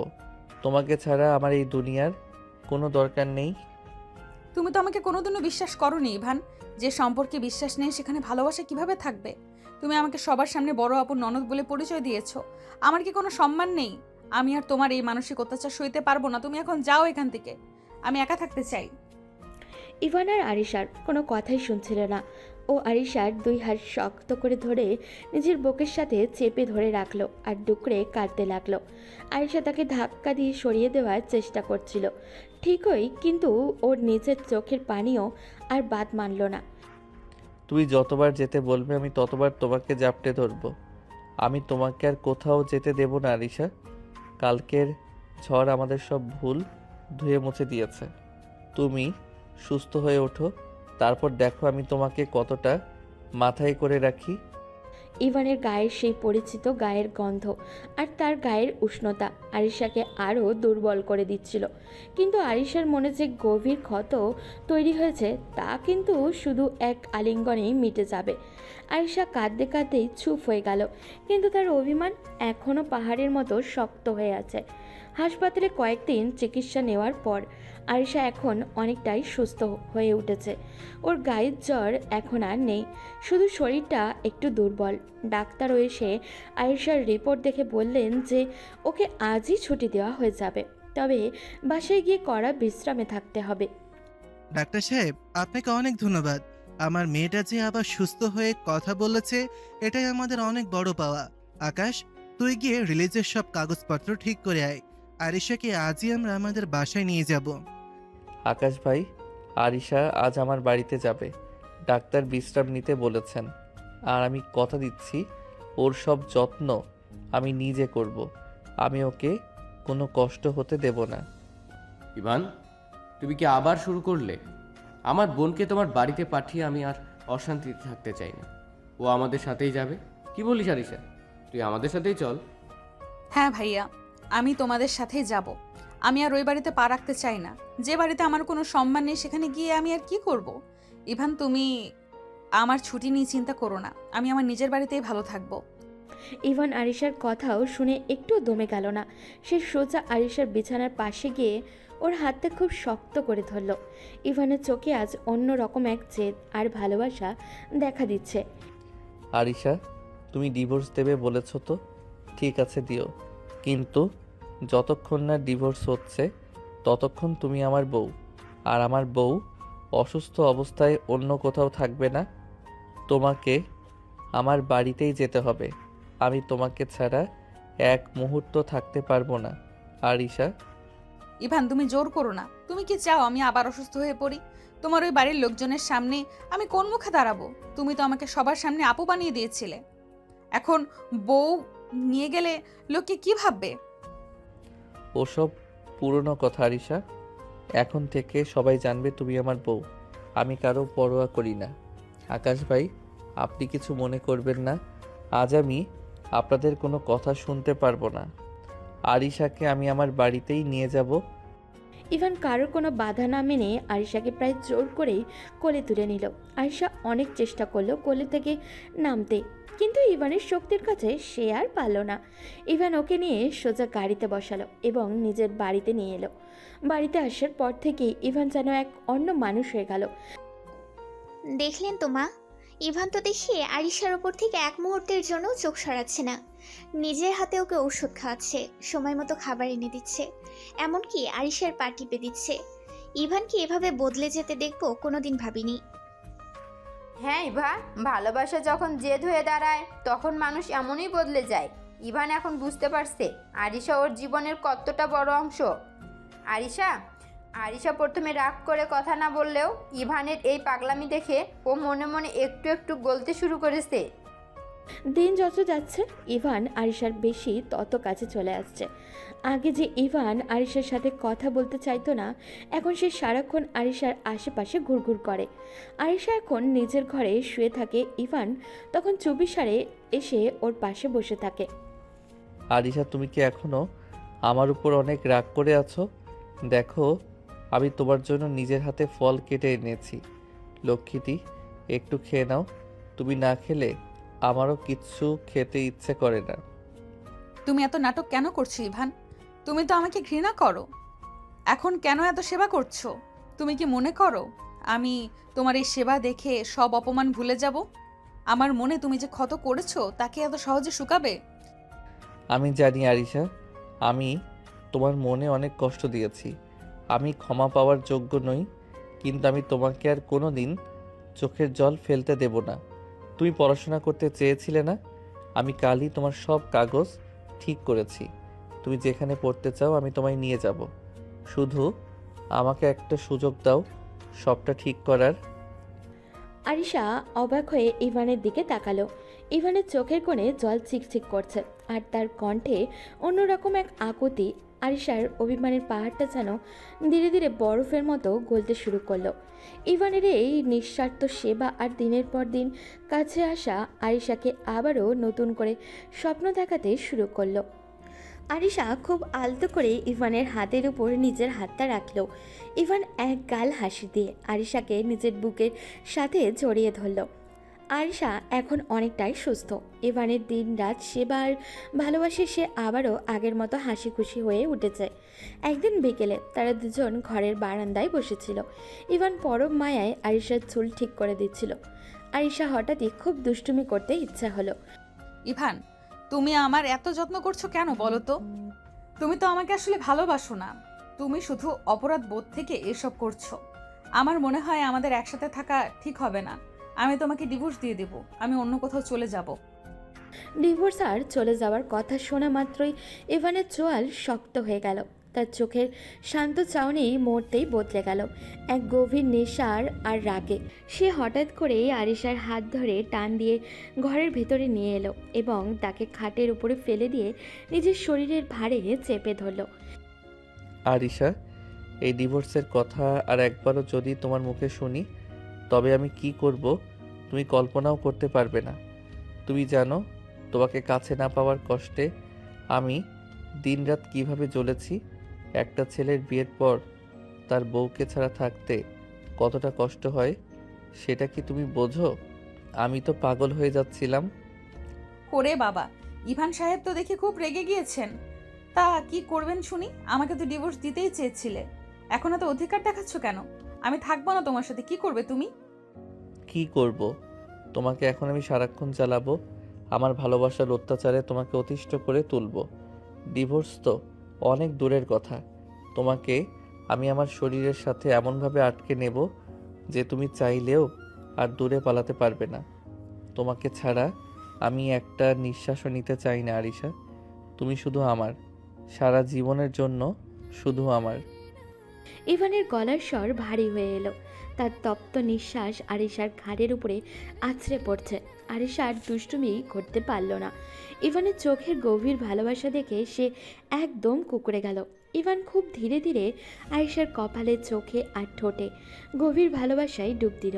তোমাকে ছাড়া আমার এই দুনিয়ার কোনো দরকার নেই। তুমি তো আমাকে কোনোদিনও বিশ্বাস করোনি ইভান। যে সম্পর্কে বিশ্বাস নেই সেখানে ভালোবাসা কিভাবে থাকবে? তুমি আমাকে সবার সামনে বড় আপন ননদ বলে পরিচয় দিয়েছো। আমার কি কোনো সম্মান নেই? আমি আর তোমার এই মানসিক অত্যাচার সইতে পারবো না। তুমি এখন যাও এখান থেকে, আমি একা থাকতে চাই। ইভান আর আরিশার কোনো কথাই শুনছিল না। ও আরিশার দুই হাত শক্ত করে ধরে নিজের বুকের সাথে চেপে ধরে রাখলো আর ডুকরে কাঁদতে লাগলো। আরিশা তাকে ধাক্কা দিয়ে সরিয়ে দেওয়ার চেষ্টা করছিল ঠিকই, কিন্তু ওর নিজের চোখের পানিও আর বাদ মানল না। তুই যতবার যেতে বলবে আমি ততবার তোমাকে জাপটে ধরবো। আমি তোমাকে আর কোথাও যেতে দেব না আরিশা। কালকের ঝড় আমাদের সব ভুল ধুয়ে মুছে দিয়েছে। তুমি সুস্থ হয়ে ওঠো, তারপর দেখো আমি তোমাকে কতটা মাথায় করে রাখি। ইভানের গায়ের সেই পরিচিত গায়ের গন্ধ আর তার গায়ের উষ্ণতা আরিশাকে আরও দুর্বল করে দিচ্ছিল। কিন্তু আরিশার মনে যে গভীর ক্ষত তৈরি হয়েছে তা কিন্তু শুধু এক আলিঙ্গনেই মিটে যাবে। আরিশা কাঁদতে কাঁদতেই চুপ হয়ে গেল, কিন্তু তার অভিমান এখনও পাহাড়ের মতো শক্ত হয়ে আছে। হাসপাতালে কয়েকদিন চিকিৎসা নেওয়ার পর আরিশা এখন অনেকটাই সুস্থ হয়ে উঠেছে। ওর গায়ের জ্বর এখন আর নেই, শুধু শরীরটা একটু দুর্বল। ডাক্তারও এসে আরিশার রিপোর্ট দেখে বললেন যে ওকে আজই ছুটি দেওয়া হয়ে যাবে, তবে বাসায় গিয়ে কড়া বিশ্রামে থাকতে হবে। ডাক্তার সাহেব, আপনাকে অনেক ধন্যবাদ। আমার মেয়েটা যে আবার সুস্থ হয়ে কথা বলেছে, এটাই আমাদের অনেক বড় পাওয়া। আকাশ, তুই গিয়ে রিলিজের সব কাগজপত্র ঠিক করে আয়। আরিশাকে আজই আমরা আমাদের বাসায় নিয়ে যাব। আকাশ ভাই, আরিশা আজ আমার বাড়িতে যাবে। ডাক্তার বিশ্রাম নিতে বলেছেন, আর আমি কথা দিচ্ছি ওর সব যত্ন আমি নিজে করব। আমি ওকে কোনো কষ্ট হতে দেব না। ইভান, তুমি কি আবার শুরু করলে? আমার বোনকে তোমার বাড়িতে পাঠিয়ে আমি আর অশান্তিতে থাকতে চাই না। ও আমাদের সাথেই যাবে। কি বলিস আরিশা? তুই আমাদের সাথেই চল। হ্যাঁ ভাইয়া, আমি তোমাদের সাথেই যাব। আমি আর ওই বাড়িতে পা রাখতে চাই না। যে বাড়িতে আমার কোনো সম্মান নেই সেখানে গিয়ে আমি আর কি করব? ইভান, তুমি আমার ছুটি নিয়ে চিন্তা করো না। আমি আমার নিজের বাড়িতেই ভালো থাকবো। ইভান আরিশার কথাও শুনে একটু দমে গেল না। সে সোজা আরিশার বিছানার পাশে গিয়ে ওর হাতটা খুব শক্ত করে ধরল। ইভানের চোখে আজ অন্য রকম এক জেদ আর ভালোবাসা দেখা দিচ্ছে। আরিশা, তুমি ডিভোর্স দেবে বলেছ তো? ঠিক আছে, দিও, কিন্তু যতক্ষণ না ডিভোর্স হচ্ছে ততক্ষণ তুমি আমার বউ। আর আমার বউ অসুস্থ অবস্থায় অন্য কোথাও থাকবে না। তোমাকে আমার বাড়িতেই যেতে হবে। আমি তোমাকে ছাড়া এক মুহূর্ত থাকতে পারবো না আরিশা। ইভান, তুমি জোর করো না। তুমি কি চাও আমি আবার অসুস্থ হয়ে পড়ি? তোমার ওই বাড়ির লোকজনের সামনে আমি কোন মুখে দাঁড়াবো? তুমি তো আমাকে সবার সামনে আপু বানিয়ে দিয়েছিলে। এখন বউ নিয়ে গেলে লোকে কি ভাববে? ওসব পুরনো কথা আরিশা। এখন থেকে সবাই জানবে তুমি আমার বউ। আমি কারো পরোয়া করি না। আকাশ ভাই, আপনি কিছু মনে করবেন না। আজ আমি আপনাদের কোনো কথা শুনতে পারবো না। আরিশাকে আমি আমার বাড়িতেই নিয়ে যাব। ইভান কারোর কোনো বাধা না মেনে আরিশাকে প্রায় জোর করেই কোলে তুলে নিল। আরিশা অনেক চেষ্টা করলো কোলে থেকে নামতে, কিন্তু ইভানের শক্তির কাছে সে আর পারল না। ইভান ওকে নিয়ে সোজা গাড়িতে বসালো এবং নিজের বাড়িতে নিয়ে এলো। বাড়িতে আসার পর থেকেই ইভান যেন এক অন্য মানুষ হয়ে গেল। দেখলেন তো মা, ইভান তো দেখি আরিশার ওপর থেকে এক মুহূর্তের জন্য চোখ সরাচ্ছে না। নিজের হাতে ওকে ঔষধ খাওয়াচ্ছে, সময় মতো খাবার এনে দিচ্ছে, এমনকি আরিশার পা টিপে দিচ্ছে। ইভানকে এভাবে বদলে যেতে দেখবো কোনোদিন ভাবিনি। হ্যাঁ ইভা, ভালোবাসা যখন জেদ হয়ে দাঁড়ায় তখন মানুষ এমনই বদলে যায়। ইভান এখন বুঝতে পারছে আরিশা ওর জীবনের কতটা বড় অংশ। আরিশা প্রথমে রাগ করে কথা না বললেও ইভানের এই পাগলামি দেখে ও মনে মনে একটু একটু গলতে শুরু করেছে। দিন যত যাচ্ছে ইভান আরিশার বেশি তত কাছে চলে আসছে। আগে যে ইভান আরিশার সাথে কথা বলতে চাইতো না, এখন সে সারাক্ষণ আরিশার আশেপাশে ঘুরঘুর করে। আরিশা এখন নিজের ঘরে শুয়ে থাকে, ইভান তখন চুপিসারে এসে ওর পাশে বসে থাকে। আরিশা, তুমি কি এখনো আমার উপর অনেক রাগ করে আছো? দেখো, আমি তোমার জন্য নিজের হাতে ফল কেটে এনেছি। লক্ষ্মীটি, একটু খেয়ে নাও। তুমি না খেলে আমারও কিচ্ছু খেতে ইচ্ছে করে না। তুমি এত নাটক কেন করছো ইভান? তুমি তো আমাকে ঘৃণা করো, এখন কেন এত সেবা করছো? তুমি কি মনে করো আমি তোমার এই সেবা দেখে সব অপমান ভুলে যাব? আমার মনে তুমি যে ক্ষত করেছো তাকে এত সহজে শুকাবে? আমি জানি আরিশা, আমি তোমার মনে অনেক কষ্ট দিয়েছি। আমি ক্ষমা পাওয়ার যোগ্য নই, কিন্তু আমি তোমাকে আর কোনো দিন চোখের জল ফেলতে দেব না। তুমি পড়াশোনা করতে চেয়েছিলে না? আমি কালই তোমার সব কাগজ ঠিক করেছি। তুমি যেখানে পড়তে চাও আমি তোমায় নিয়ে যাব। শুধু আমাকে একটা সুযোগ দাও সবটা ঠিক করার। আরিশা অবাক হয়ে ইভানের দিকে তাকালো। ইভানের চোখের কোণে জল চিকচিক করছে, আর তার কণ্ঠে অন্যরকম এক আকুতি। আরিশার অভিমানের পাহাড়টা যেন ধীরে ধীরে বরফের মতো গলতে শুরু করলো। ইভানের এই নিঃস্বার্থ সেবা আর দিনের পর দিন কাছে আসা আরিশাকে আবারও নতুন করে স্বপ্ন দেখাতে শুরু করলো। আরিশা খুব আলতো করে ইভানের হাতের উপর নিজের হাতটা রাখলো। ইভান এক গাল হাসি দিয়ে আরিশাকে নিজের বুকের সাথে জড়িয়ে ধরল। আরিশা এখন অনেকটাই সুস্থ। ইভানের দিন রাত সেবা আর ভালোবাসে সে আবারও আগের মতো হাসি খুশি হয়ে উঠেছে। একদিন বিকেলে তারা দুজন ঘরের বারান্দায় বসেছিল। ইভান পরম মায়ায় আরিশার চুল ঠিক করে দিচ্ছিল। আরিশা হঠাৎই খুব দুষ্টুমি করতে ইচ্ছা হলো। ইভান, তুমি আমার এত যত্ন করছো কেন বলো তো? তুমি তো আমাকে আসলে ভালোবাসো না, তুমি শুধু অপরাধ বোধ থেকে এসব করছো। আমার মনে হয় আমাদের একসাথে থাকা ঠিক হবে না। আমি তোমাকে ডিভোর্স দিয়ে দেব, আমি অন্য কোথাও চলে যাব। ডিভোর্স আর চলে যাওয়ার কথা শোনা মাত্রই ইভানের চোয়াল শক্ত হয়ে গেল। তার চোখের শান্ত চাউনি মুহূর্তেই বদলে গেল এক গভীর নেশার আর রাগে। সে হঠাৎ করেই আরিশার হাত ধরে টান দিয়ে ঘরের ভেতরে নিয়ে এলো এবং তাকে খাটের উপরে ফেলে দিয়ে নিজের শরীরের ভারে চেপে ধরল। আরিশা, এই ডিভোর্সের কথা আর একবারও যদি তোমার মুখে শুনি তবে আমি কি করব তুমি কল্পনাও করতে পারবে না। তুমি জানো তোমাকে কাছে না পাওয়ার কষ্টে আমি দিনরাত কিভাবে জ্বলেছি। একটা ছেলের বিয়ের পর তার বউকে ছাড়া থাকতে কতটা কষ্ট হয় সেটা কি তুমি বোঝো? আমি তো পাগল হয়ে যাচ্ছিলাম। ওরে বাবা, ইভান সাহেব তো দেখি খুব রেগে গিয়েছেন। তা কি করবেন শুনি? আমাকে তো ডিভোর্স দিতেই চেয়েছিলে, এখন এত অধিকার দেখাচ্ছ কেন? আমি থাকবো না তোমার সাথে, কি করবে তুমি? কি করব? তোমাকে এখন আমি সারাক্ষণ চালাবো, আমার ভালোবাসার অত্যাচারে তোমাকে অতিষ্ঠ করে তুলবো। ডিভোর্স তো অনেক দূরের কথা, তোমাকে আমি আমার শরীরের সাথে এমনভাবে আটকে নেব যে তুমি চাইলেও আর দূরে পালাতে পারবে না। তোমাকে ছাড়া আমি একটা নিঃশ্বাসও নিতে চাই না আরিশা। তুমি শুধু আমার, সারা জীবনের জন্য শুধু আমার। ইভানের গলার স্বর ভারী হয়ে এলো। তার তপ্ত নিঃশ্বাস আরিশার ঘাড়ের উপরে আছড়ে পড়ছে। আরিশা আর দুষ্টুমি করতে পারল না। ইভানের চোখের গভীর ভালোবাসা দেখে সে একদম কুঁকড়ে গেল। ইভান খুব ধীরে ধীরে আয়েশার কপালে, চোখে আর ঠোঁটে গভীর ভালোবাসায় ডুব দিল।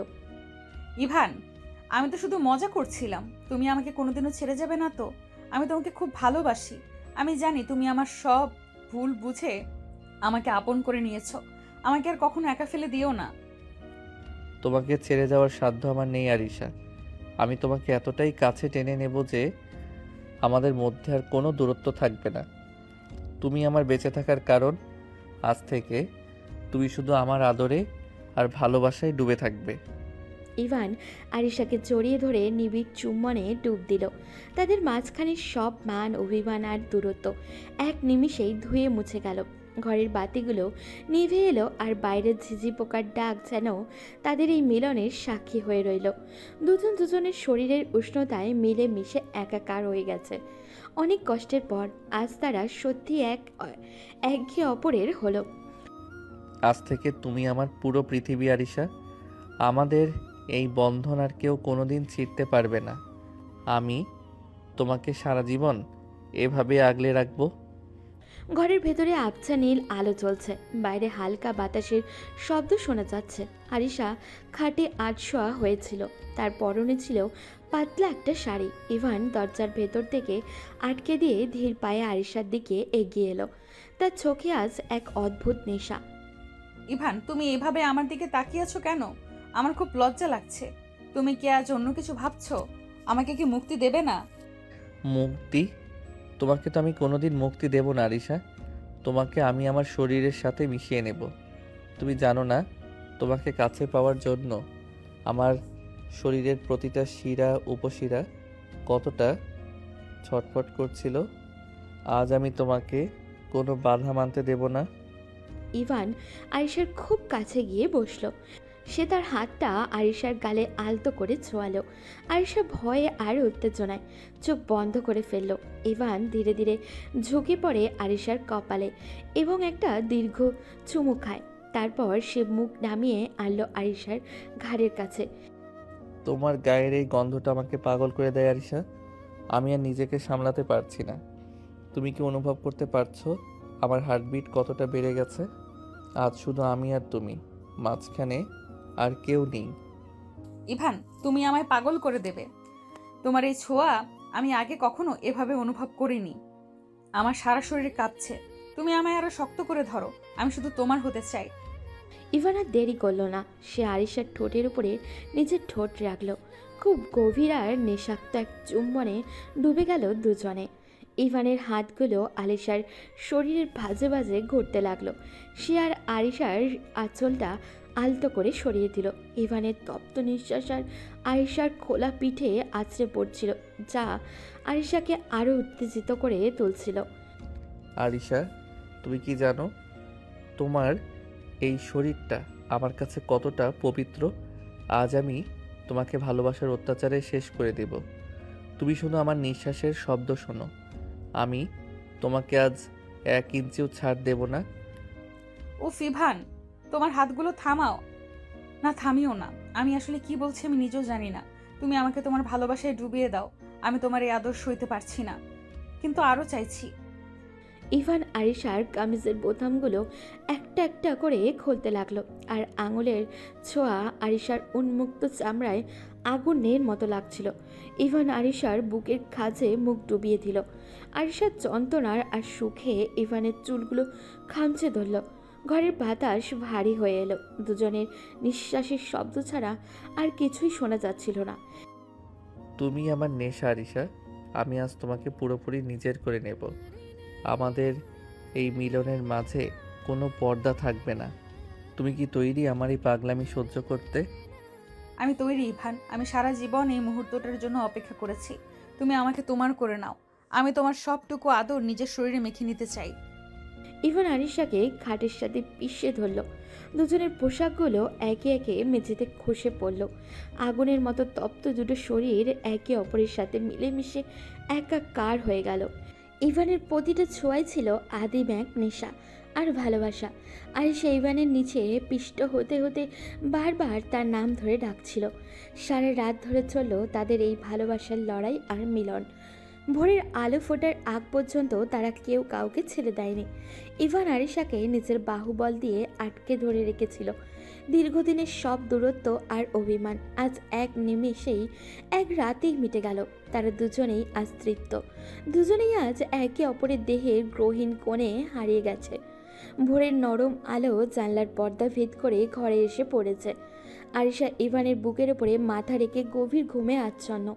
ইভান, আমি তো শুধু মজা করছিলাম। তুমি আমাকে কোনোদিনও ছেড়ে যাবে না তো? আমি তোমাকে খুব ভালোবাসি। আমি জানি তুমি আমার সব ভুল বুঝে আমাকে আপন করে নিয়েছো। আমাকে আর কখনো একা ফেলে দিও না। তোমাকে ছেড়ে যাওয়ার সাধ্য আমার নেই আরিশা। আমি তোমাকে এতটাই কাছে টেনে নেব যে আমাদের মধ্যে আর কোনো দূরত্ব থাকবে না। তুমি আমার বেঁচে থাকার কারণ। আজ থেকে তুমি শুধু আমার আদরে আর ভালোবাসায় ডুবে থাকবে। ইভান আরিশাকে জড়িয়ে ধরে নিবিড় চুম্বনে ডুব দিল। তাদের মাঝখানে সব মান, অভিমান আর দূরত্ব এক নিমিষেই ধুয়ে মুছে গেল। ঘরের বাতিগুলো নিভে এলো আর বাইরের ঝিঝি পোকার ডাক যেন তাদের এই মিলনের সাক্ষী হয়ে রইল। দুজন দুজনের শরীরের উষ্ণতায় মিলে মিশে একাকার হয়ে গেছে। অনেক কষ্টের পর আজ তারা সত্যি একে অপরের হলো। আজ থেকে তুমি আমার পুরো পৃথিবী আরিশা। আমাদের এই বন্ধন আর কেউ কোনোদিন ছিঁড়তে পারবে না। আমি তোমাকে সারা জীবন এভাবে আগলে রাখবো। ঘরের ভেতরে আবছা নীল আলো জ্বলছে, বাইরে হালকা বাতাসের শব্দ শোনা যাচ্ছে। আরিশা খাটে আটশোয়া হয়েছিল, তার পরনে ছিল পাতলা একটা শাড়ি। ইভান দরজার ভেতর থেকে আটকে দিয়ে ধীর পায়ে আরিশার দিকে এগিয়ে এলো। তার চোখে আজ এক অদ্ভুত নেশা। ইভান, তুমি এভাবে আমার দিকে তাকিয়ে আছো কেন? আমার খুব লজ্জা লাগছে। তুমি কি আজ অন্য কিছু ভাবছো? আমাকে কি মুক্তি দেবে না? মুক্তি? তোমাকে তো আমি কোনোদিন মুক্তি দেব না আরিশা। তোমাকে আমি আমার শরীরের সাথে মিশিয়ে নেব। তুমি জানো না, তোমাকে কাছে পাওয়ার জন্য আমার শরীরের প্রতিটা শিরা উপশিরা কতটা ছটফট করছিল। আজ আমি তোমাকে কোনো বাধা মানতে দেব না। ইভান আরিশার খুব কাছে গিয়ে বসলো। সে তার হাতটা আরিশার গালে আলতো করে ছোঁয়ালো। আরিশা ভয়ে আর উত্তেজনায় চোখ বন্ধ করে ফেলল। ইভান ধীরে ধীরে ঝুঁকে পড়ে আরিশার কপালে এবং একটা দীর্ঘ চুমু খায়। তারপর সে মুখ নামিয়ে আনলো আরিশার ঘাড়ের কাছে। তোমার গায়ের এই গন্ধটা আমাকে পাগল করে দেয় আরিশা। আমি আর নিজেকে সামলাতে পারছি না। তুমি কি অনুভব করতে পারছো আমার হার্টবিট কতটা বেড়ে গেছে? আজ শুধু আমি আর তুমি, মাঝখানে আর কেউ নেই। ইভান, তুমি আমায় পাগল করে দেবে। তোমার এই ছোঁয়া আমি আগে কখনো এভাবে অনুভব করিনি। আমার সারা শরীর কাঁপছে। তুমি আমায় আরো শক্ত করে ধরো। আমি শুধু তোমার হতে চাই। ইভান আর দেরি করলো না, সে আরিশার ঠোঁটের উপরে নিজের ঠোঁট রাখলো। খুব গভীর আর নেশাক্ত এক চুম্বনে ডুবে গেল দুজনে। ইভানের হাতগুলো আলিশার শরীরের ভাজে ভাজে ঘুরতে লাগলো। সে আর আরিশার আঁচলটা আলতো করে সরিয়ে দিল। ইভানের তপ্ত নিঃশ্বাস আর আরিশার খোলা পিঠে আছড়ে পড়ছিল, যা আরিশাকে আরও উত্তেজিত করে তুলছিল। আরিশা, তুমি কি জানো তোমার এই শরীরটা আমার কাছে কতটা পবিত্র? আজ আমি তোমাকে ভালোবাসার অত্যাচারে শেষ করে দেব। তুমি শুধু আমার নিঃশ্বাসের শব্দ শোনো। আমি তোমাকে আজ 1 ইঞ্চিও ছাড় দেব না। উফ ইভান, তোমার হাতগুলো থামাও। না, থামিও না। আমি আসলে কি বলছি আমি নিজেও জানি না। তুমি আমাকে তোমার ভালোবাসায় ডুবিয়ে দাও। আমি তোমার এই আদর সইতে পারছি না, কিন্তু আরও চাইছি। ইভান আরিশার কামিজের বোতামগুলো একটা একটা করে খুলতে লাগলো, আর আঙুলের ছোঁয়া আরিশার উন্মুক্ত চামড়ায় আগুনের মতো লাগছিল। ইভান আরিশার বুকের খাঁজে মুখ ডুবিয়ে দিল। আরিশার যন্ত্রণার আর সুখে ইভানের চুলগুলো খামচে ধরল। ঘরের বাতাস ভারী হয়ে এলো। দুজনের নিঃশ্বাসের শব্দ ছাড়া আর কিছুই শোনা যাচ্ছিল না। তুমি আমার নেশা আরিশা। আমি আজ তোমাকে পুরোপুরি নিজের করে নেব। আমাদের এই মিলনের মাঝে কোনো পর্দা থাকবে না। তুমি কি তৈরি আমার এই পাগলামি সহ্য করতে? আমি তৈরি ইভান। আমি সারা জীবন এই মুহূর্তটার জন্য অপেক্ষা করেছি। তুমি আমাকে তোমার করে নাও। আমি তোমার সবটুকু আদর নিজের শরীরে মেখে নিতে চাই। ইভান আরিশাকে খাটের সাথে পিষে ধরল। দুজনের পোশাকগুলো একে একে মেঝেতে খসে পড়ল। আগুনের মতো তপ্ত দুটো শরীর একে অপরের সাথে মিলেমিশে একাকার হয়ে গেল। ইভানের প্রতিটা ছোঁয়াই ছিল আদিম এক নেশা আর ভালোবাসা। আরিশা ইভানের নিচে পিষ্ট হতে হতে বারবার তার নাম ধরে ডাকছিল। সারা রাত ধরে চলল তাদের এই ভালোবাসার লড়াই আর মিলন। ভোরের আলো ফোটার আগ পর্যন্ত তারা কেউ কাউকে ছেড়ে দেয়নি। ইভান আরিশাকে নিজের বাহুবল দিয়ে আটকে ধরে রেখেছিল। দীর্ঘদিনের সব দূরত্ব আর অভিমান আজ এক নিমেষেই, এক রাতেই মিটে গেল। তারা দুজনেই আজ তৃপ্ত, দুজনেই আজ একে অপরের দেহের গ্রহীণ কোণে হারিয়ে গেছে। ভোরের নরম আলো জানলার পর্দা ভেদ করে ঘরে এসে পড়েছে। আরিশা ইভানের বুকের ওপরে মাথা রেখে গভীর ঘুমে আচ্ছন্ন।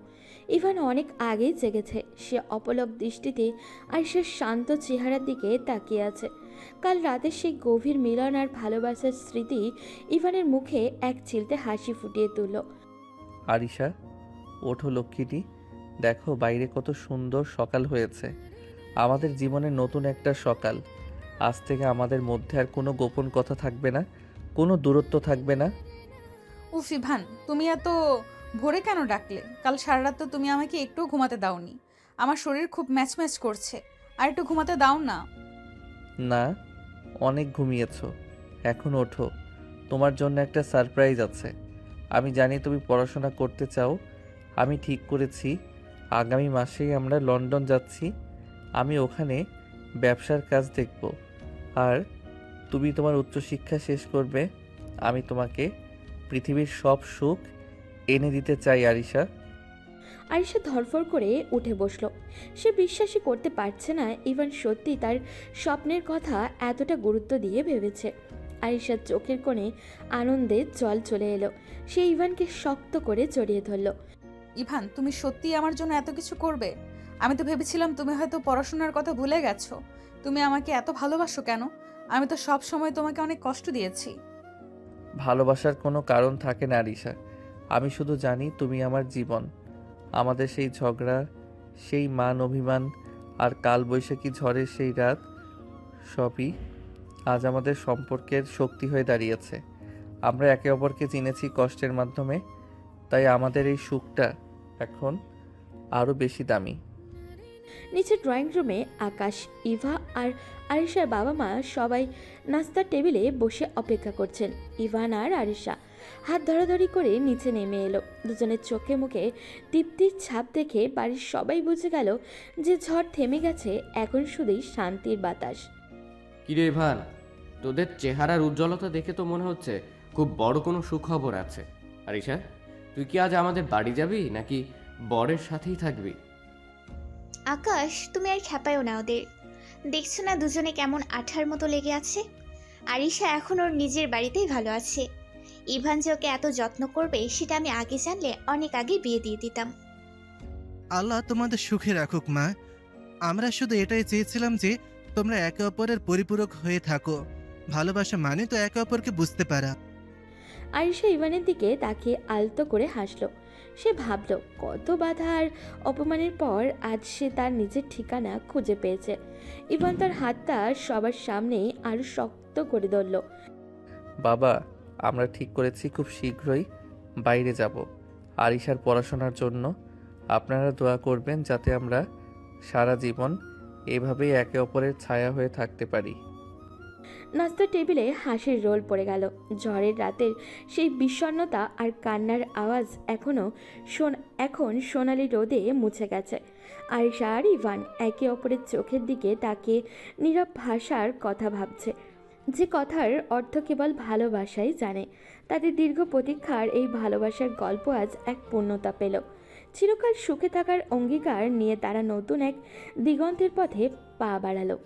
ইভান অনেক আগেই জেগেছে। সে অপলক দৃষ্টিতে আরিশার শান্ত চেহারার দিকে তাকিয়ে আছে। কাল রাতে সেই গভীর মিলন আর ভালোবাসার স্মৃতি ইভানের মুখে এক চিলতে হাসি ফুটিয়ে তুলল। আরিশা, ওঠো লক্ষ্মীটি, দেখো বাইরে কত সুন্দর সকাল হয়েছে। আমাদের জীবনের নতুন একটা সকাল। আজ থেকে আমাদের মধ্যে আর কোনো গোপন কথা থাকবে না, কোনো দূরত্ব থাকবে না। উফ ইভান, তুমি এত ভোরে কেন ডাকলে? কাল সারা রাত তো তুমি আমাকে একটুও ঘুমাতে দাওনি। আমার শরীর খুব ম্যাচ ম্যাচ করছে, আর একটু ঘুমাতে দাও না। না, অনেক ঘুমিয়েছো, এখন ওঠো। তোমার জন্য একটা সারপ্রাইজ আছে। আমি জানি তুমি পড়াশোনা করতে চাও। আমি ঠিক করেছি আগামী মাসেই আমরা লন্ডন যাচ্ছি। আমি ওখানে ব্যবসার কাজ দেখব, আর তুমি তোমার উচ্চশিক্ষা শেষ করবে। আমি তোমাকে পৃথিবীর সব সুখ এনে দিতে চাই আরিশা। আরিশা ধরফর করে উঠে বসলো। সে বিশ্বাসই করতে পারছে না ইভান সত্যি তার স্বপ্নের কথা এতটা গুরুত্ব দিয়ে ভেবেছে। আরিশার চোখের কোণে আনন্দে জল চলে এলো। সে ইভানকে শক্ত করে জড়িয়ে ধরল। ইভান, তুমি সত্যিই আমার জন্য এত কিছু করবে? আমি তো ভেবেছিলাম তুমি হয়তো পড়াশোনার কথা ভুলে গেছো। তুমি আমাকে এত ভালোবাসো কেন? আমি তো সব সময় তোমাকে অনেক কষ্ট দিয়েছি। ভালোবাসার কোনো কারণ থাকে না আরিশা। আমি শুধু জানি তুমি আমার জীবন। আমাদের সেই ঝগড়া, সেই মান অভিমান আর কালবৈশাখী ঝড়ের সেই রাত, সবই আজ আমাদের সম্পর্কের শক্তি হয়ে দাঁড়িয়েছে। আমরা একে অপরকে চিনেছি কষ্টের মাধ্যমে, তাই আমাদের এই সুখটা এখন আরও বেশি দামি। নিচে ড্রয়িং রুমে আকাশ, ইভা আর আরিশার বাবা মা সবাই নাস্তার টেবিলে বসে অপেক্ষা করছেন। ইভান আর আরিশা হাত ধরাধরি করে নিচে নেমে এলো। দুজনের চোখে মুখে তৃপ্তির ছাপ দেখে বাড়ির সবাই বুঝে গেল যে ঝড় থেমে গেছে, এখন শুধুই শান্তির বাতাস। কিরে ইভান, তোদের চেহারার উজ্জ্বলতা দেখে তো মনে হচ্ছে খুব বড় কোনো সুখবর আছে। আরিশা, তুই কি আজ আমাদের বাড়ি যাবি নাকি বরের সাথেই থাকবি? আকাশ, তুমি আর খেপায়ও না ওদের। দেখছো না দুজনে কেমন আঠার মতো লেগে আছে? আরিশা এখন ওর নিজের বাড়িতেই ভালো আছে। ইভান যে ওকে এত যত্ন করবে সেটা আমি আগে জানলে অনেক আগে বিয়ে দিয়ে দিতাম। আল্লাহ তোমাদের সুখে রাখুক মা। আমরা শুধু এটাই চেয়েছিলাম যে তোমরা একে অপরের পরিপূরক হয়ে থাকো। ভালোবাসা মানে তো একে অপরকে বুঝতে পারা। আরিশা ইভানের দিকে তাকিয়ে আলতো করে হাসলো। সে ভাবল কত বাধা আর অপমানের পর আজ সে তার নিজের ঠিকানা খুঁজে পেয়েছে। ইভান তার হাতটা সবার সামনেই আরো শক্ত করে ধরল। বাবা, আমরা ঠিক করেছি খুব শীঘ্রই বাইরে যাব আরিশার পড়াশোনার জন্য। আপনারা দোয়া করবেন যাতে আমরা সারা জীবন এভাবেই একে অপরের ছায়া হয়ে থাকতে পারি। নাস্তার টেবিলে হাসির রোল পড়ে গেল। ঝড়ের রাতের সেই বিষণ্ণতা আর কান্নার আওয়াজ এখন সোনালি রোদে মুছে গেছে। আরিশা আর ইভান একে অপরের চোখের দিকে তাকিয়ে নীরব ভাষার কথা ভাবছে, যে কথার অর্থ কেবল ভালোবাসাই জানে। তাদের দীর্ঘ প্রতীক্ষার এই ভালোবাসার গল্প আজ এক পূর্ণতা পেল। চিরকাল সুখে থাকার অঙ্গীকার নিয়ে তারা নতুন এক দিগন্তের পথে পা বাড়ালো।